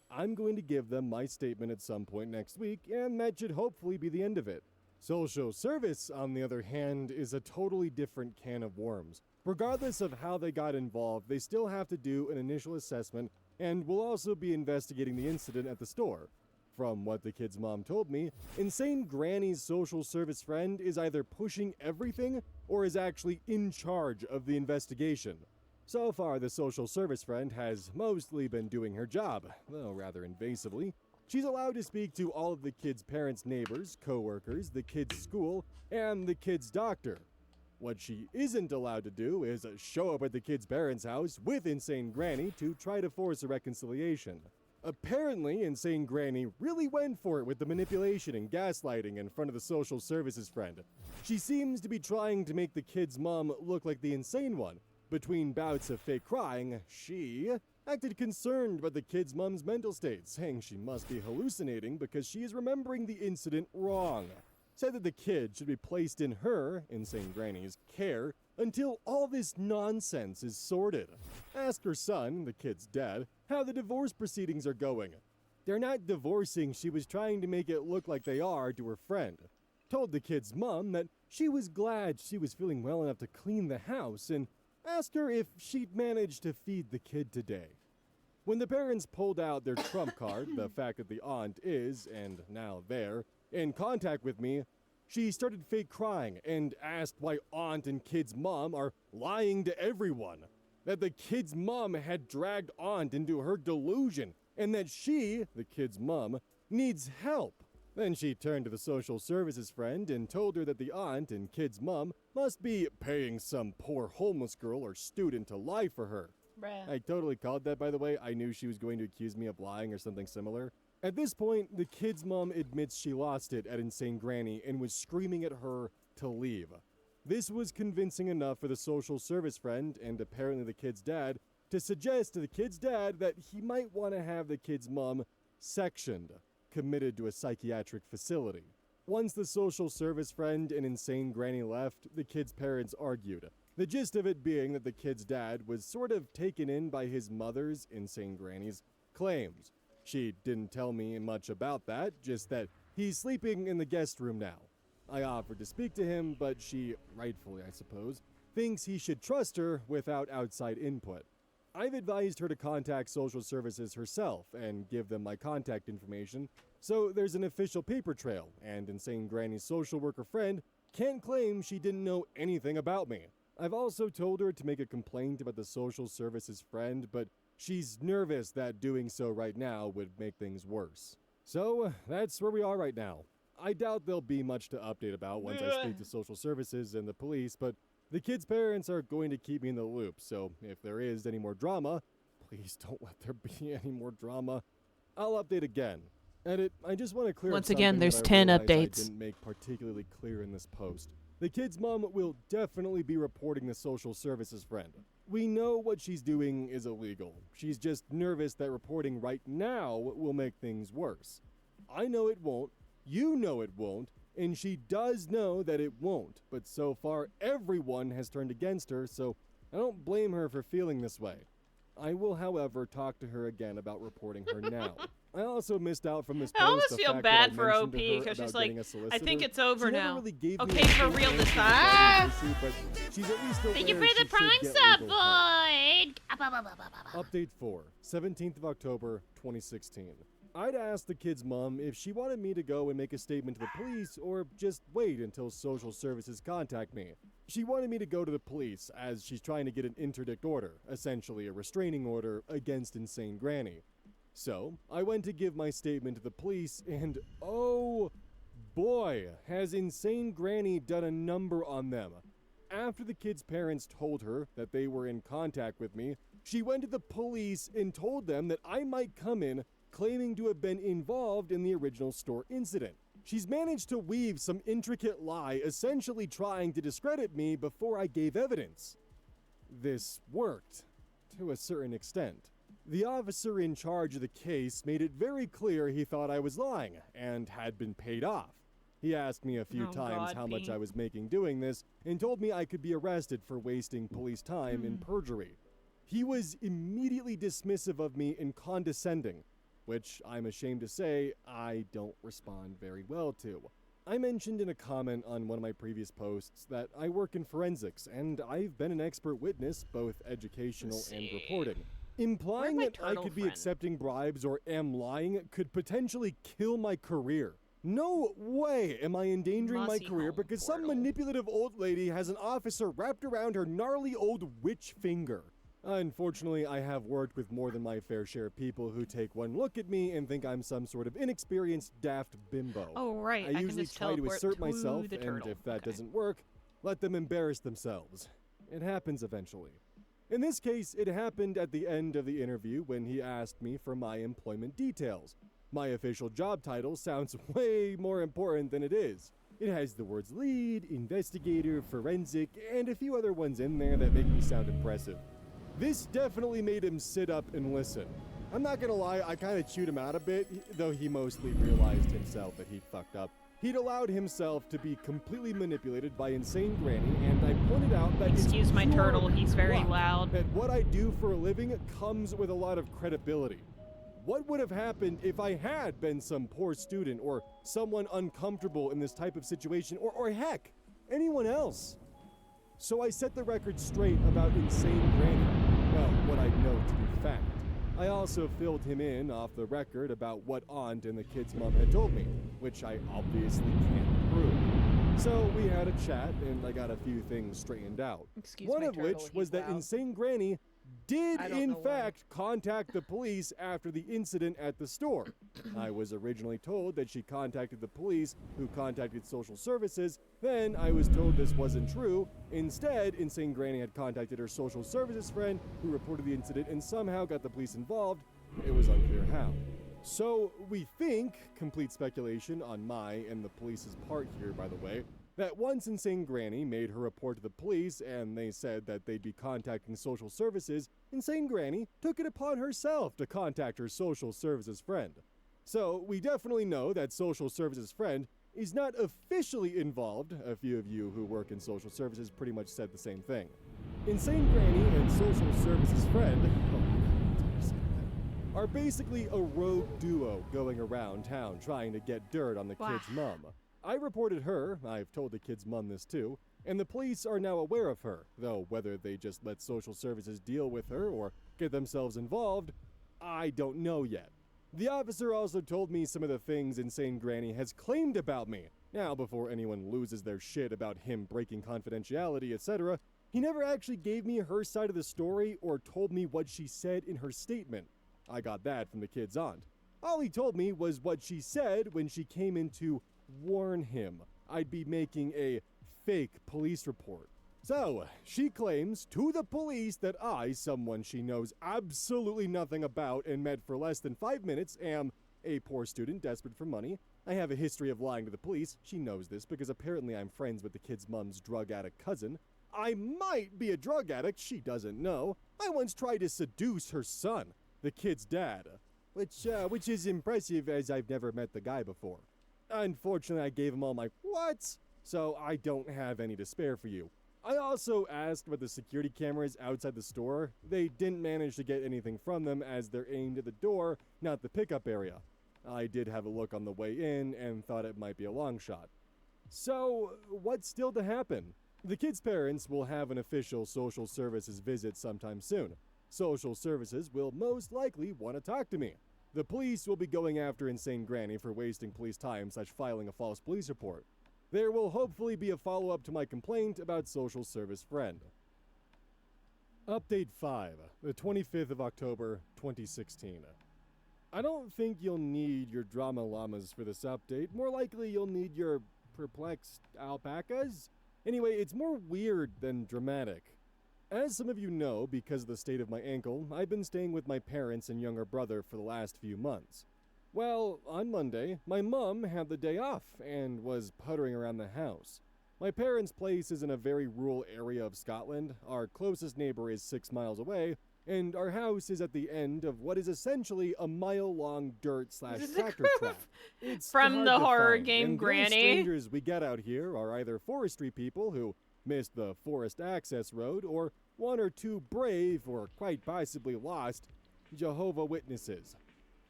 Speaker 4: I'm going to give them my statement at some point next week, and that should hopefully be the end of it. Social service, on the other hand, is a totally different can of worms. Regardless of how they got involved, they still have to do an initial assessment and will also be investigating the incident at the store. From what the kid's mom told me, Insane Granny's social service friend is either pushing everything or is actually in charge of the investigation. So far, the social service friend has mostly been doing her job, though rather invasively. She's allowed to speak to all of the kid's parents' neighbors, co-workers, the kid's school, and the kid's doctor. What she isn't allowed to do is show up at the kid's parents' house with Insane Granny to try to force a reconciliation. Apparently, Insane Granny really went for it with the manipulation and gaslighting in front of the social services friend. She seems to be trying to make the kid's mom look like the insane one. Between bouts of fake crying, she acted concerned about the kid's mom's mental state, saying she must be hallucinating because she is remembering the incident wrong. Said that the kid should be placed in her, Insane Granny's, care until all this nonsense is sorted. Ask her son, the kid's dad, how the divorce proceedings are going. They're not divorcing, she was trying to make it look like they are to her friend. Told the kid's mom that she was glad she was feeling well enough to clean the house and asked her if she'd managed to feed the kid today. When the parents pulled out their trump card, the fact that the aunt is, and now there, in contact with me, she started fake crying and asked why aunt and kid's mom are lying to everyone. That the kid's mom had dragged aunt into her delusion and that she, the kid's mom, needs help. Then she turned to the social services friend and told her that the aunt and kid's mom must be paying some poor homeless girl or student to lie for her.
Speaker 2: Bruh.
Speaker 4: I totally called that, by the way. I knew she was going to accuse me of lying or something similar. At this point, the kid's mom admits she lost it at Insane Granny and was screaming at her to leave. This was convincing enough for the social service friend, and apparently the kid's dad, to suggest to the kid's dad that he might want to have the kid's mom sectioned, committed to a psychiatric facility. Once the social service friend and Insane Granny left, the kid's parents argued. The gist of it being that the kid's dad was sort of taken in by his mother's, Insane Granny's, claims. She didn't tell me much about that, just that he's sleeping in the guest room now. I offered to speak to him, but she, rightfully I suppose, thinks he should trust her without outside input. I've advised her to contact social services herself and give them my contact information, so there's an official paper trail, and Insane Granny's social worker friend can't claim she didn't know anything about me. I've also told her to make a complaint about the social services friend, but she's nervous that doing so right now would make things worse. So, that's where we are right now. I doubt there'll be much to update about once I speak to social services and the police, but the kids' parents are going to keep me in the loop, so if there is any more drama, please don't let there be any more drama. I'll update again. Edit, I just want to clear
Speaker 2: Once
Speaker 4: up
Speaker 2: again,
Speaker 4: something
Speaker 2: there's
Speaker 4: that I
Speaker 2: 10
Speaker 4: realized
Speaker 2: updates.
Speaker 4: I didn't make particularly clear in this post. The kid's mom will definitely be reporting the social services friend. We know what she's doing is illegal. She's just nervous that reporting right now will make things worse. I know it won't, you know it won't, and she does know that it won't, but so far everyone has turned against her, so I don't blame her for feeling this way. I will, however, talk to her again about reporting her now. I also missed out from this post
Speaker 2: I almost
Speaker 4: the
Speaker 2: feel
Speaker 4: fact
Speaker 2: bad
Speaker 4: that I
Speaker 2: for
Speaker 4: mentioned
Speaker 2: OP
Speaker 4: to her
Speaker 2: because she's
Speaker 4: about
Speaker 2: like,
Speaker 4: getting a
Speaker 2: I
Speaker 4: solicitor.
Speaker 2: think it's over
Speaker 4: She never
Speaker 2: now.
Speaker 4: really gave me
Speaker 2: Okay,
Speaker 4: a
Speaker 2: for
Speaker 4: clear
Speaker 2: real
Speaker 4: answer
Speaker 2: this
Speaker 4: regarding
Speaker 2: time.
Speaker 4: the issue, but she's at least
Speaker 2: Thank you
Speaker 4: aware
Speaker 2: for the
Speaker 4: she
Speaker 2: prime
Speaker 4: should get
Speaker 2: sub,
Speaker 4: legal help.
Speaker 2: Void.
Speaker 4: Update 4, 17th of October, 2016. I'd asked the kid's mom if she wanted me to go and make a statement to the police or just wait until social services contact me. She wanted me to go to the police as she's trying to get an interdict order, essentially a restraining order against Insane Granny. So, I went to give my statement to the police and oh boy, has Insane Granny done a number on them. After the kid's parents told her that they were in contact with me, she went to the police and told them that I might come in claiming to have been involved in the original store incident. She's managed to weave some intricate lie, essentially trying to discredit me before I gave evidence. this worked, to a certain extent. The officer in charge of the case made it very clear he thought I was lying and had been paid off. He asked me a few
Speaker 2: Oh,
Speaker 4: times
Speaker 2: God,
Speaker 4: how much
Speaker 2: Pete.
Speaker 4: I was making doing this and told me I could be arrested for wasting police time in perjury. He was immediately dismissive of me and condescending, which I'm ashamed to say I don't respond very well to. I mentioned in a comment on one of my previous posts that I work in forensics and I've been an expert witness, both educational and reporting. Implying
Speaker 2: my
Speaker 4: that I
Speaker 2: turtle
Speaker 4: could be
Speaker 2: friend?
Speaker 4: accepting bribes or am lying could potentially kill my career. No way am I endangering my
Speaker 2: Mossy
Speaker 4: career
Speaker 2: home
Speaker 4: because some
Speaker 2: portal.
Speaker 4: manipulative old lady has an officer wrapped around her gnarly old witch finger. Unfortunately, I have worked with more than my fair share of people who take one look at me and think I'm some sort of inexperienced, daft bimbo.
Speaker 2: Oh, right.
Speaker 4: I
Speaker 2: I can
Speaker 4: usually
Speaker 2: just
Speaker 4: try to
Speaker 2: teleport
Speaker 4: assert
Speaker 2: to
Speaker 4: myself,
Speaker 2: the
Speaker 4: and
Speaker 2: turtle.
Speaker 4: if that
Speaker 2: Okay.
Speaker 4: doesn't work, let them embarrass themselves. It happens eventually. In this case, it happened at the end of the interview when he asked me for my employment details. My official job title sounds way more important than it is. It has the words lead, investigator, forensic, and a few other ones in there that make me sound impressive. This definitely made him sit up and listen. I'm not gonna lie, I kinda chewed him out a bit, though he mostly realized himself that he'd fucked up. He'd allowed himself to be completely manipulated by Insane Granny, and I pointed out that
Speaker 2: Excuse
Speaker 4: it's
Speaker 2: my
Speaker 4: pure
Speaker 2: turtle, he's very
Speaker 4: luck
Speaker 2: loud.
Speaker 4: that what I do for a living comes with a lot of credibility. What would have happened if I had been some poor student or someone uncomfortable in this type of situation, or heck, anyone else? So I set the record straight about Insane Granny. Well, what I know to be fact. I also filled him in off the record about what Aunt and the kid's mom had told me, which I obviously can't prove. So we had a chat and I got a few things straightened out.
Speaker 2: Excuse
Speaker 4: One
Speaker 2: my
Speaker 4: of which
Speaker 2: turtle,
Speaker 4: was
Speaker 2: he's
Speaker 4: that
Speaker 2: loud.
Speaker 4: Insane Granny did
Speaker 2: I don't
Speaker 4: in
Speaker 2: know why.
Speaker 4: fact contact the police after the incident at the store. I was originally told that she contacted the police, who contacted social services. Then I was told this wasn't true. Instead, Insane Granny had contacted her social services friend, who reported the incident and somehow got the police involved. It was unclear how. So we think, complete speculation on my and the police's part here, by the way, that once Insane Granny made her report to the police and they said that they'd be contacting social services, Insane Granny took it upon herself to contact her social services friend. So we definitely know that social services friend is not officially involved. A few of you who work in social services pretty much said the same thing. Insane Granny and social services friend, oh my God, I'm saying that, are basically a rogue duo going around town trying to get dirt on the
Speaker 2: Wow.
Speaker 4: kid's mom. I reported her, I've told the kid's mom this too, and the police are now aware of her, though whether they just let social services deal with her or get themselves involved, I don't know yet. The officer also told me some of the things Insane Granny has claimed about me. Now, before anyone loses their shit about him breaking confidentiality, etc., he never actually gave me her side of the story or told me what she said in her statement. I got that from the kid's aunt. All he told me was what she said when she came in to warn him I'd be making a fake police report. So, she claims to the police that I, someone she knows absolutely nothing about and met for less than 5 minutes, am a poor student desperate for money. I have a history of lying to the police. She knows this because apparently I'm friends with the kid's mom's drug addict cousin. I might be a drug addict she doesn't know. I once tried to seduce her son, the kid's dad, which is impressive as I've never met the guy before. Unfortunately, I gave him all my whats, so I don't have any to spare for you. I also asked about the security cameras outside the store. They didn't manage to get anything from them as they're aimed at the door, not the pickup area. I did have a look on the way in and thought it might be a long shot. So, what's still to happen? The kid's parents will have an official social services visit sometime soon. Social services will most likely want to talk to me. The police will be going after Insane Granny for wasting police time / filing a false police report. There will hopefully be a follow-up to my complaint about social service friend. Update 5, the 25th of October, 2016. I don't think you'll need your drama llamas for this update. More likely you'll need your perplexed alpacas. Anyway, it's more weird than dramatic. As some of you know, because of the state of my ankle, I've been staying with my parents and younger brother for the last few months. Well, on Monday, my mom had the day off and was puttering around the house. My parents' place is in a very rural area of Scotland, our closest neighbor is 6 miles away, and our house is at the end of what is essentially a mile-long dirt/tractor track. It's
Speaker 2: From
Speaker 4: hard
Speaker 2: the
Speaker 4: to
Speaker 2: horror
Speaker 4: find,
Speaker 2: game
Speaker 4: and the only
Speaker 2: Granny.
Speaker 4: strangers we get out here are either forestry people who missed the forest access road, or one or two brave, or quite possibly lost, Jehovah Witnesses.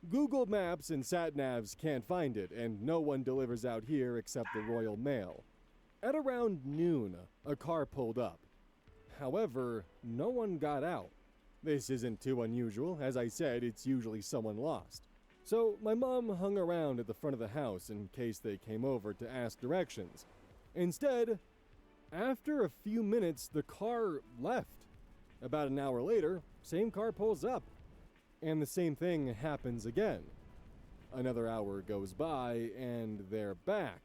Speaker 4: Google Maps and sat-navs can't find it, and no one delivers out here except the Royal Mail. At around noon, a car pulled up. However, no one got out. This isn't too unusual. As I said, it's usually someone lost. So my mom hung around at the front of the house in case they came over to ask directions. Instead, after a few minutes, the car left. About an hour later, same car pulls up. And the same thing happens again. Another hour goes by, and they're back.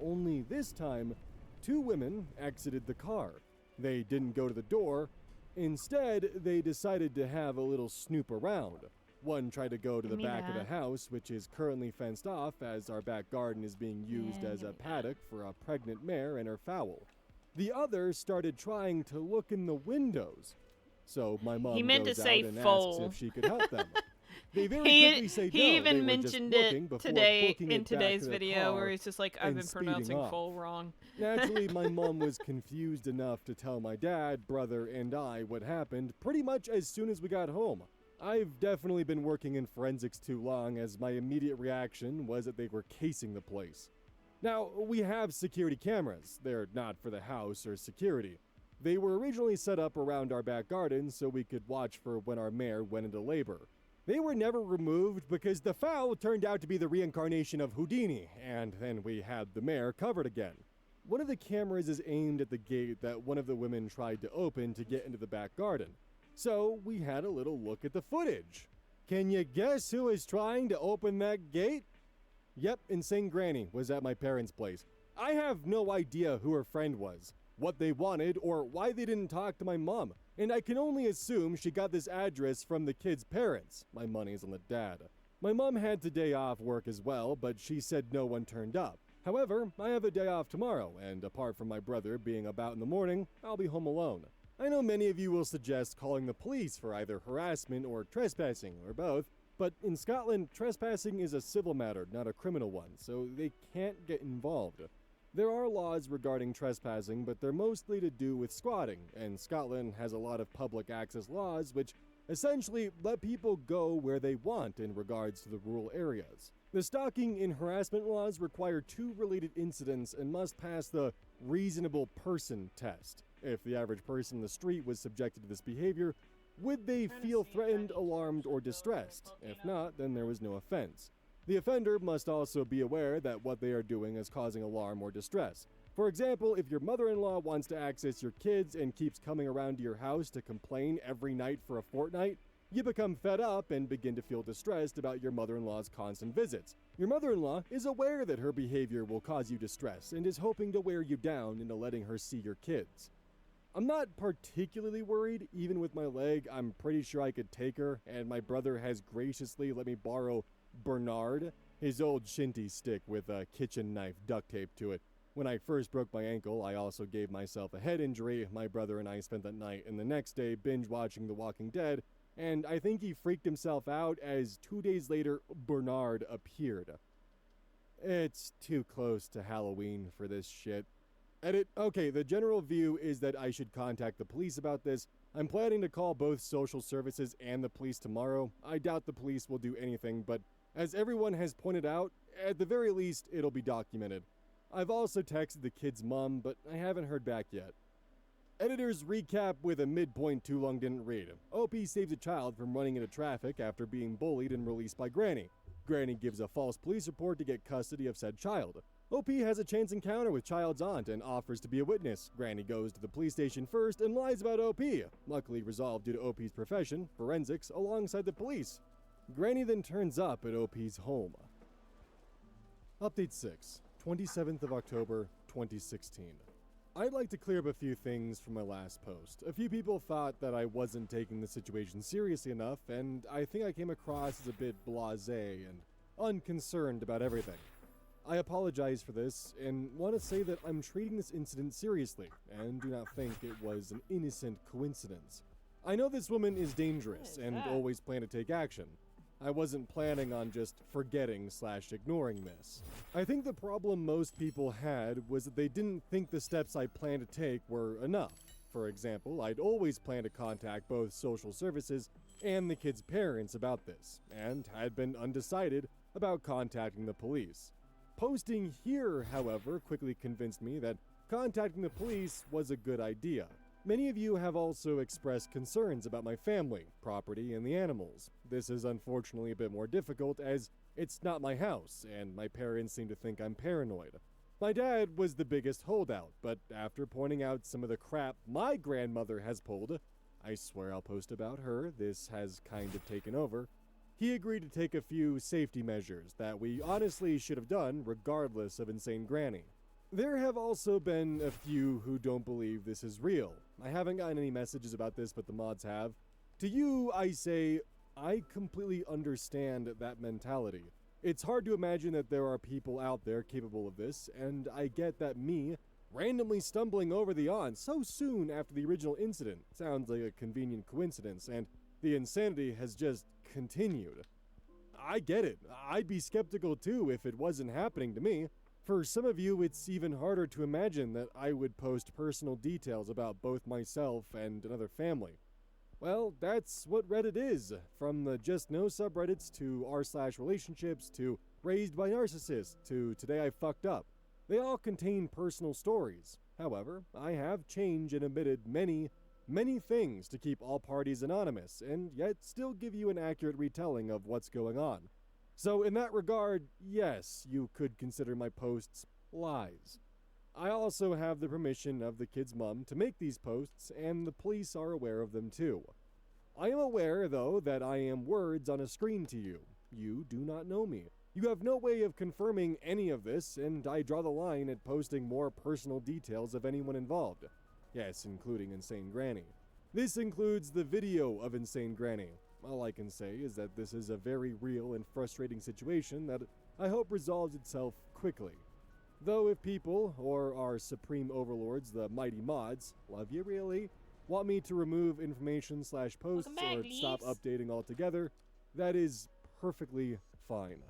Speaker 4: Only this time, two women exited the car. They didn't go to the door. Instead, they decided to have a little snoop around. One tried to go to the
Speaker 2: Give me
Speaker 4: back of the
Speaker 2: that.
Speaker 4: house, which is currently fenced off as our back garden is being used
Speaker 2: Yeah,
Speaker 4: as
Speaker 2: give
Speaker 4: a
Speaker 2: me that.
Speaker 4: paddock for a pregnant mare and her foal. The other started trying to look in the windows. So my mom
Speaker 2: meant to
Speaker 4: goes
Speaker 2: say
Speaker 4: out and
Speaker 2: foal.
Speaker 4: asks if she could help them. They very
Speaker 2: He,
Speaker 4: quickly say
Speaker 2: he
Speaker 4: no.
Speaker 2: even
Speaker 4: They were just
Speaker 2: mentioned
Speaker 4: looking
Speaker 2: it
Speaker 4: before
Speaker 2: today
Speaker 4: booking
Speaker 2: in
Speaker 4: it back
Speaker 2: today's
Speaker 4: to the
Speaker 2: video where
Speaker 4: car
Speaker 2: he's just like, I've
Speaker 4: and
Speaker 2: been
Speaker 4: speeding
Speaker 2: pronouncing
Speaker 4: off.
Speaker 2: full wrong.
Speaker 4: Naturally, my mom was confused enough to tell my dad, brother, and I what happened pretty much as soon as we got home. I've definitely been working in forensics too long, as my immediate reaction was that they were casing the place. Now, we have security cameras. They're not for the house or security. They were originally set up around our back garden so we could watch for when our mare went into labor. They were never removed because the fowl turned out to be the reincarnation of Houdini, and then we had the mare covered again. One of the cameras is aimed at the gate that one of the women tried to open to get into the back garden. So we had a little look at the footage. Can you guess who is trying to open that gate? Yep, Insane Granny was at my parents' place. I have no idea who her friend was, what they wanted, or why they didn't talk to my mom, and I can only assume she got this address from the kid's parents. My money's on the dad. My mom had today off work as well, but she said no one turned up. However, I have a day off tomorrow, and apart from my brother being about in the morning, I'll be home alone. I know many of you will suggest calling the police for either harassment or trespassing, or both, but in Scotland, trespassing is a civil matter, not a criminal one, so they can't get involved. There are laws regarding trespassing, but they're mostly to do with squatting, and Scotland has a lot of public access laws which essentially let people go where they want in regards to the rural areas. The stalking and harassment laws require two related incidents and must pass the reasonable person test. If the average person in the street was subjected to this behavior, would they feel threatened, alarmed, or distressed? If not, then there was no offense. The offender must also be aware that what they are doing is causing alarm or distress. For example, if your mother-in-law wants to access your kids and keeps coming around to your house to complain every night for a fortnight, you become fed up and begin to feel distressed about your mother-in-law's constant visits. Your mother-in-law is aware that her behavior will cause you distress and is hoping to wear you down into letting her see your kids. I'm not particularly worried. Even with my leg, I'm pretty sure I could take her, and my brother has graciously let me borrow Bernard, his old shinty stick with a kitchen knife duct taped to it. When I first broke my ankle, I also gave myself a head injury. My brother and I spent that night and the next day binge watching The Walking Dead, and I think he freaked himself out as 2 days later, Bernard appeared. It's too close to Halloween for this shit. Edit. Okay, the general view is that I should contact the police about this. I'm planning to call both social services and the police tomorrow. I doubt the police will do anything, but as everyone has pointed out, at the very least, it'll be documented. I've also texted the kid's mom, but I haven't heard back yet. Editor's recap with a midpoint too long didn't read. OP saves a child from running into traffic after being bullied and released by Granny. Granny gives a false police report to get custody of said child. OP has a chance encounter with child's aunt and offers to be a witness. Granny goes to the police station first and lies about OP, luckily resolved due to OP's profession, forensics, alongside the police. Granny then turns up at OP's home. Update 6, 27th of October, 2016. I'd like to clear up a few things from my last post. A few people thought that I wasn't taking the situation seriously enough, and I think I came across as a bit blasé and unconcerned about everything. I apologize for this and want to say that I'm treating this incident seriously and do not think it was an innocent coincidence. I know this woman is dangerous and always plan to take action. I wasn't planning on just forgetting/ignoring this. I think the problem most people had was that they didn't think the steps I planned to take were enough. For example, I'd always planned to contact both social services and the kid's parents about this, and had been undecided about contacting the police. Posting here, however, quickly convinced me that contacting the police was a good idea. Many of you have also expressed concerns about my family, property, and the animals. This is unfortunately a bit more difficult as it's not my house, and my parents seem to think I'm paranoid. My dad was the biggest holdout, but after pointing out some of the crap my grandmother has pulled, I swear I'll post about her, this has kind of taken over, he agreed to take a few safety measures that we honestly should have done regardless of Insane Granny. There have also been a few who don't believe this is real. I haven't gotten any messages about this, but the mods have. To you, I say, I completely understand that mentality. It's hard to imagine that there are people out there capable of this, and I get that me, randomly stumbling over the aunt so soon after the original incident, sounds like a convenient coincidence, and the insanity has just continued. I get it. I'd be skeptical too if it wasn't happening to me. For some of you, it's even harder to imagine that I would post personal details about both myself and another family. Well, that's what Reddit is. From the Just Know subreddits to r/relationships to Raised by Narcissists to Today I Fucked Up. They all contain personal stories. However, I have changed and omitted many things to keep all parties anonymous and yet still give you an accurate retelling of what's going on. So in that regard, yes, you could consider my posts lies. I also have the permission of the kid's mom to make these posts, and the police are aware of them too. I am aware, though, that I am words on a screen to you. You do not know me. You have no way of confirming any of this, and I draw the line at posting more personal details of anyone involved. Yes, including Insane Granny. This includes the video of Insane Granny. All I can say is that this is a very real and frustrating situation that I hope resolves itself quickly. Though if people, or our supreme overlords, the mighty mods, love you really, want me to remove information/posts or stop updating altogether, that is perfectly fine.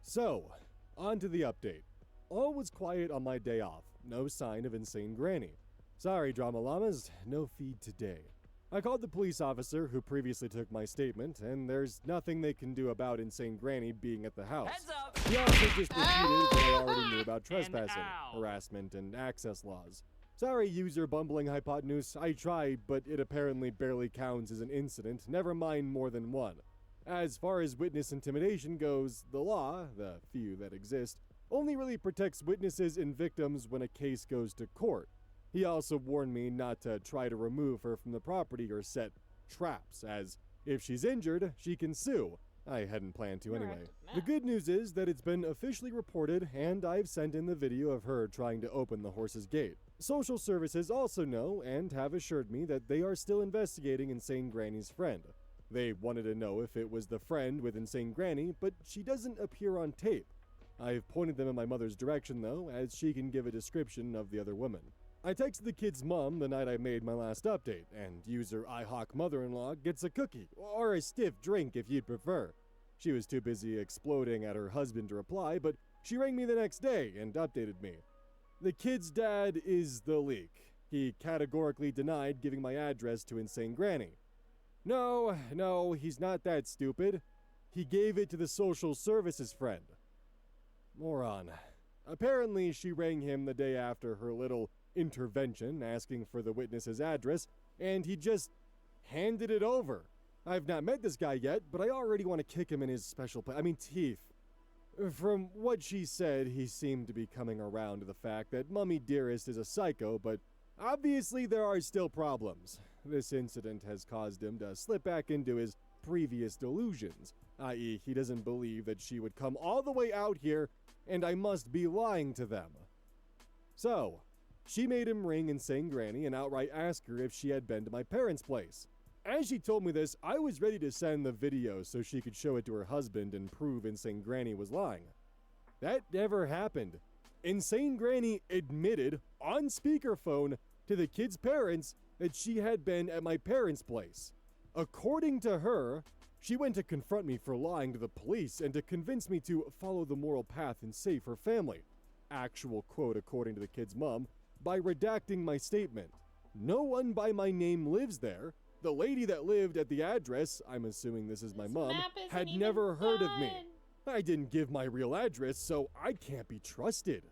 Speaker 4: So, on to the update. All was quiet on my day off, no sign of Insane Granny. Sorry, Drama Llamas, no feed today. I called the police officer who previously took my statement, and there's nothing they can do about Insane Granny being at the house.
Speaker 1: Heads up!
Speaker 4: He also just repeated what I already knew about trespassing, harassment, and access laws. Sorry, user bumbling hypotenuse, I tried, but it apparently barely counts as an incident, never mind more than one. As far as witness intimidation goes, the law, the few that exist, only really protects witnesses and victims when a case goes to court. He also warned me not to try to remove her from the property or set traps, as if she's injured, she can sue. I hadn't planned to anyway. The good news is that it's been officially reported, and I've sent in the video of her trying to open the horse's gate. Social services also know and have assured me that they are still investigating Insane Granny's friend. They wanted to know if it was the friend with Insane Granny, but she doesn't appear on tape. I've pointed them in my mother's direction, though, as she can give a description of the other woman. I texted the kid's mom the night I made my last update, and user IHawk mother-in-law gets a cookie, or a stiff drink if you'd prefer. She was too busy exploding at her husband to reply, but she rang me the next day and updated me. The kid's dad is the leak. He categorically denied giving my address to Insane Granny. No, he's not that stupid. He gave it to the social services friend. Moron. Apparently, she rang him the day after her little intervention asking for the witness's address, and he just handed it over. I've not met this guy yet, but I already want to kick him in his special teeth. From what she said, he seemed to be coming around to the fact that Mummy Dearest is a psycho, but obviously there are still problems. This incident has caused him to slip back into his previous delusions, i.e. he doesn't believe that she would come all the way out here, and I must be lying to them. So, she made him ring Insane Granny and outright ask her if she had been to my parents' place. As she told me this, I was ready to send the video so she could show it to her husband and prove Insane Granny was lying. That never happened. Insane Granny admitted on speakerphone to the kid's parents that she had been at my parents' place. According to her, she went to confront me for lying to the police and to convince me to follow the moral path and save her family. Actual quote according to the kid's mom, by redacting my statement. No one by my name lives there. The lady that lived at the address, I'm assuming this is my mom,
Speaker 2: map isn't
Speaker 4: had
Speaker 2: even
Speaker 4: never heard of me.
Speaker 2: done.
Speaker 4: I didn't give my real address, so I can't be trusted.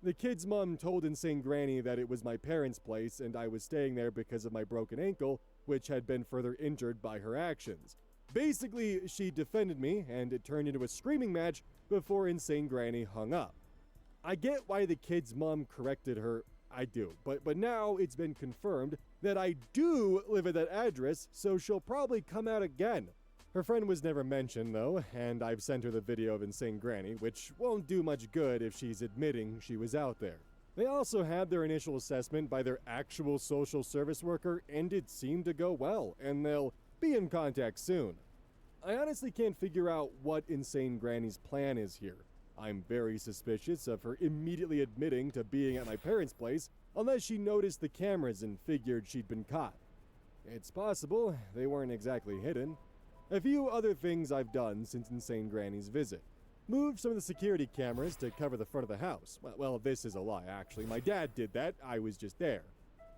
Speaker 4: The kid's mom told Insane Granny that it was my parents' place and I was staying there because of my broken ankle, which had been further injured by her actions. Basically, she defended me, and it turned into a screaming match before Insane Granny hung up. I get why the kid's mom corrected her, I do, but now it's been confirmed that I do live at that address, so she'll probably come out again. Her friend was never mentioned, though, and I've sent her the video of Insane Granny, which won't do much good if she's admitting she was out there. They also had their initial assessment by their actual social service worker, and it seemed to go well, and they'll be in contact soon. I honestly can't figure out what Insane Granny's plan is here. I'm very suspicious of her immediately admitting to being at my parents' place, unless she noticed the cameras and figured she'd been caught. It's possible they weren't exactly hidden. A few other things I've done since Insane Granny's visit. Moved some of the security cameras to cover the front of the house. Well, this is a lie, actually. My dad did that, I was just there.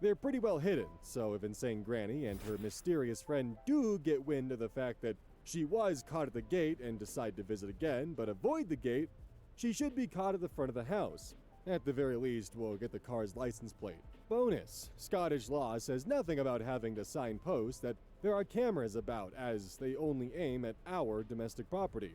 Speaker 4: They're pretty well hidden, so if Insane Granny and her mysterious friend do get wind of the fact that she was caught at the gate and decide to visit again, but avoid the gate, she should be caught at the front of the house. At the very least, we'll get the car's license plate. Bonus: Scottish law says nothing about having to signpost that there are cameras about, as they only aim at our domestic property.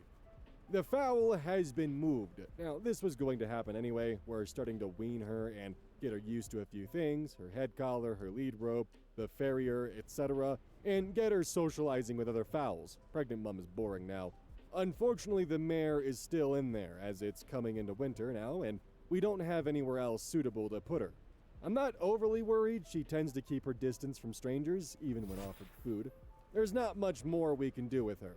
Speaker 4: The fowl has been moved. Now, this was going to happen anyway. We're starting to wean her and get her used to a few things, her head collar, her lead rope, the farrier, etc., and get her socializing with other fowls. Pregnant mom is boring now. Unfortunately, the mare is still in there, as it's coming into winter now, and we don't have anywhere else suitable to put her. I'm not overly worried. She tends to keep her distance from strangers, even when offered food. There's not much more we can do with her.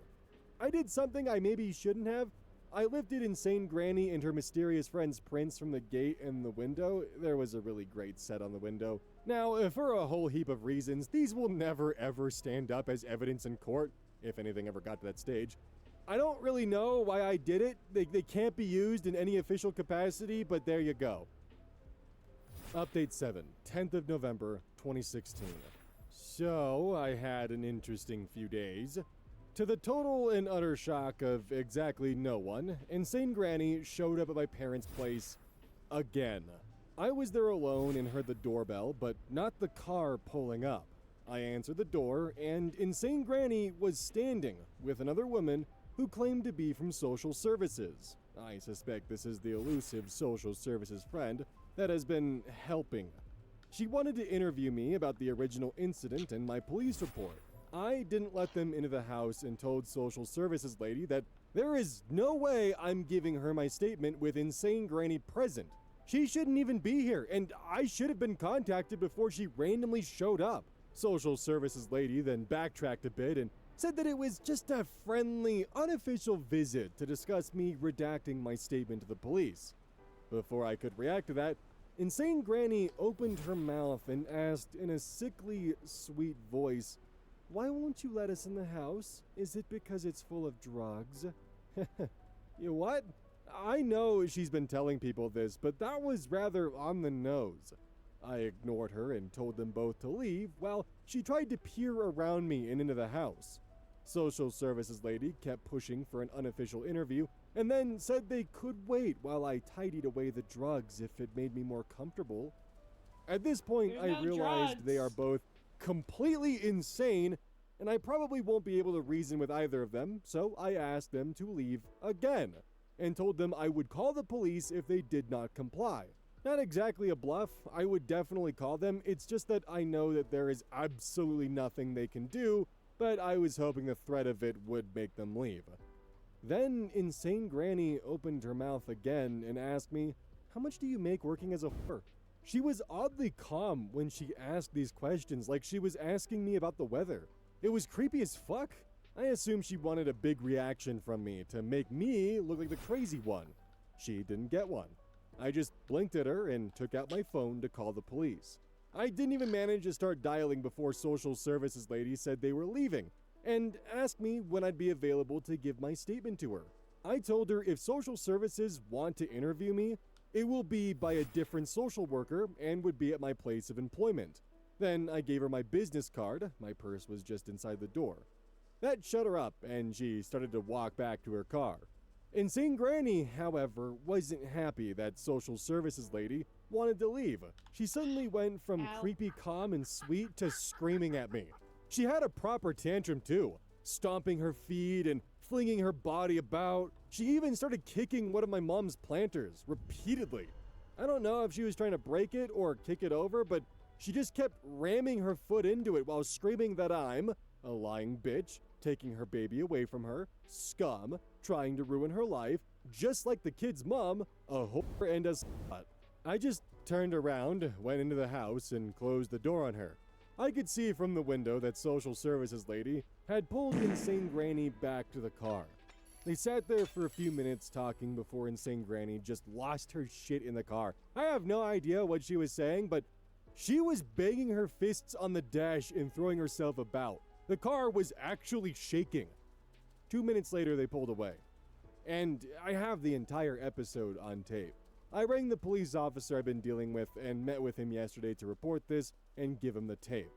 Speaker 4: I did something I maybe shouldn't have. I lifted Insane Granny and her mysterious friend's prints from the gate and the window. There was a really great set on the window. Now, for a whole heap of reasons, these will never ever stand up as evidence in court, if anything ever got to that stage. I don't really know why I did it. They can't be used in any official capacity, but there you go. Update 7, 10th of November, 2016. So, I had an interesting few days. To the total and utter shock of exactly no one, Insane Granny showed up at my parents' place again. I was there alone and heard the doorbell, but not the car pulling up. I answered the door, and Insane Granny was standing with another woman who claimed to be from social services. I suspect this is the elusive social services friend that has been helping. She wanted to interview me about the original incident and my police report. I didn't let them into the house and told social services lady that there is no way I'm giving her my statement with Insane Granny present. She shouldn't even be here, and I should have been contacted before she randomly showed up. Social services lady then backtracked a bit and said that it was just a friendly, unofficial visit to discuss me redacting my statement to the police. Before I could react to that, Insane Granny opened her mouth and asked in a sickly, sweet voice, "Why won't you let us in the house? Is it because it's full of drugs?" You what? I know she's been telling people this, but that was rather on the nose. I ignored her and told them both to leave while she tried to peer around me and into the house. Social services lady kept pushing for an unofficial interview and then said they could wait while I tidied away the drugs if it made me more comfortable. At this point,
Speaker 2: There's
Speaker 4: I
Speaker 2: no
Speaker 4: realized
Speaker 2: drugs.
Speaker 4: they are both completely insane, and I probably won't be able to reason with either of them, so I asked them to leave again, and told them I would call the police if they did not comply. Not exactly a bluff, I would definitely call them, it's just that I know that there is absolutely nothing they can do, but I was hoping the threat of it would make them leave. Then Insane Granny opened her mouth again and asked me, "How much do you make working as a whore?" She was oddly calm when she asked these questions, like she was asking me about the weather. It was creepy as fuck. I assumed she wanted a big reaction from me to make me look like the crazy one. She didn't get one. I just blinked at her and took out my phone to call the police. I didn't even manage to start dialing before social services lady said they were leaving and asked me when I'd be available to give my statement to her. I told her if social services want to interview me, it will be by a different social worker and would be at my place of employment. Then I gave her my business card. My purse was just inside the door. That shut her up, and she started to walk back to her car. Insane Granny, however, wasn't happy that social services lady wanted to leave. She suddenly went from
Speaker 2: Ow.
Speaker 4: creepy calm and sweet to screaming at me. She had a proper tantrum too, stomping her feet and flinging her body about. She even started kicking one of my mom's planters repeatedly. I don't know if she was trying to break it or kick it over, but she just kept ramming her foot into it while screaming that I'm a lying bitch, taking her baby away from her, scum, trying to ruin her life, just like the kid's mom, a whore and a slut. I just turned around, went into the house, and closed the door on her. I could see from the window that social services lady had pulled Insane Granny back to the car. They sat there for a few minutes talking before Insane Granny just lost her shit in the car. I have no idea what she was saying, but she was banging her fists on the dash and throwing herself about. The car was actually shaking. 2 minutes later, they pulled away. And I have the entire episode on tape. I rang the police officer I've been dealing with and met with him yesterday to report this and give him the tape.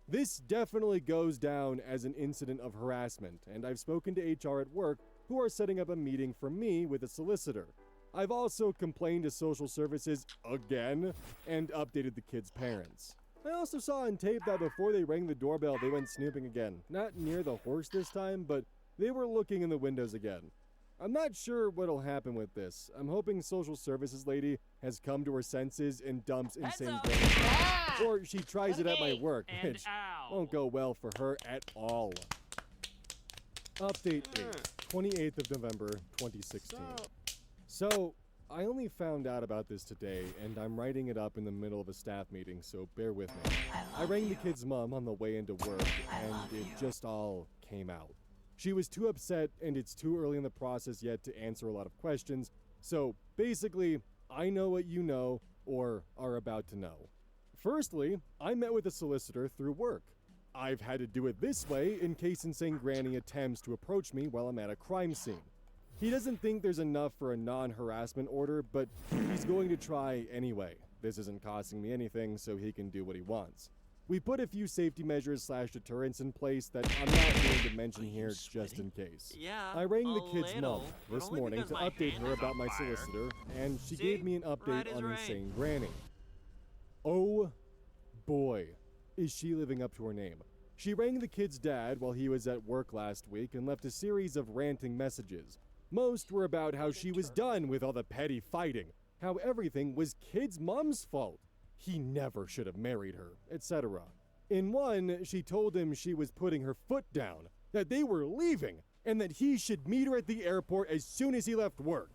Speaker 4: This definitely goes down as an incident of harassment, and I've spoken to HR at work who are setting up a meeting for me with a solicitor. I've also complained to social services again and updated the kid's parents. I also saw on tape that before they rang the doorbell, they went snooping again. Not near the horse this time, but they were looking in the windows again. I'm not sure what'll happen with this. I'm hoping social services lady has come to her senses and dumps Insane
Speaker 1: up.
Speaker 4: Granny.
Speaker 2: Ah!
Speaker 4: Or she tries it at my
Speaker 2: Okay.
Speaker 4: work,
Speaker 1: And
Speaker 4: which
Speaker 1: ow.
Speaker 4: won't go well for her at all. Update 8, 28th of November, 2016. So, I only found out about this today, and I'm writing it up in the middle of a staff meeting, so bear with me. I rang the kid's mom on the way into work, and it just all came out. She was too upset, and it's too early in the process yet to answer a lot of questions, so basically, I know what you know, or are about to know. Firstly, I met with a solicitor through work. I've had to do it this way in case Insane Granny attempts to approach me while I'm at a crime scene. He doesn't think there's enough for a non-harassment order, but he's going to try anyway. This isn't costing me anything, so he can do what he wants. We put a few safety measures / deterrents in place that I'm not going to mention here just in case.
Speaker 1: Yeah,
Speaker 4: I rang the
Speaker 1: a
Speaker 4: kid's
Speaker 1: little,
Speaker 4: mom
Speaker 1: but
Speaker 4: this
Speaker 1: only
Speaker 4: morning
Speaker 1: because
Speaker 4: to
Speaker 1: my
Speaker 4: update
Speaker 1: hand
Speaker 4: her
Speaker 1: is
Speaker 4: about
Speaker 1: on
Speaker 4: my
Speaker 1: fire.
Speaker 4: solicitor, and she
Speaker 1: See?
Speaker 4: gave me an update
Speaker 1: Right is
Speaker 4: on
Speaker 1: right.
Speaker 4: Insane Granny. Oh boy, is she living up to her name. She rang the kid's dad while he was at work last week and left a series of ranting messages. Most were about how she was done with all the petty fighting, how everything was kid's mom's fault, he never should have married her, etc. In one, she told him she was putting her foot down, that they were leaving, and that he should meet her at the airport as soon as he left work.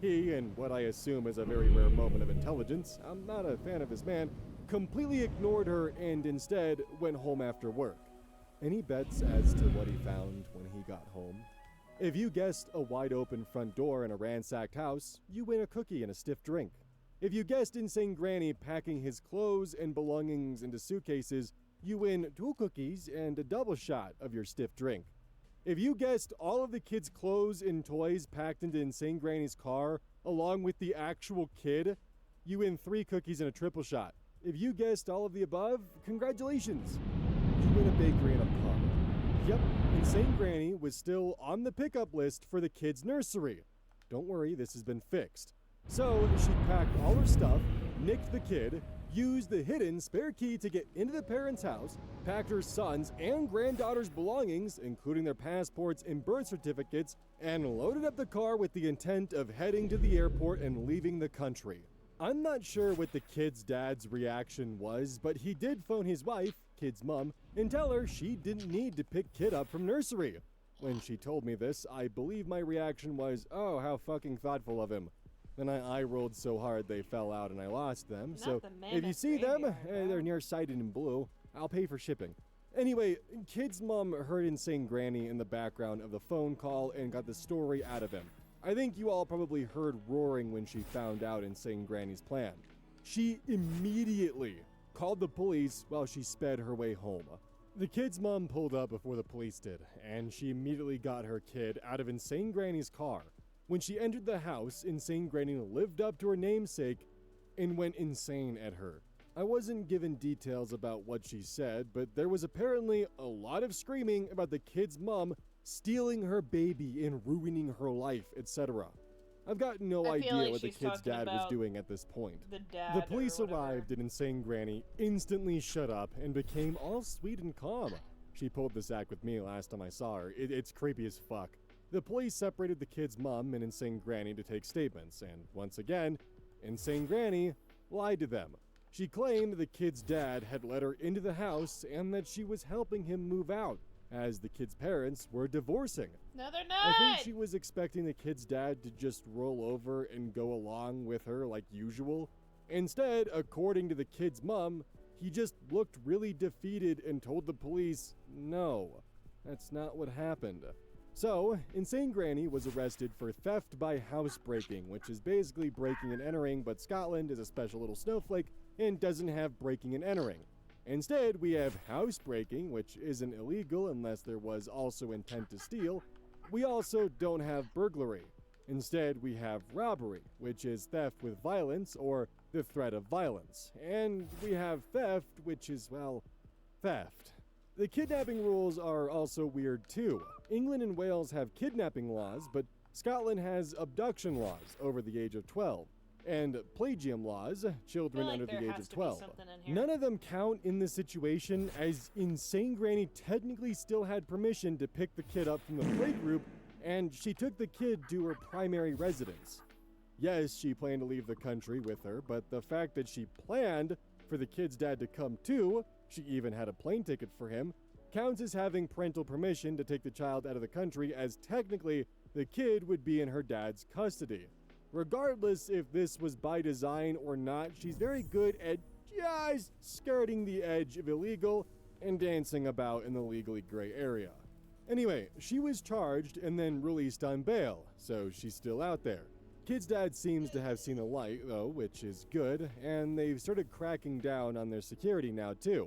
Speaker 4: He, in what I assume is a very rare moment of intelligence, I'm not a fan of this man, completely ignored her and instead went home after work. Any bets as to what he found when he got home? If you guessed a wide open front door in a ransacked house, you win a cookie and a stiff drink. If you guessed Insane Granny packing his clothes and belongings into suitcases, you win 2 cookies and a double shot of your stiff drink. If you guessed all of the kids' clothes and toys packed into Insane Granny's car, along with the actual kid, you win 3 cookies and a triple shot. If you guessed all of the above, congratulations! You win a bakery and a pub. Yep, Insane Granny was still on the pickup list for the kids' nursery. Don't worry, this has been fixed. So, she packed all her stuff, nicked the kid, used the hidden spare key to get into the parents' house, packed her son's and granddaughter's belongings, including their passports and birth certificates, and loaded up the car with the intent of heading to the airport and leaving the country. I'm not sure what the kid's dad's reaction was, but he did phone his wife, kid's mom, and tell her she didn't need to pick kid up from nursery. When she told me this, I believe my reaction was, oh, how fucking thoughtful of him. Then I rolled so hard they fell out and I lost them.
Speaker 2: Not
Speaker 4: So
Speaker 2: the
Speaker 4: if you
Speaker 2: mammoth
Speaker 4: see them,
Speaker 2: graveyard, bro.
Speaker 4: they're nearsighted in blue. I'll pay for shipping. Anyway, kid's mom heard Insane Granny in the background of the phone call and got the story out of him. I think you all probably heard roaring when she found out Insane Granny's plan. She immediately called the police while she sped her way home. The kid's mom pulled up before the police did, and she immediately got her kid out of Insane Granny's car. When she entered the house, Insane Granny lived up to her namesake and went insane at her. I wasn't given details about what she said, but there was apparently a lot of screaming about the kid's mom stealing her baby and ruining her life, etc. I've got no
Speaker 2: I feel
Speaker 4: idea
Speaker 2: like
Speaker 4: what the
Speaker 2: she's
Speaker 4: kid's
Speaker 2: talking
Speaker 4: dad was
Speaker 2: about
Speaker 4: doing at this point.
Speaker 2: The dad.
Speaker 4: The police
Speaker 2: or whatever.
Speaker 4: arrived and Insane Granny instantly shut up and became all sweet and calm. She pulled this act with me last time I saw her. It's creepy as fuck. The police separated the kid's mom and Insane Granny to take statements, and once again, Insane Granny lied to them. She claimed the kid's dad had let her into the house and that she was helping him move out, as the kid's parents were divorcing.
Speaker 2: No, they're
Speaker 4: I
Speaker 2: not.
Speaker 4: think she was expecting the kid's dad to just roll over and go along with her like usual. Instead, according to the kid's mom, he just looked really defeated and told the police, no, that's not what happened. So, Insane Granny was arrested for theft by housebreaking, which is basically breaking and entering, but Scotland is a special little snowflake and doesn't have breaking and entering. Instead, we have housebreaking, which isn't illegal unless there was also intent to steal. We also don't have burglary. Instead, we have robbery, which is theft with violence or the threat of violence. And we have theft, which is, well, theft. The kidnapping rules are also weird too. England and Wales have kidnapping laws, but Scotland has abduction laws over the age of 12. And plagium laws, children
Speaker 2: like
Speaker 4: under
Speaker 2: there
Speaker 4: the age
Speaker 2: has
Speaker 4: of
Speaker 2: to be
Speaker 4: 12.
Speaker 2: something in here.
Speaker 4: None of them count in this situation, as Insane Granny technically still had permission to pick the kid up from the playgroup, and she took the kid to her primary residence. Yes, she planned to leave the country with her, but the fact that she planned for the kid's dad to come too, she even had a plane ticket for him, counts as having parental permission to take the child out of the country, as technically the kid would be in her dad's custody. Regardless if this was by design or not, she's very good at just skirting the edge of illegal and dancing about in the legally gray area. Anyway, she was charged and then released on bail, so she's still out there. Kid's dad seems to have seen the light, though, which is good, and they've started cracking down on their security now, too.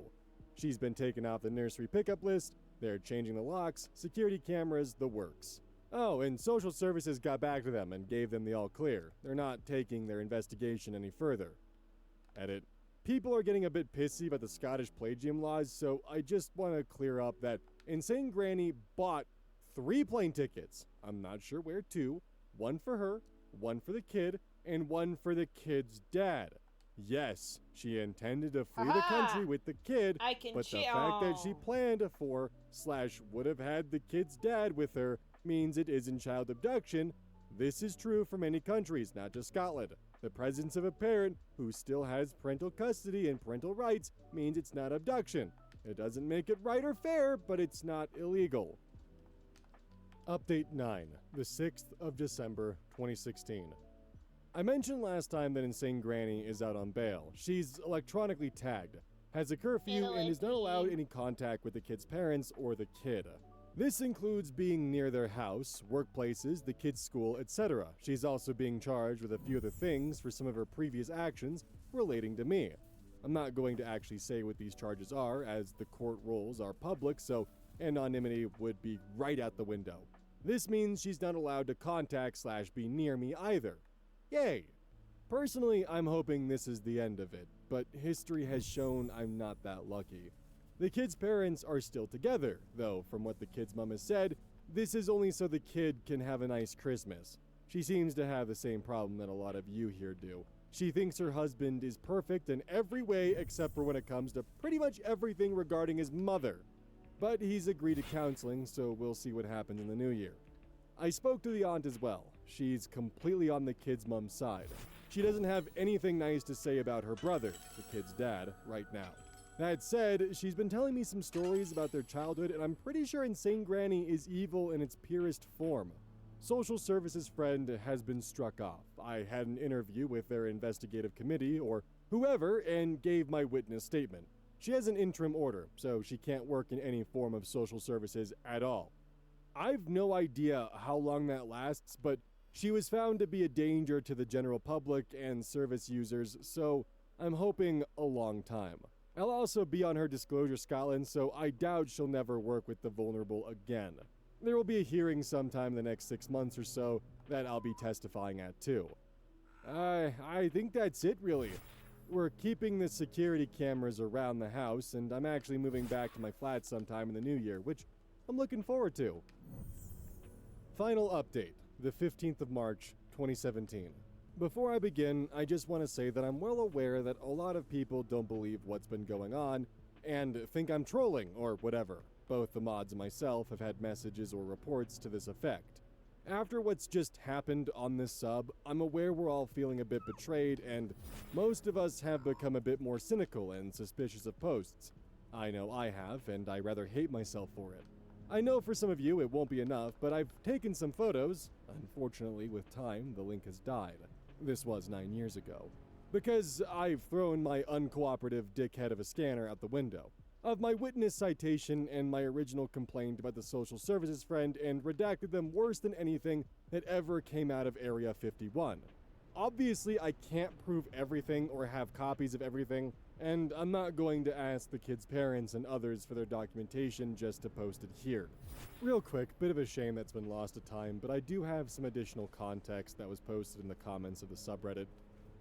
Speaker 4: She's been taken off the nursery pickup list, they're changing the locks, security cameras, the works. Oh, and social services got back to them and gave them the all clear. They're not taking their investigation any further. Edit. People are getting a bit pissy about the Scottish plagium laws, so I just want to clear up that Insane Granny bought 3 plane tickets. I'm not sure where to. 1 for her, 1 for the kid, and 1 for the kid's dad. Yes, she intended to flee the country with the kid,
Speaker 2: I can
Speaker 4: but the fact that she planned for / would have had the kid's dad with her means it isn't child abduction. This is true for many countries, not just Scotland. The presence of a parent who still has parental custody and parental rights means it's not abduction. It doesn't make it right or fair, but it's not illegal. Update 9, the 6th of December, 2016. I mentioned last time that Insane Granny is out on bail. She's electronically tagged, has a curfew, and is not allowed any contact with the kid's parents or the kid. This includes being near their house, workplaces, the kid's school, etc. She's also being charged with a few other things for some of her previous actions relating to me. I'm not going to actually say what these charges are, as the court rules are public, so anonymity would be right out the window. This means she's not allowed to contact / be near me either. Yay! Personally, I'm hoping this is the end of it, but history has shown I'm not that lucky. The kid's parents are still together, though from what the kid's mom has said, this is only so the kid can have a nice Christmas. She seems to have the same problem that a lot of you here do. She thinks her husband is perfect in every way except for when it comes to pretty much everything regarding his mother. But he's agreed to counseling, so we'll see what happens in the new year. I spoke to the aunt as well. She's completely on the kid's mom's side. She doesn't have anything nice to say about her brother, the kid's dad, right now. That said, she's been telling me some stories about their childhood, and I'm pretty sure Insane Granny is evil in its purest form. Social services friend has been struck off. I had an interview with their investigative committee, or whoever, and gave my witness statement. She has an interim order, so she can't work in any form of social services at all. I've no idea how long that lasts, but She was found to be a danger to the general public and service users, so I'm hoping a long time. I'll also be on her Disclosure Scotland, so I doubt she'll never work with the vulnerable again. There will be a hearing sometime in the next 6 months or so that I'll be testifying at too. I think that's it really. We're keeping the security cameras around the house, and I'm actually moving back to my flat sometime in the new year, which I'm looking forward to. Final update, the 15th of March, 2017. Before I begin, I just want to say that I'm well aware that a lot of people don't believe what's been going on and think I'm trolling or whatever. Both the mods and myself have had messages or reports to this effect. After what's just happened on this sub, I'm aware we're all feeling a bit betrayed, and most of us have become a bit more cynical and suspicious of posts. I know I have, and I rather hate myself for it. I know for some of you it won't be enough, but I've taken some photos. Unfortunately, with time, the link has died. This was 9 years ago. Because I've thrown my uncooperative dickhead of a scanner out the window. Of my witness citation and my original complaint about the social services friend and redacted them worse than anything that ever came out of Area 51. Obviously, I can't prove everything or have copies of everything, and I'm not going to ask the kids' parents and others for their documentation just to post it here. Real quick, bit of a shame that's been lost to time, but I do have some additional context that was posted in the comments of the subreddit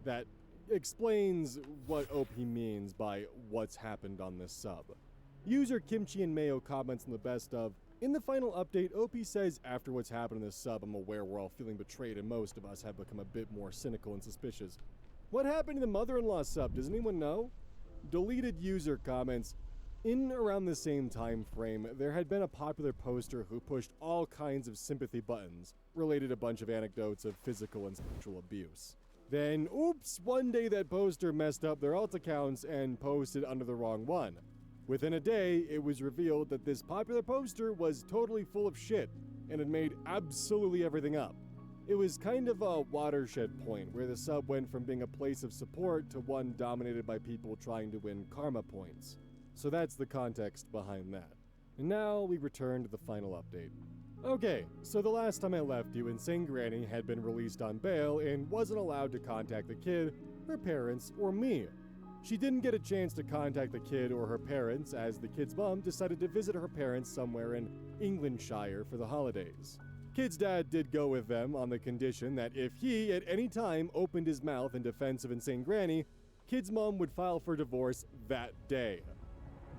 Speaker 4: that explains what OP means by what's happened on this sub. User Kimchi and Mayo comments in the best of, in the final update, OP says, after what's happened in this sub, I'm aware we're all feeling betrayed and most of us have become a bit more cynical and suspicious. What happened to the mother-in-law sub? Does anyone know? Deleted user comments, in around the same time frame, there had been a popular poster who pushed all kinds of sympathy buttons, related a bunch of anecdotes of physical and sexual abuse. Then, oops, one day that poster messed up their alt accounts and posted under the wrong one. Within a day, it was revealed that this popular poster was totally full of shit and had made absolutely everything up. It was kind of a watershed point where the sub went from being a place of support to one dominated by people trying to win karma points. So that's the context behind that. And now we return to the final update. Okay, so the last time I left you, Insane Granny had been released on bail and wasn't allowed to contact the kid, her parents, or me. She didn't get a chance to contact the kid or her parents as the kid's mom decided to visit her parents somewhere in Englandshire for the holidays. Kid's dad did go with them on the condition that if he at any time opened his mouth in defense of Insane Granny, kid's mom would file for divorce that day.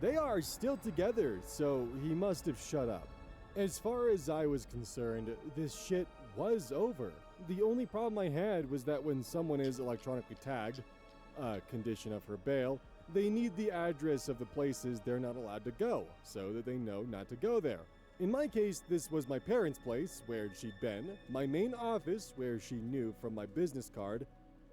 Speaker 4: They are still together, so he must have shut up. As far as I was concerned, this shit was over. The only problem I had was that when someone is electronically tagged, a condition of her bail, they need the address of the places they're not allowed to go, so that they know not to go there. In my case, this was my parents' place, where she'd been, my main office, where she knew from my business card,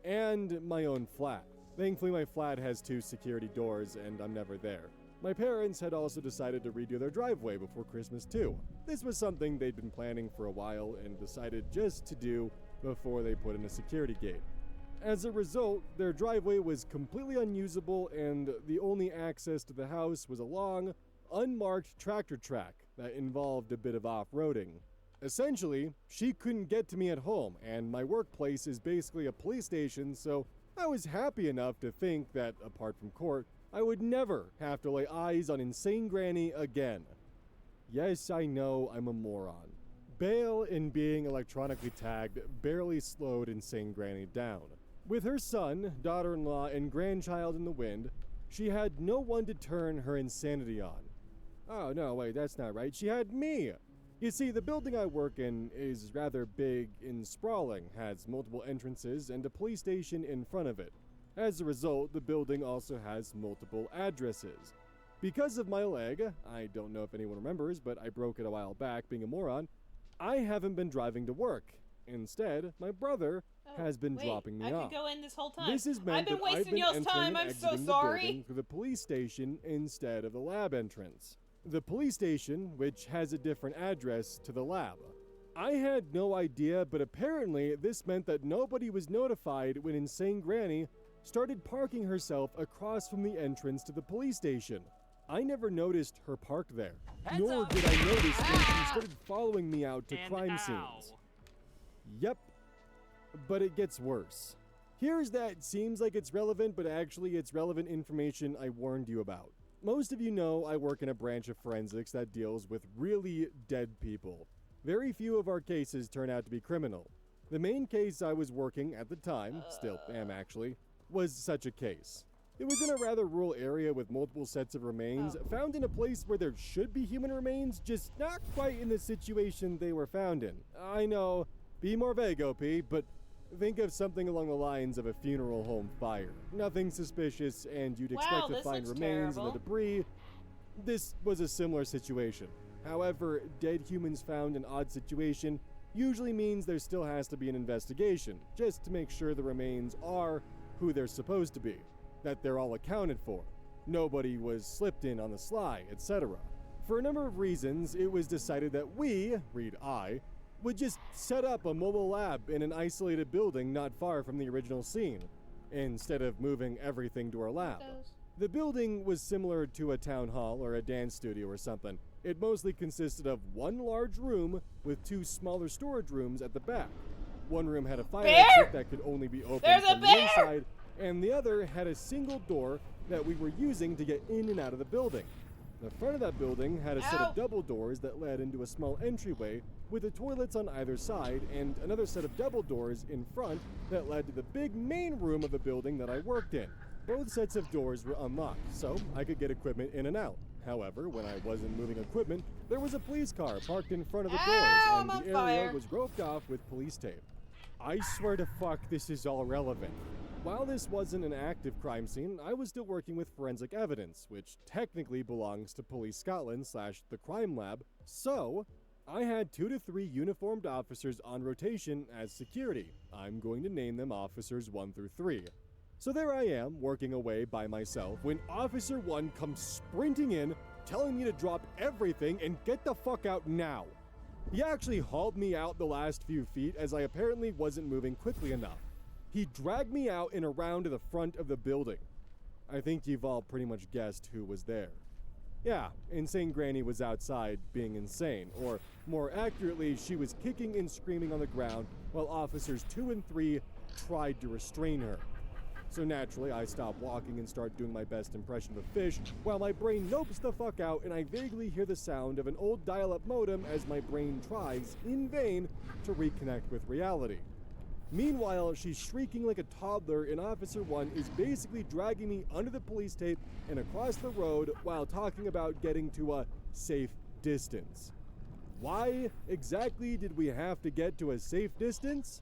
Speaker 4: and my own flat. Thankfully, my flat has 2 security doors, and I'm never there. My parents had also decided to redo their driveway before Christmas too. This was something they'd been planning for a while and decided just to do before they put in a security gate. As a result, their driveway was completely unusable and the only access to the house was a long, unmarked tractor track that involved a bit of off-roading. Essentially, she couldn't get to me at home, and my workplace is basically a police station, so I was happy enough to think that, apart from court, I would never have to lay eyes on Insane Granny again. Yes, I know I'm a moron. Bail and being electronically tagged barely slowed Insane Granny down. With her son, daughter-in-law, and grandchild in the wind, she had no one to turn her insanity on. Oh, no, wait, that's not right. She had me! You see, the building I work in is rather big and sprawling, has multiple entrances and a police station in front of it. As a result, the building also has multiple addresses. Because of my leg, I don't know if anyone remembers, but I broke it a while back being a moron, I haven't been driving to work. Instead, my brother has been dropping me off.
Speaker 2: I could go in this whole time.
Speaker 4: This has meant
Speaker 2: I've been
Speaker 4: that
Speaker 2: wasting
Speaker 4: I've been
Speaker 2: y'all's
Speaker 4: entering
Speaker 2: time.
Speaker 4: and
Speaker 2: I'm so
Speaker 4: exiting the
Speaker 2: sorry.
Speaker 4: building through the police station instead of the lab entrance. The police station, which has a different address to the lab. I had no idea, but apparently this meant that nobody was notified when Insane Granny started parking herself across from the entrance to the police station. I never noticed her parked there, nor did I notice when she started following me out to crime scenes. Yep, But it gets worse. Here's that seems like it's relevant, but actually it's relevant information I warned you about. Most of you know I work in a branch of forensics that deals with really dead people. Very few of our cases turn out to be criminal. The main case I was working at the time, still am actually, was such a case. It was in a rather rural area with multiple sets of remains, found in a place where there should be human remains, just not quite in the situation they were found in. I know, be more vague, OP, but think of something along the lines of a funeral home fire. Nothing suspicious, and you'd expect to
Speaker 2: this
Speaker 4: find
Speaker 2: looks
Speaker 4: remains in the
Speaker 2: terrible.
Speaker 4: debris. This was a similar situation. However, dead humans found in odd situation usually means there still has to be an investigation, just to make sure the remains are who they're supposed to be, that they're all accounted for. Nobody was slipped in on the sly, etc. For a number of reasons, it was decided that we, read I, would just set up a mobile lab in an isolated building not far from the original scene, instead of moving everything to our lab. The building was similar to a town hall or a dance studio or something. It mostly consisted of one large room with two smaller storage rooms at the back. One room had a fire exit that could only be opened
Speaker 2: There's a
Speaker 4: from the
Speaker 2: bear!
Speaker 4: inside, and the other had a single door that we were using to get in and out of the building. The front of that building had a set of double doors that led into a small entryway with the toilets on either side, and another set of double doors in front that led to the big main room of the building that I worked in. Both sets of doors were unlocked, so I could get equipment in and out. However, when I wasn't moving equipment, there was a police car parked in front of the doors, and
Speaker 2: I'm
Speaker 4: the
Speaker 2: on
Speaker 4: area
Speaker 2: fire.
Speaker 4: was roped off with police tape. I swear to fuck this is all relevant. While this wasn't an active crime scene, I was still working with forensic evidence, which technically belongs to Police Scotland / the crime lab, so I had 2 to 3 uniformed officers on rotation as security. I'm going to name them Officers 1 through 3. So there I am, working away by myself, when Officer 1 comes sprinting in, telling me to drop everything and get the fuck out now. He actually hauled me out the last few feet as I apparently wasn't moving quickly enough. He dragged me out and around to the front of the building. I think you've all pretty much guessed who was there. Yeah, Insane Granny was outside being insane, or more accurately, she was kicking and screaming on the ground while Officers 2 and 3 tried to restrain her. So naturally, I stop walking and start doing my best impression of a fish, while my brain nopes the fuck out and I vaguely hear the sound of an old dial-up modem as my brain tries, in vain, to reconnect with reality. Meanwhile, she's shrieking like a toddler and Officer 1 is basically dragging me under the police tape and across the road while talking about getting to a safe distance. Why exactly did we have to get to a safe distance?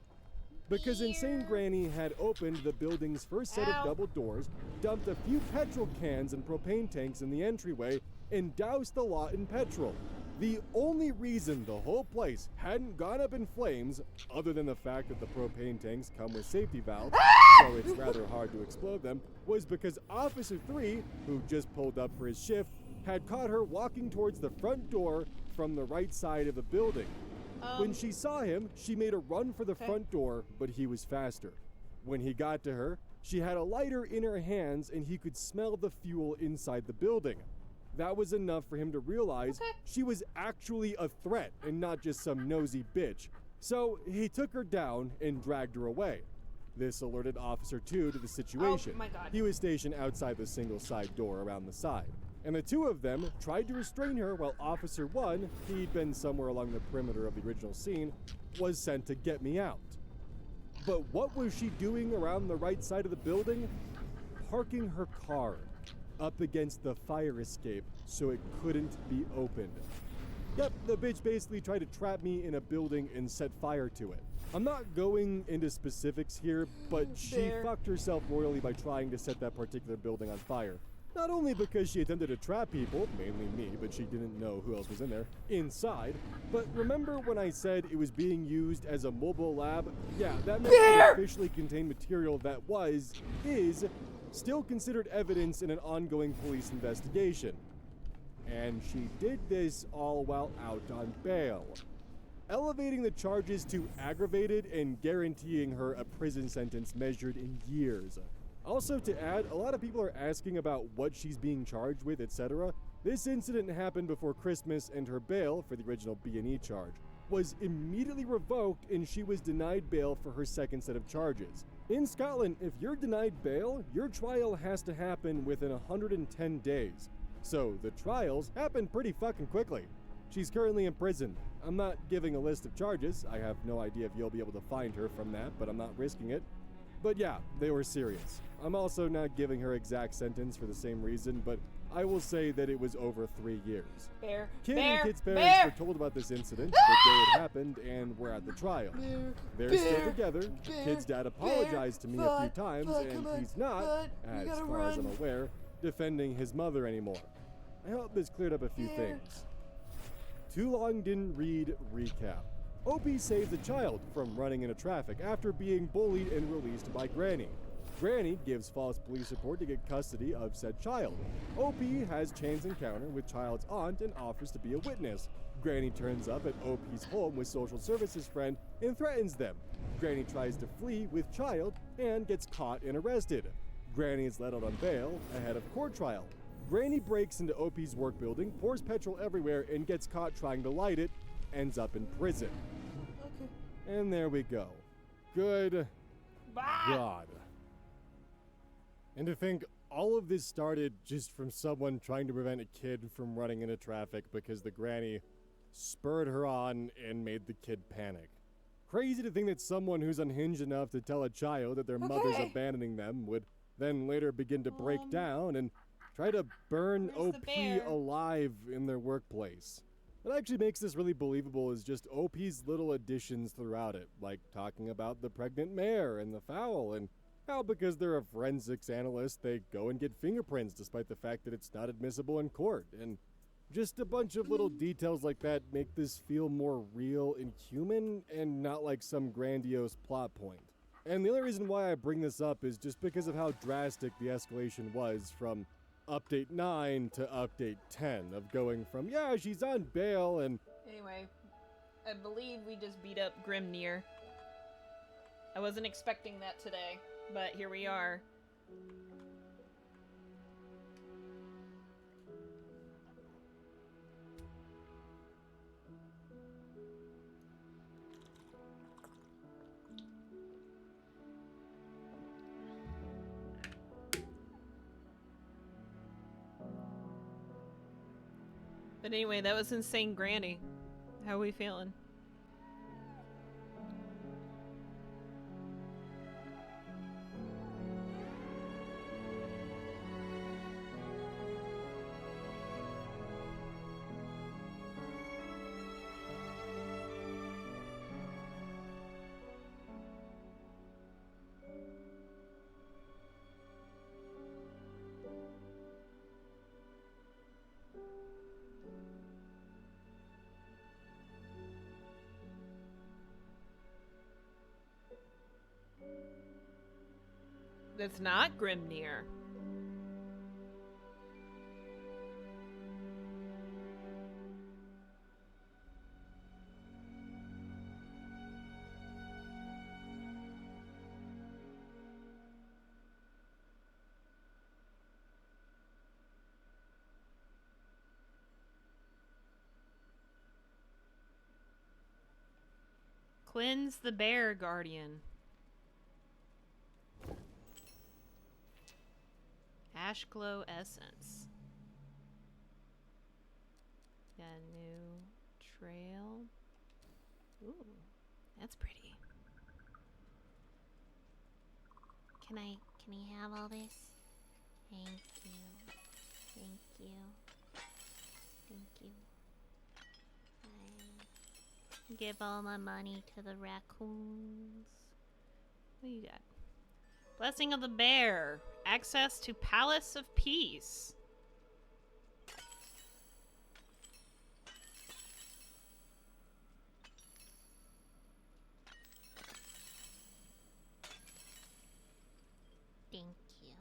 Speaker 4: Because Insane Granny had opened the building's first set of double doors, dumped a few petrol cans and propane tanks in the entryway, and doused the lot in petrol. The only reason the whole place hadn't gone up in flames, other than the fact that the propane tanks come with safety valves, so it's rather hard to explode them, was because Officer 3, who just pulled up for his shift, had caught her walking towards the front door from the right side of the building. When she saw him, she made a run for the front door, but he was faster. When he got to her, she had a lighter in her hands and he could smell the fuel inside the building. That was enough for him to realize she was actually a threat and not just some nosy bitch. So he took her down and dragged her away. This alerted Officer 2 to the situation.
Speaker 2: Oh my God.
Speaker 4: He was stationed outside the single side door around the side. And the two of them tried to restrain her while Officer 1, he'd been somewhere along the perimeter of the original scene, was sent to get me out. But what was she doing around the right side of the building? Parking her car up against the fire escape so it couldn't be opened. Yep, the bitch basically tried to trap me in a building and set fire to it. I'm not going into specifics here, but she fucked herself royally by trying to set that particular building on fire. Not only because she attempted to trap people, mainly me, but she didn't know who else was in there, inside, but remember when I said it was being used as a mobile lab? Yeah, that meant it officially contained material that is, still considered evidence in an ongoing police investigation. And she did this all while out on bail, elevating the charges to aggravated and guaranteeing her a prison sentence measured in years. Also to add, a lot of people are asking about what she's being charged with, etc. This incident happened before Christmas and her bail for the original B&E charge was immediately revoked and she was denied bail for her second set of charges. In Scotland, if you're denied bail, your trial has to happen within 110 days. So the trials happen pretty fucking quickly. She's currently in prison. I'm not giving a list of charges. I have no idea if you'll be able to find her from that, but I'm not risking it. But yeah, they were serious. I'm also not giving her exact sentence for the same reason, but I will say that it was over 3 years.
Speaker 3: Bear.
Speaker 4: Kid
Speaker 3: Bear.
Speaker 4: and Kid's parents
Speaker 3: Bear.
Speaker 4: were told about this incident the day it happened and were at the trial. They're still together. Kid's dad apologized to me a few times, and he's not, as far as I'm aware, defending his mother anymore. I hope this cleared up a few things. Too long didn't read recap. Opie saves a child from running into traffic after being bullied and released by Granny. Granny gives false police report to get custody of said child. Opie has Chan's encounter with child's aunt and offers to be a witness. Granny turns up at Opie's home with social services friend and threatens them. Granny tries to flee with child and gets caught and arrested. Granny is let out on bail ahead of court trial. Granny breaks into Opie's work building, pours petrol everywhere, and gets caught trying to light it, ends up in prison. Okay. And there we go. Good God. And to think all of this started just from someone trying to prevent a kid from running into traffic because the granny spurred her on and made the kid panic. Crazy to think that someone who's unhinged enough to tell a child that their mother's abandoning them would then later begin to break down and try to burn
Speaker 3: Where's the
Speaker 4: OP
Speaker 3: bear?
Speaker 4: alive in their workplace. What actually makes this really believable is just OP's little additions throughout it, like talking about the pregnant mare and the fowl, and how because they're a forensics analyst, they go and get fingerprints despite the fact that it's not admissible in court, and just a bunch of little details like that make this feel more real and human and not like some grandiose plot point. And the only reason why I bring this up is just because of how drastic the escalation was from Update 9 to Update 10, of going from, yeah, she's on bail, and
Speaker 2: Anyway, I believe we just beat up Grimnir. I wasn't expecting that today, but here we are. But anyway, that was insane Granny. How are we feeling? That's not Grimnir. Cleanse the Bear Guardian. Ash Glow Essence. Got a new trail. Ooh, that's pretty.
Speaker 9: Can I have all this? Thank you. Thank you. Thank you. I give all my money to the raccoons.
Speaker 2: What do you got? Blessing of the Bear. Access to Palace of Peace.
Speaker 9: Thank you.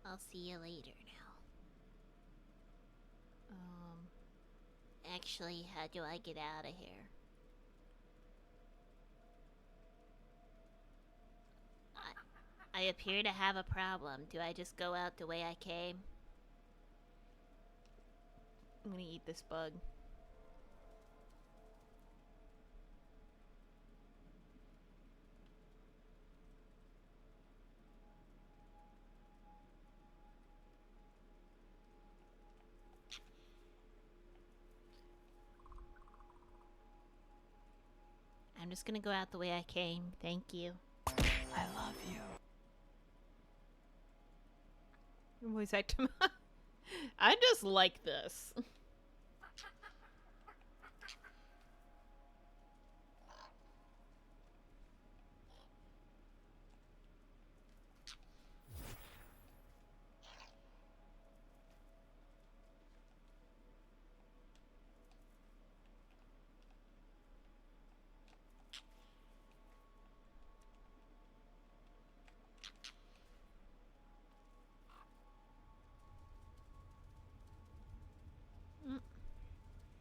Speaker 9: I'll see you later now. Actually, how do I get out of here? I appear to have a problem. Do I just go out the way I came?
Speaker 2: I'm gonna eat this bug.
Speaker 9: I'm just gonna go out the way I came. Thank you.
Speaker 6: I love you.
Speaker 2: Voice actor. I just like this.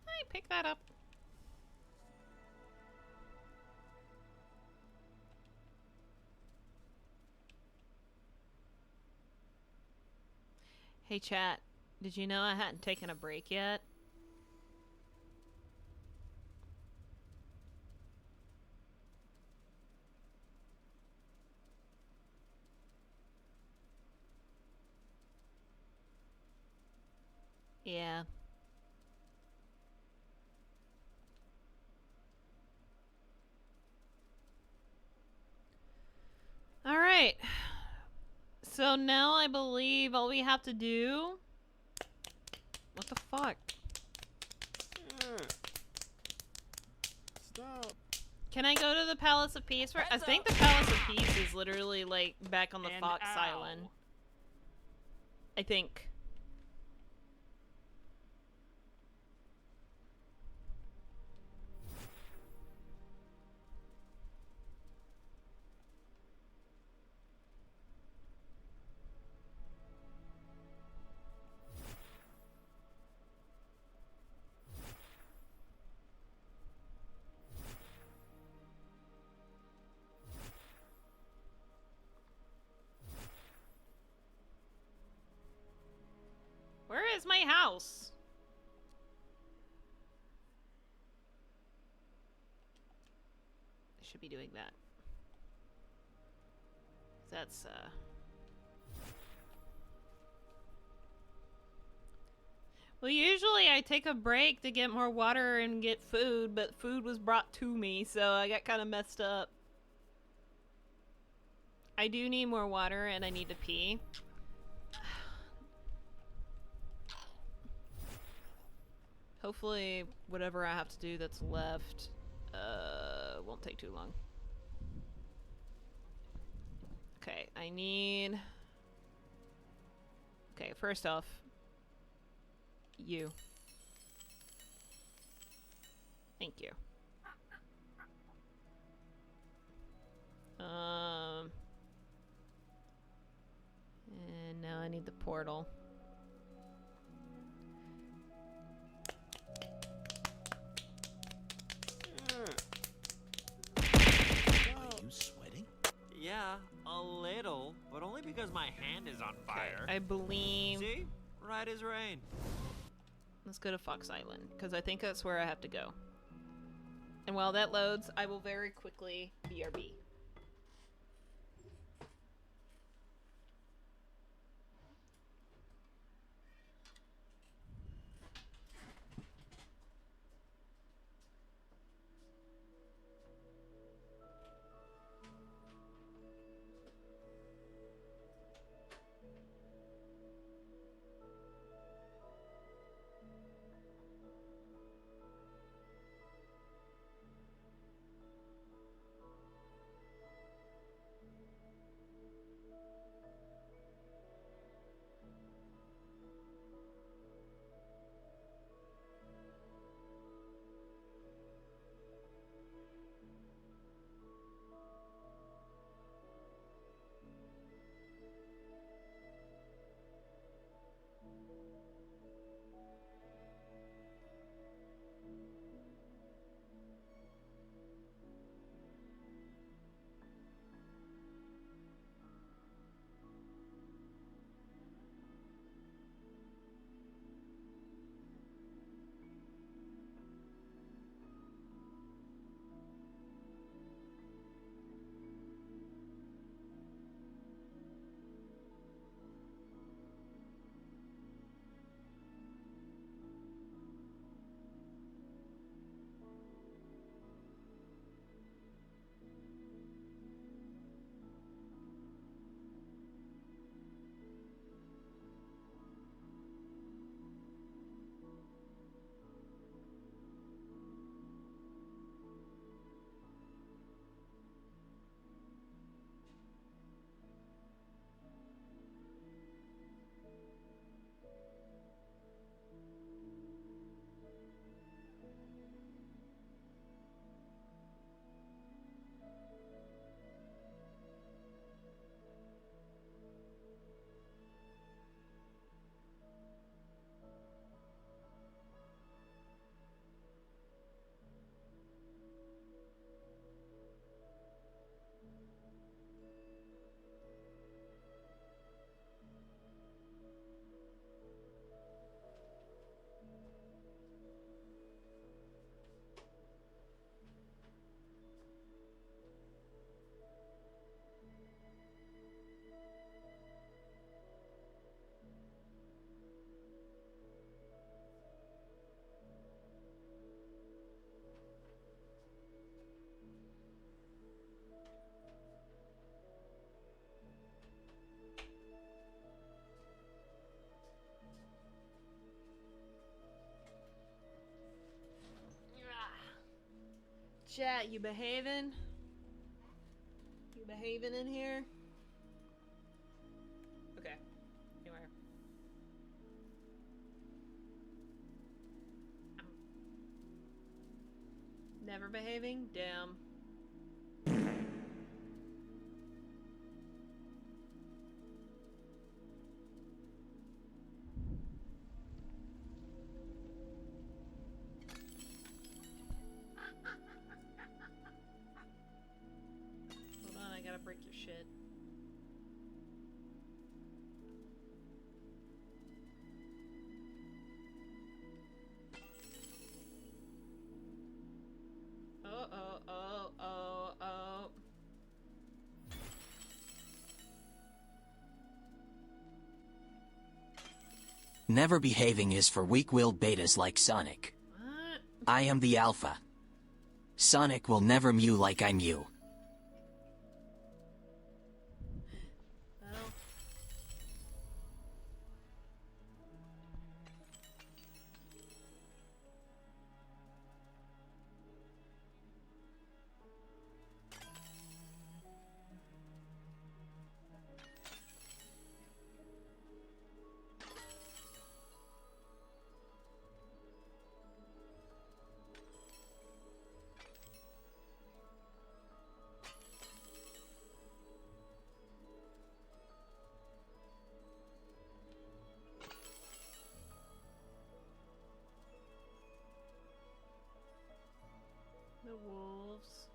Speaker 2: I pick that up. Hey chat, did you know I hadn't taken a break yet? Yeah. Alright. So now I believe all we have to do... What the fuck?
Speaker 1: Stop.
Speaker 2: Can I go to the Palace of Peace? I think the Palace of Peace is literally like back on the
Speaker 1: And
Speaker 2: Fox
Speaker 1: ow.
Speaker 2: Island. I think. Where is my house? I should be doing that. That's, Well, usually I take a break to get more water and get food, but food was brought to me, so I got kind of messed up. I do need more water and I need to pee. Hopefully, whatever I have to do that's left, won't take too long. Okay, I need... Okay, first off, you. Thank you. And now I need the portal.
Speaker 5: Are you sweating?
Speaker 1: Yeah, a little, but only because my hand is on fire.
Speaker 2: I believe...
Speaker 1: See? Right as rain.
Speaker 2: Let's go to Fox Island, because I think that's where I have to go. And while that loads, I will very quickly BRB. chat, you behaving? You behaving in here? Okay. Anyway. Never behaving? Damn. Hold on, I gotta break your shit. Oh.
Speaker 6: Never behaving is for weak-willed betas like Sonic.
Speaker 2: What?
Speaker 6: I am the alpha. Sonic will never mew like I mew.
Speaker 2: Well. The wolves.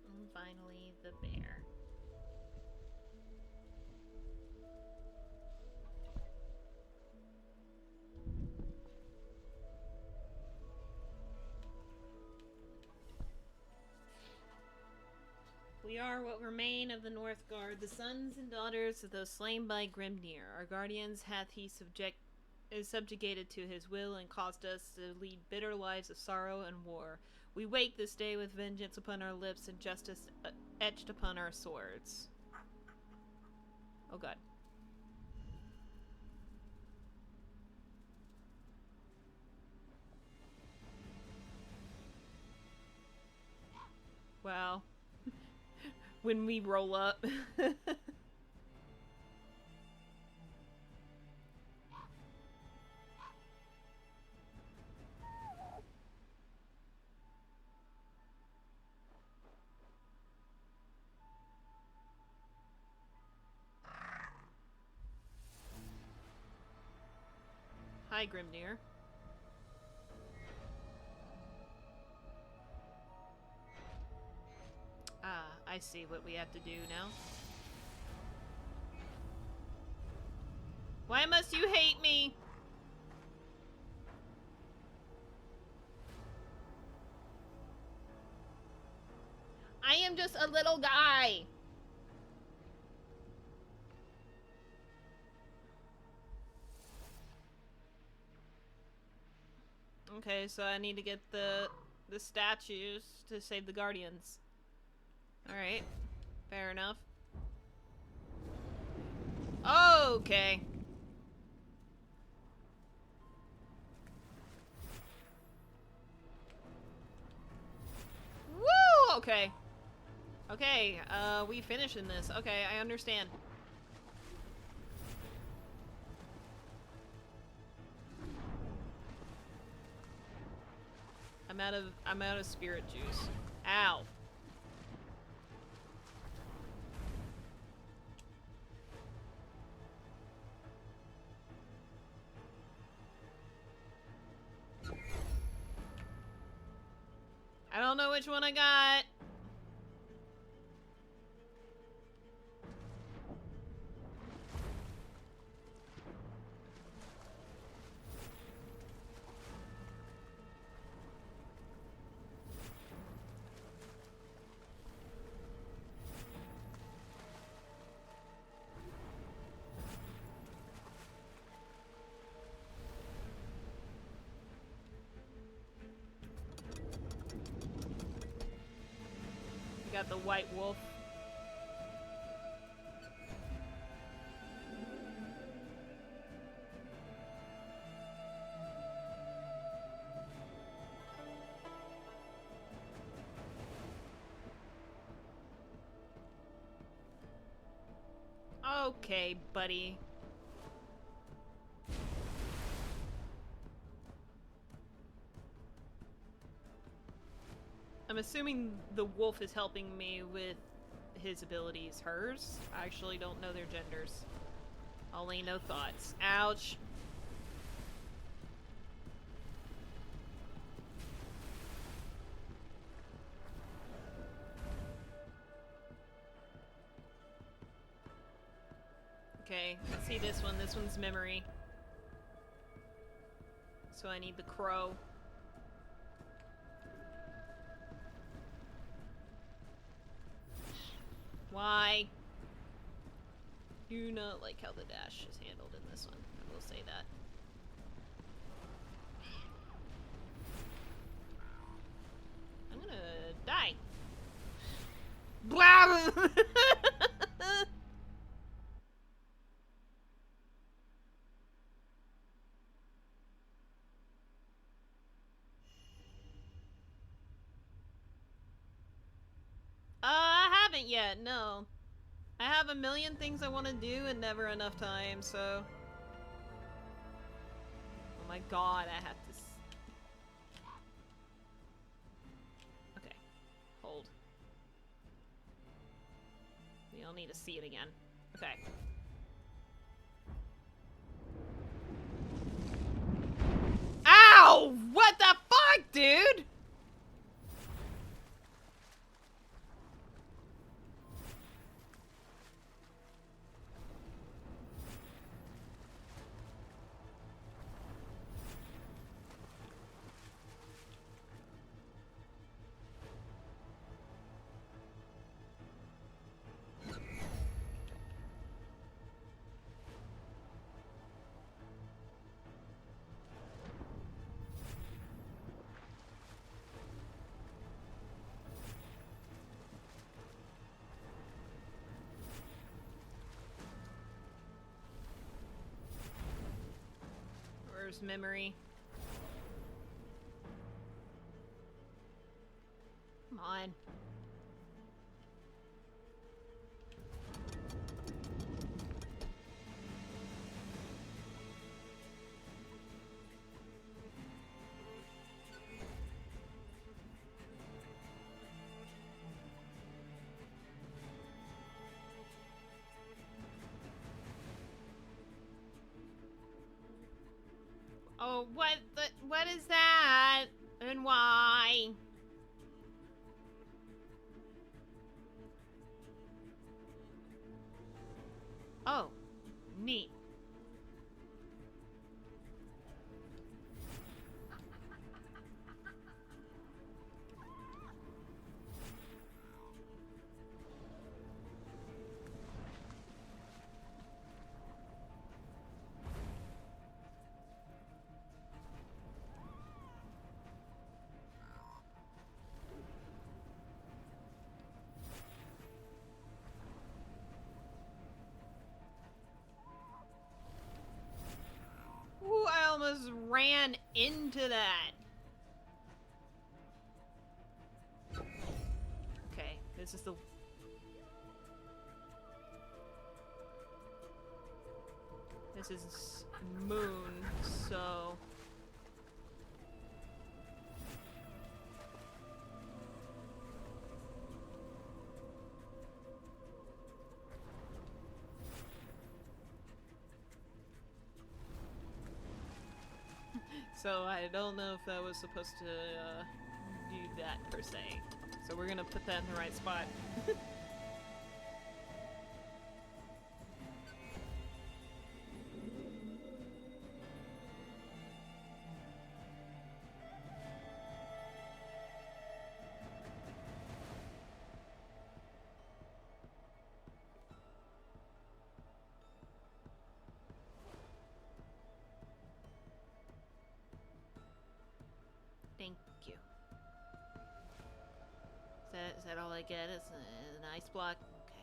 Speaker 2: And finally, the bear. We are what remain of the Northgard, the sons and daughters of those slain by Grimnir. Our guardians hath he subjugated to his will and caused us to lead bitter lives of sorrow and war. We wake this day with vengeance upon our lips and justice etched upon our swords. Oh god. Wow. When we roll up. Hi, Grimnir. Ah, I see what we have to do now. Why must you hate me? I am just a little guy. Okay, so I need to get the statues to save the guardians. Alright. Fair enough. Okay. Woo! Okay. Okay, we finishing this. Okay, I understand. I'm out of spirit juice. Ow. I don't know which one I got. got the white wolf. Okay, buddy. I'm assuming the wolf is helping me with his abilities. Hers? I actually don't know their genders. Only know thoughts. Ouch. Okay, I see this one. This one's memory. So I need the crow. Why? Do not like how the dash is handled in this one. I will say that. I'm gonna die. Blah! I haven't yet, no. I have a million things I want to do and never enough time, so... Oh my god, I have to... Okay. Hold. We all need to see it again. Okay. Ow! What the fuck, dude? Where's memory? Come on. Oh, what is that? And why? Oh, neat. Ooh, I almost ran into that. Okay, this is the... This is moon, so... So I don't know if that was supposed to do that per se. So we're gonna put that in the right spot. Thank you. Is Is that all I get? Is an ice block? Okay.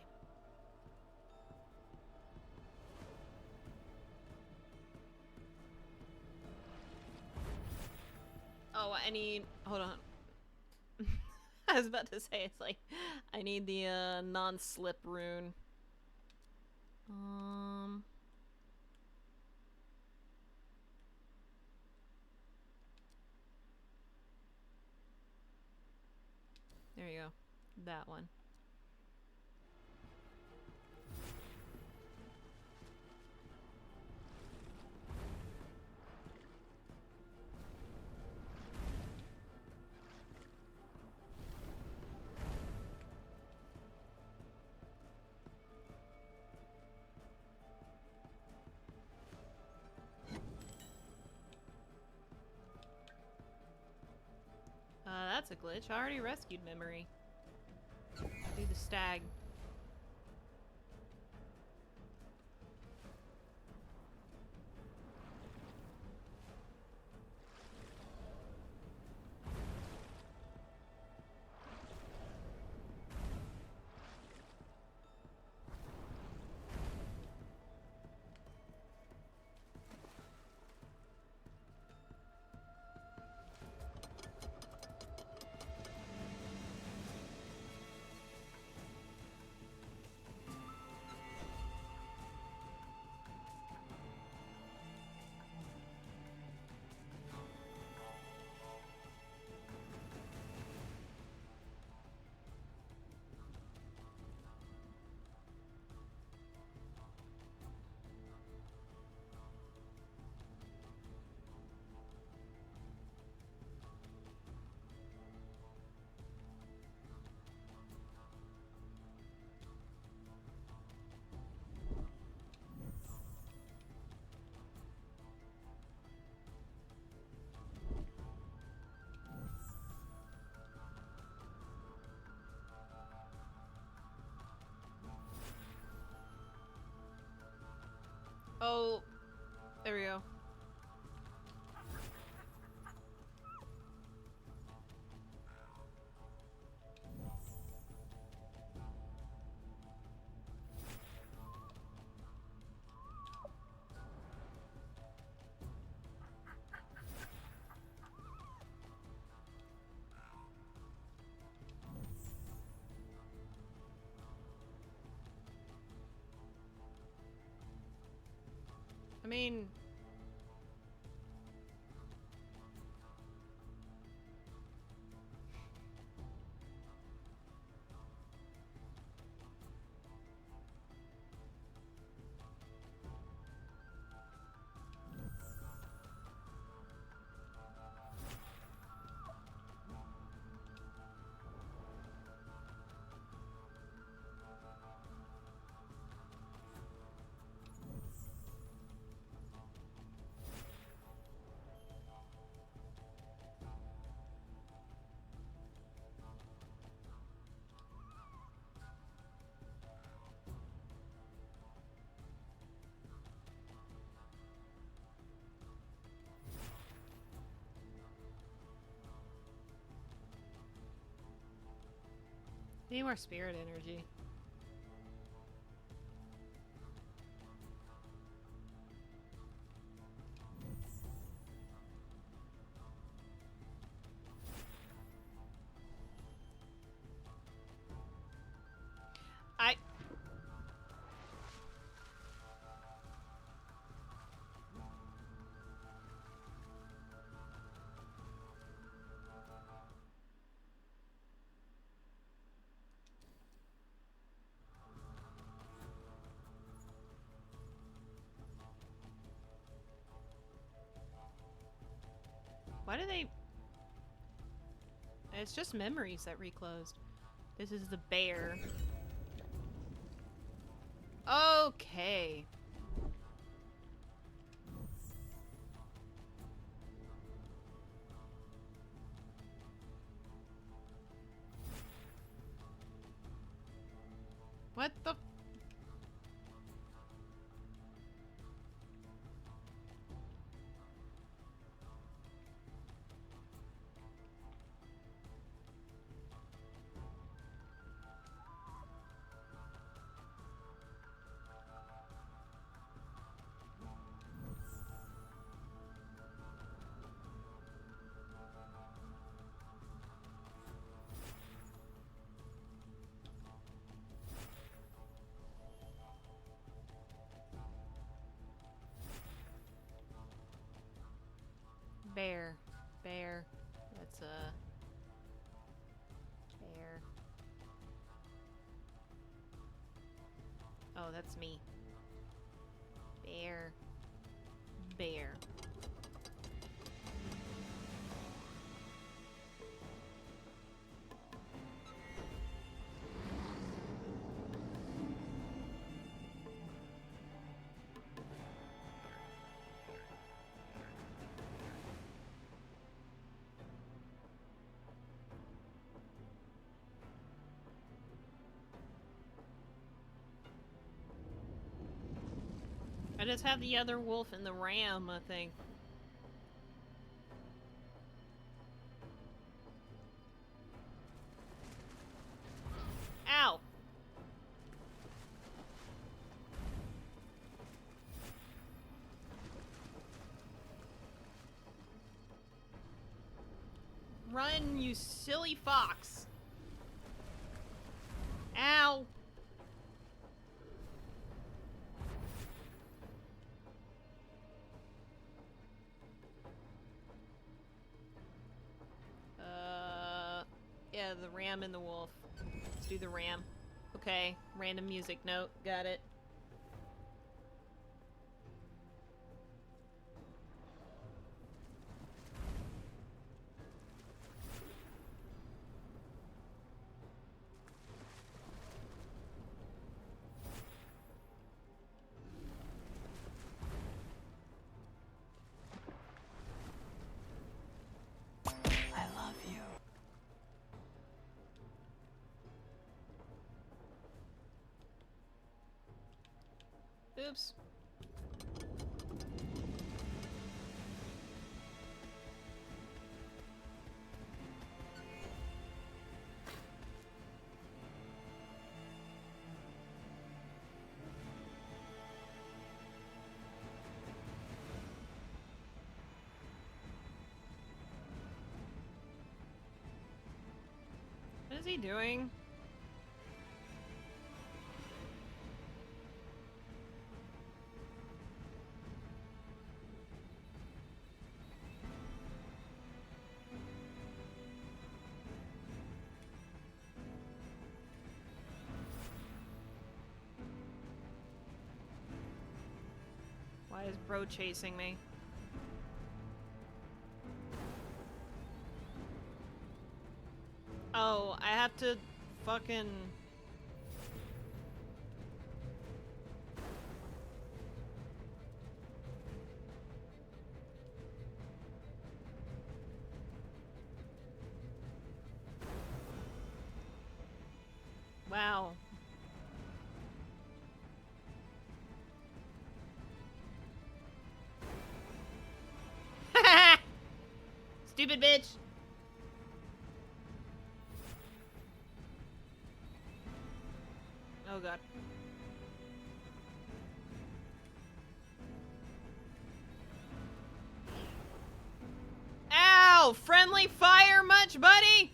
Speaker 2: Oh, I need. Hold on. I was about to say, it's like, I need the non-slip rune. There you go. That one. That's a glitch. I already rescued Memory. Do the stag. Oh, there we go. I mean... Need more spirit energy. I... Why do they... It's just memories that reclosed. This is the bear. Okay. What the... Bear. Bear. That's a... Bear. Oh, that's me. Bear. Bear. I just have the other wolf and the ram, I think. Ow! Run, you silly fox! Ow! Yeah, the ram and the wolf. Let's do the ram. Okay, random music note. Got it.
Speaker 6: I love you.
Speaker 2: Oops. What is he doing? Why is bro chasing me? Oh, I have to fucking... Wow. Stupid bitch! Oh god. Ow! Friendly fire much, buddy?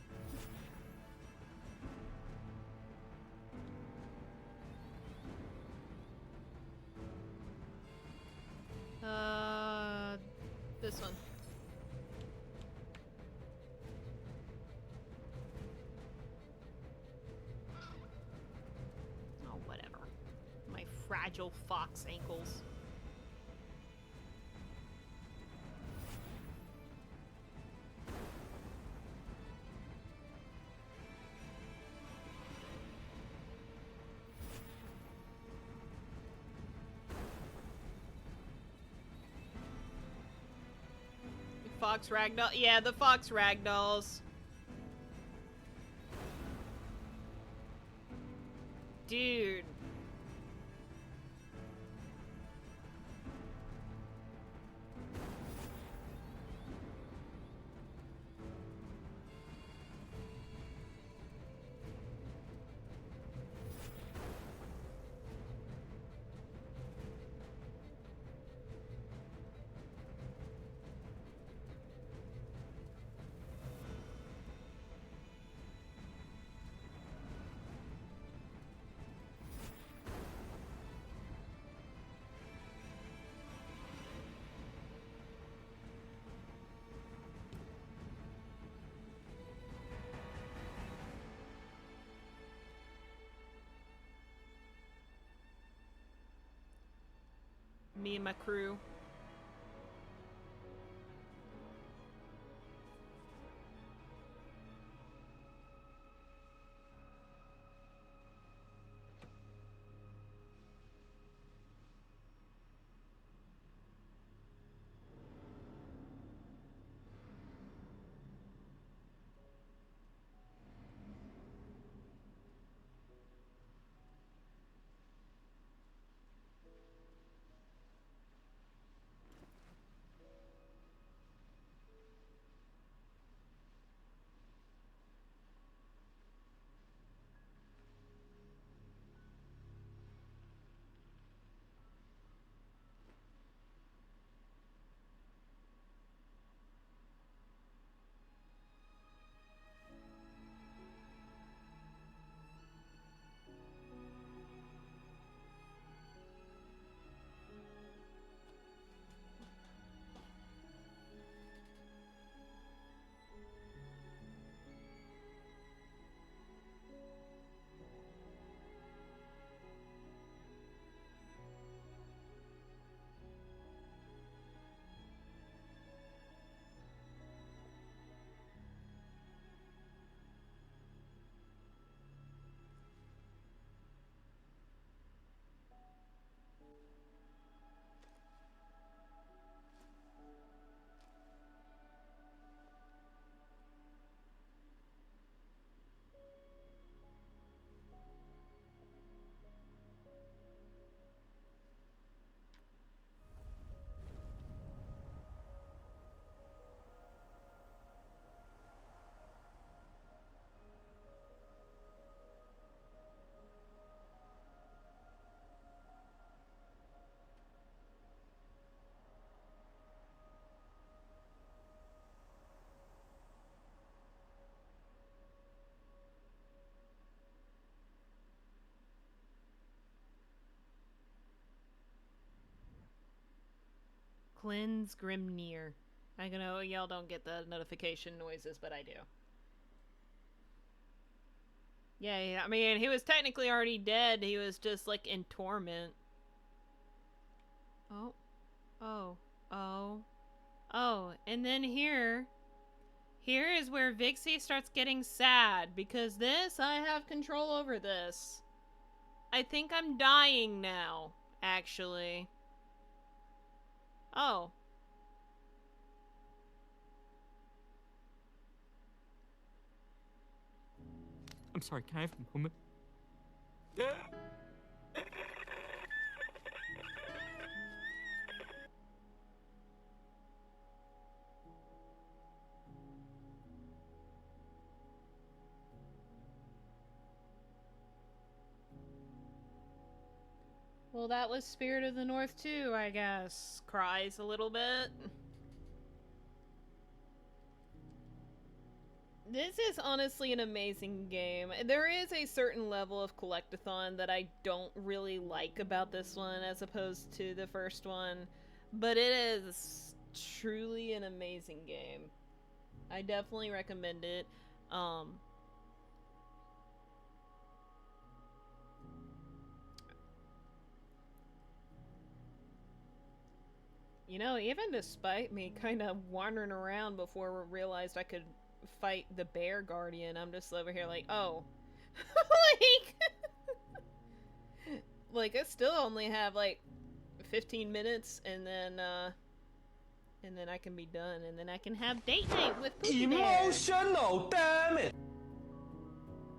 Speaker 2: This one. Oh, whatever. My fragile fox ankles. Fox ragdoll. Yeah, the fox ragdolls. Dude. Me and my crew. Cleanse Grimnir. I know y'all don't get the notification noises, but I do. Yeah, I mean, he was technically already dead. He was just, like, in torment. Oh. Oh. Oh. Oh. And then here is where Vixie starts getting sad, because this, I have control over this. I think I'm dying now, actually. Oh.
Speaker 10: I'm sorry, can I have a moment?
Speaker 2: Well, that was Spirit of the North too, I guess. Cries a little bit. This is honestly an amazing game. There is a certain level of collectathon that I don't really like about this one as opposed to the first one, but it is truly an amazing game. I definitely recommend it. You know, even despite me kind of wandering around before I realized I could fight the bear guardian, I'm just over here like, oh. like, I still only have, like, 15 minutes, and then I can be done, and then I can have date night with Pookie Bear.
Speaker 10: Emotional, damn it!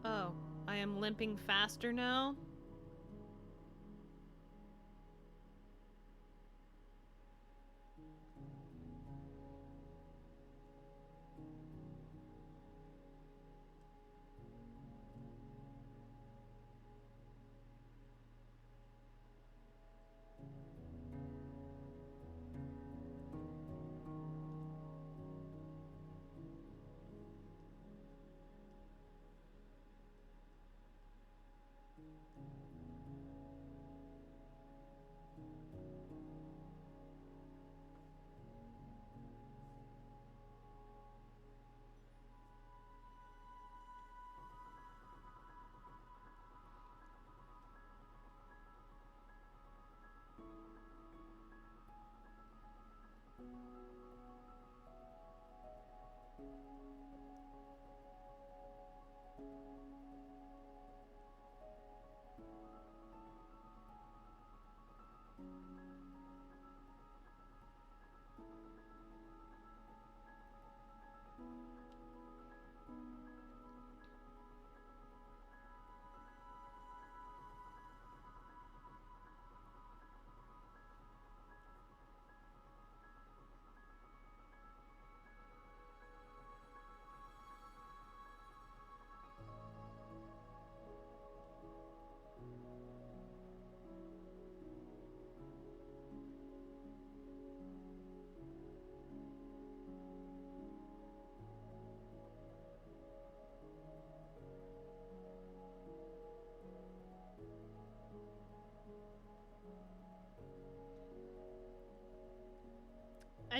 Speaker 2: Oh, I am limping faster now?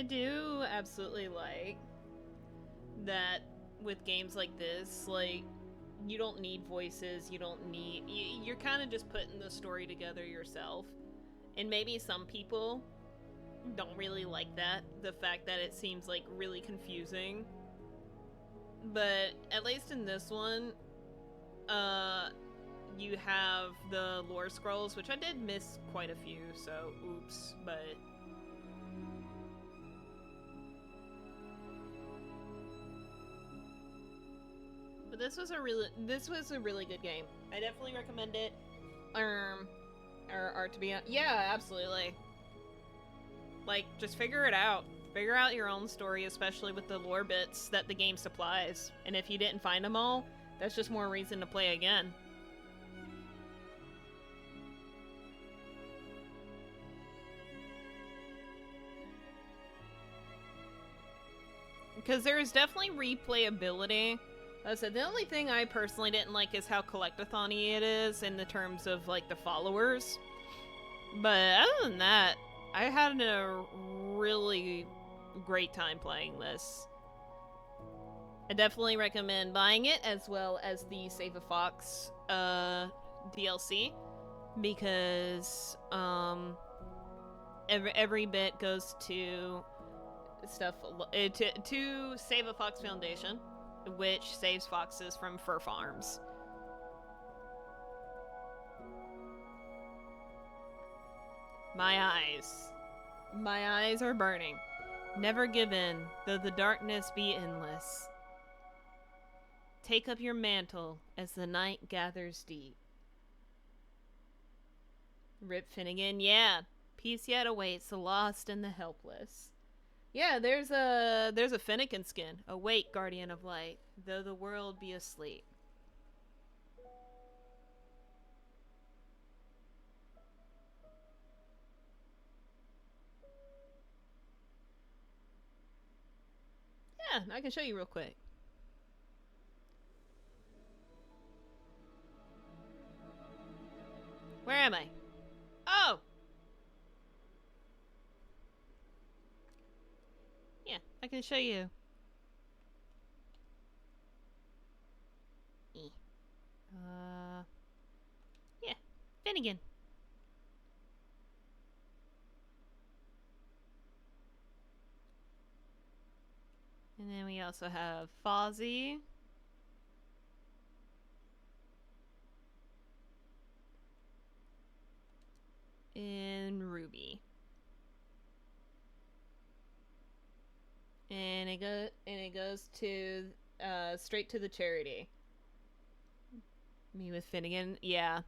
Speaker 2: I do absolutely like that with games like this, like, you don't need voices, you don't need... You're kind of just putting the story together yourself. And maybe some people don't really like that, the fact that it seems, like, really confusing. But at least in this one, you have the lore scrolls, which I did miss quite a few, so oops, but... But this was a really good game. I definitely recommend it. Or to be honest, yeah, absolutely. Like, just figure it out. Figure out your own story, especially with the lore bits that the game supplies. And if you didn't find them all, that's just more reason to play again. Because there is definitely replayability. Like I said, the only thing I personally didn't like is how collectathon-y it is in the terms of, like, the followers. But other than that, I had a really great time playing this. I definitely recommend buying it, as well as the Save a Fox DLC, because every bit goes to stuff to Save a Fox Foundation, which saves foxes from fur farms. My eyes are burning. Never give in, though the darkness be endless. Take up your mantle as the night gathers deep. Rip Finnegan, yeah. Peace yet awaits the lost and the helpless. Yeah, there's a Finnegan skin. Awake, Guardian of Light, though the world be asleep. Yeah, I can show you real quick. Where am I? Oh! Yeah, I can show you. Yeah, Finnegan. And then we also have Fozzie. And Ruby. And it goes to straight to the charity. Me with Finnegan. Yeah.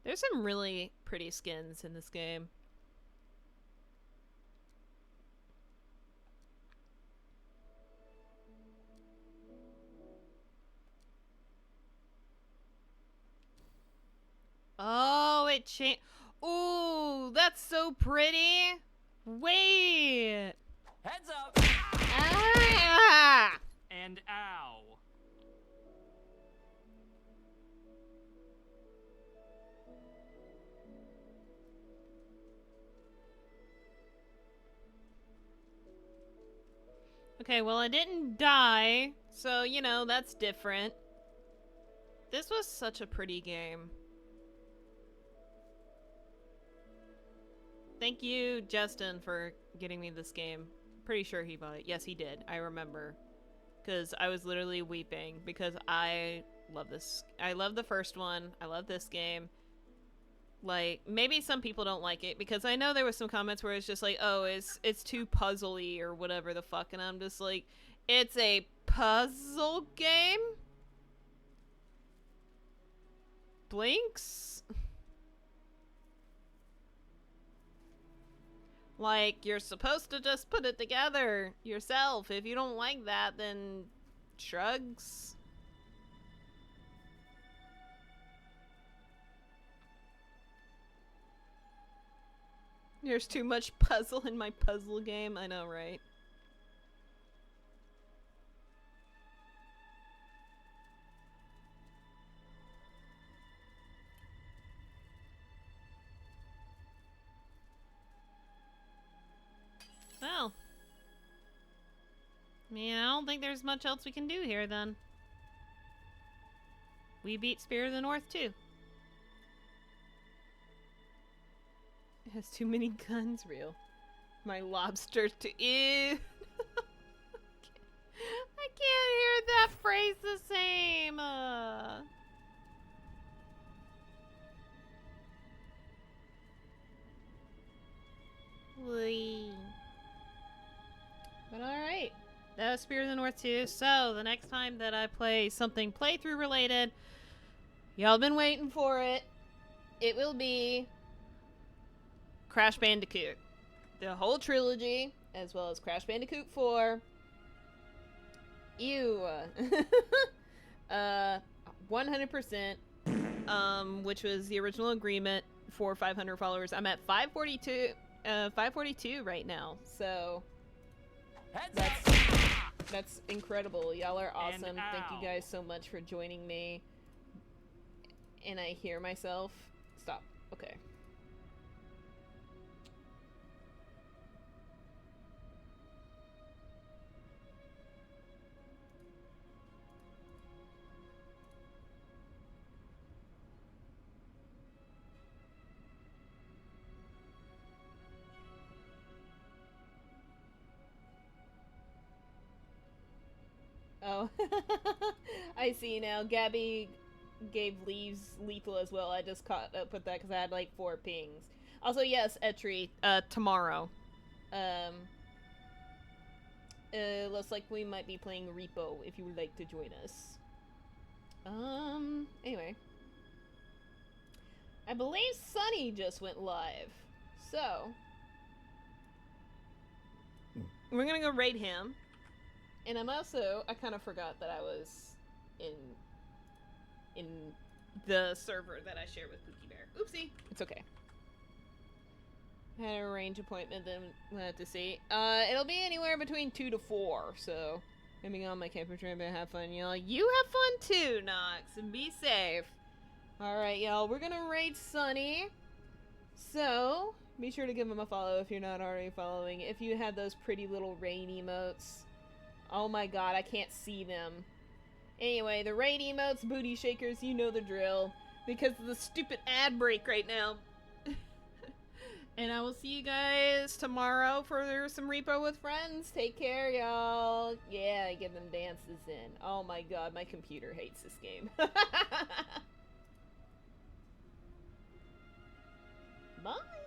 Speaker 2: There's some really pretty skins in this game. Oh, it changed. Ooh, that's so pretty. Wait.
Speaker 10: Heads up!
Speaker 2: Ah!
Speaker 10: And ow.
Speaker 2: Okay, well, I didn't die, so, you know, that's different. This was such a pretty game. Thank you, Justin, for getting me this game. Pretty sure he bought it. Yes, he did. I remember. Because I was literally weeping because I love this. I love the first one. I love this game. Like, maybe some people don't like it because I know there was some comments where it's just like, oh, it's too puzzly or whatever the fuck, and I'm just like, it's a puzzle game? Blinks? Like, you're supposed to just put it together yourself. If you don't like that, then shrugs. There's too much puzzle in my puzzle game. I know, right? Well, don't think there's much else we can do here then. We beat Spear of the North too. It has too many guns, real. My lobster to ew. I can't hear that phrase the same.
Speaker 9: Wee.
Speaker 2: But alright. That was Spear of the North 2. So, the next time that I play something playthrough related, y'all been waiting for it. It will be Crash Bandicoot. The whole trilogy, as well as Crash Bandicoot 4. Ew. 100%. Which was the original agreement for 500 followers. I'm at 542 right now. So that's incredible. Y'all are awesome. Thank you guys so much for joining me. And I hear myself. Stop. Okay. Oh, I see now. Gabby gave leaves lethal as well. I just caught up with that because I had like 4 pings. Also, yes, Etri, tomorrow. Looks like we might be playing Repo if you would like to join us. Anyway. I believe Sunny just went live. So, we're gonna go raid him. And I kind of forgot that I was in the server that I share with Pookie Bear. Oopsie. It's okay. I had an arrange appointment, then we'll have to see. It'll be anywhere between 2 to 4, so coming on my camper trip and have fun, y'all. You have fun too, Nox, and be safe. Alright, y'all, we're gonna raid Sunny. So, be sure to give him a follow if you're not already following. If you had those pretty little rain emotes. Oh my god, I can't see them. Anyway, the raid emotes, booty shakers, you know the drill. Because of the stupid ad break right now. And I will see you guys tomorrow for some Repo with Friends. Take care, y'all. Yeah, get them dances in. Oh my god, my computer hates this game. Bye!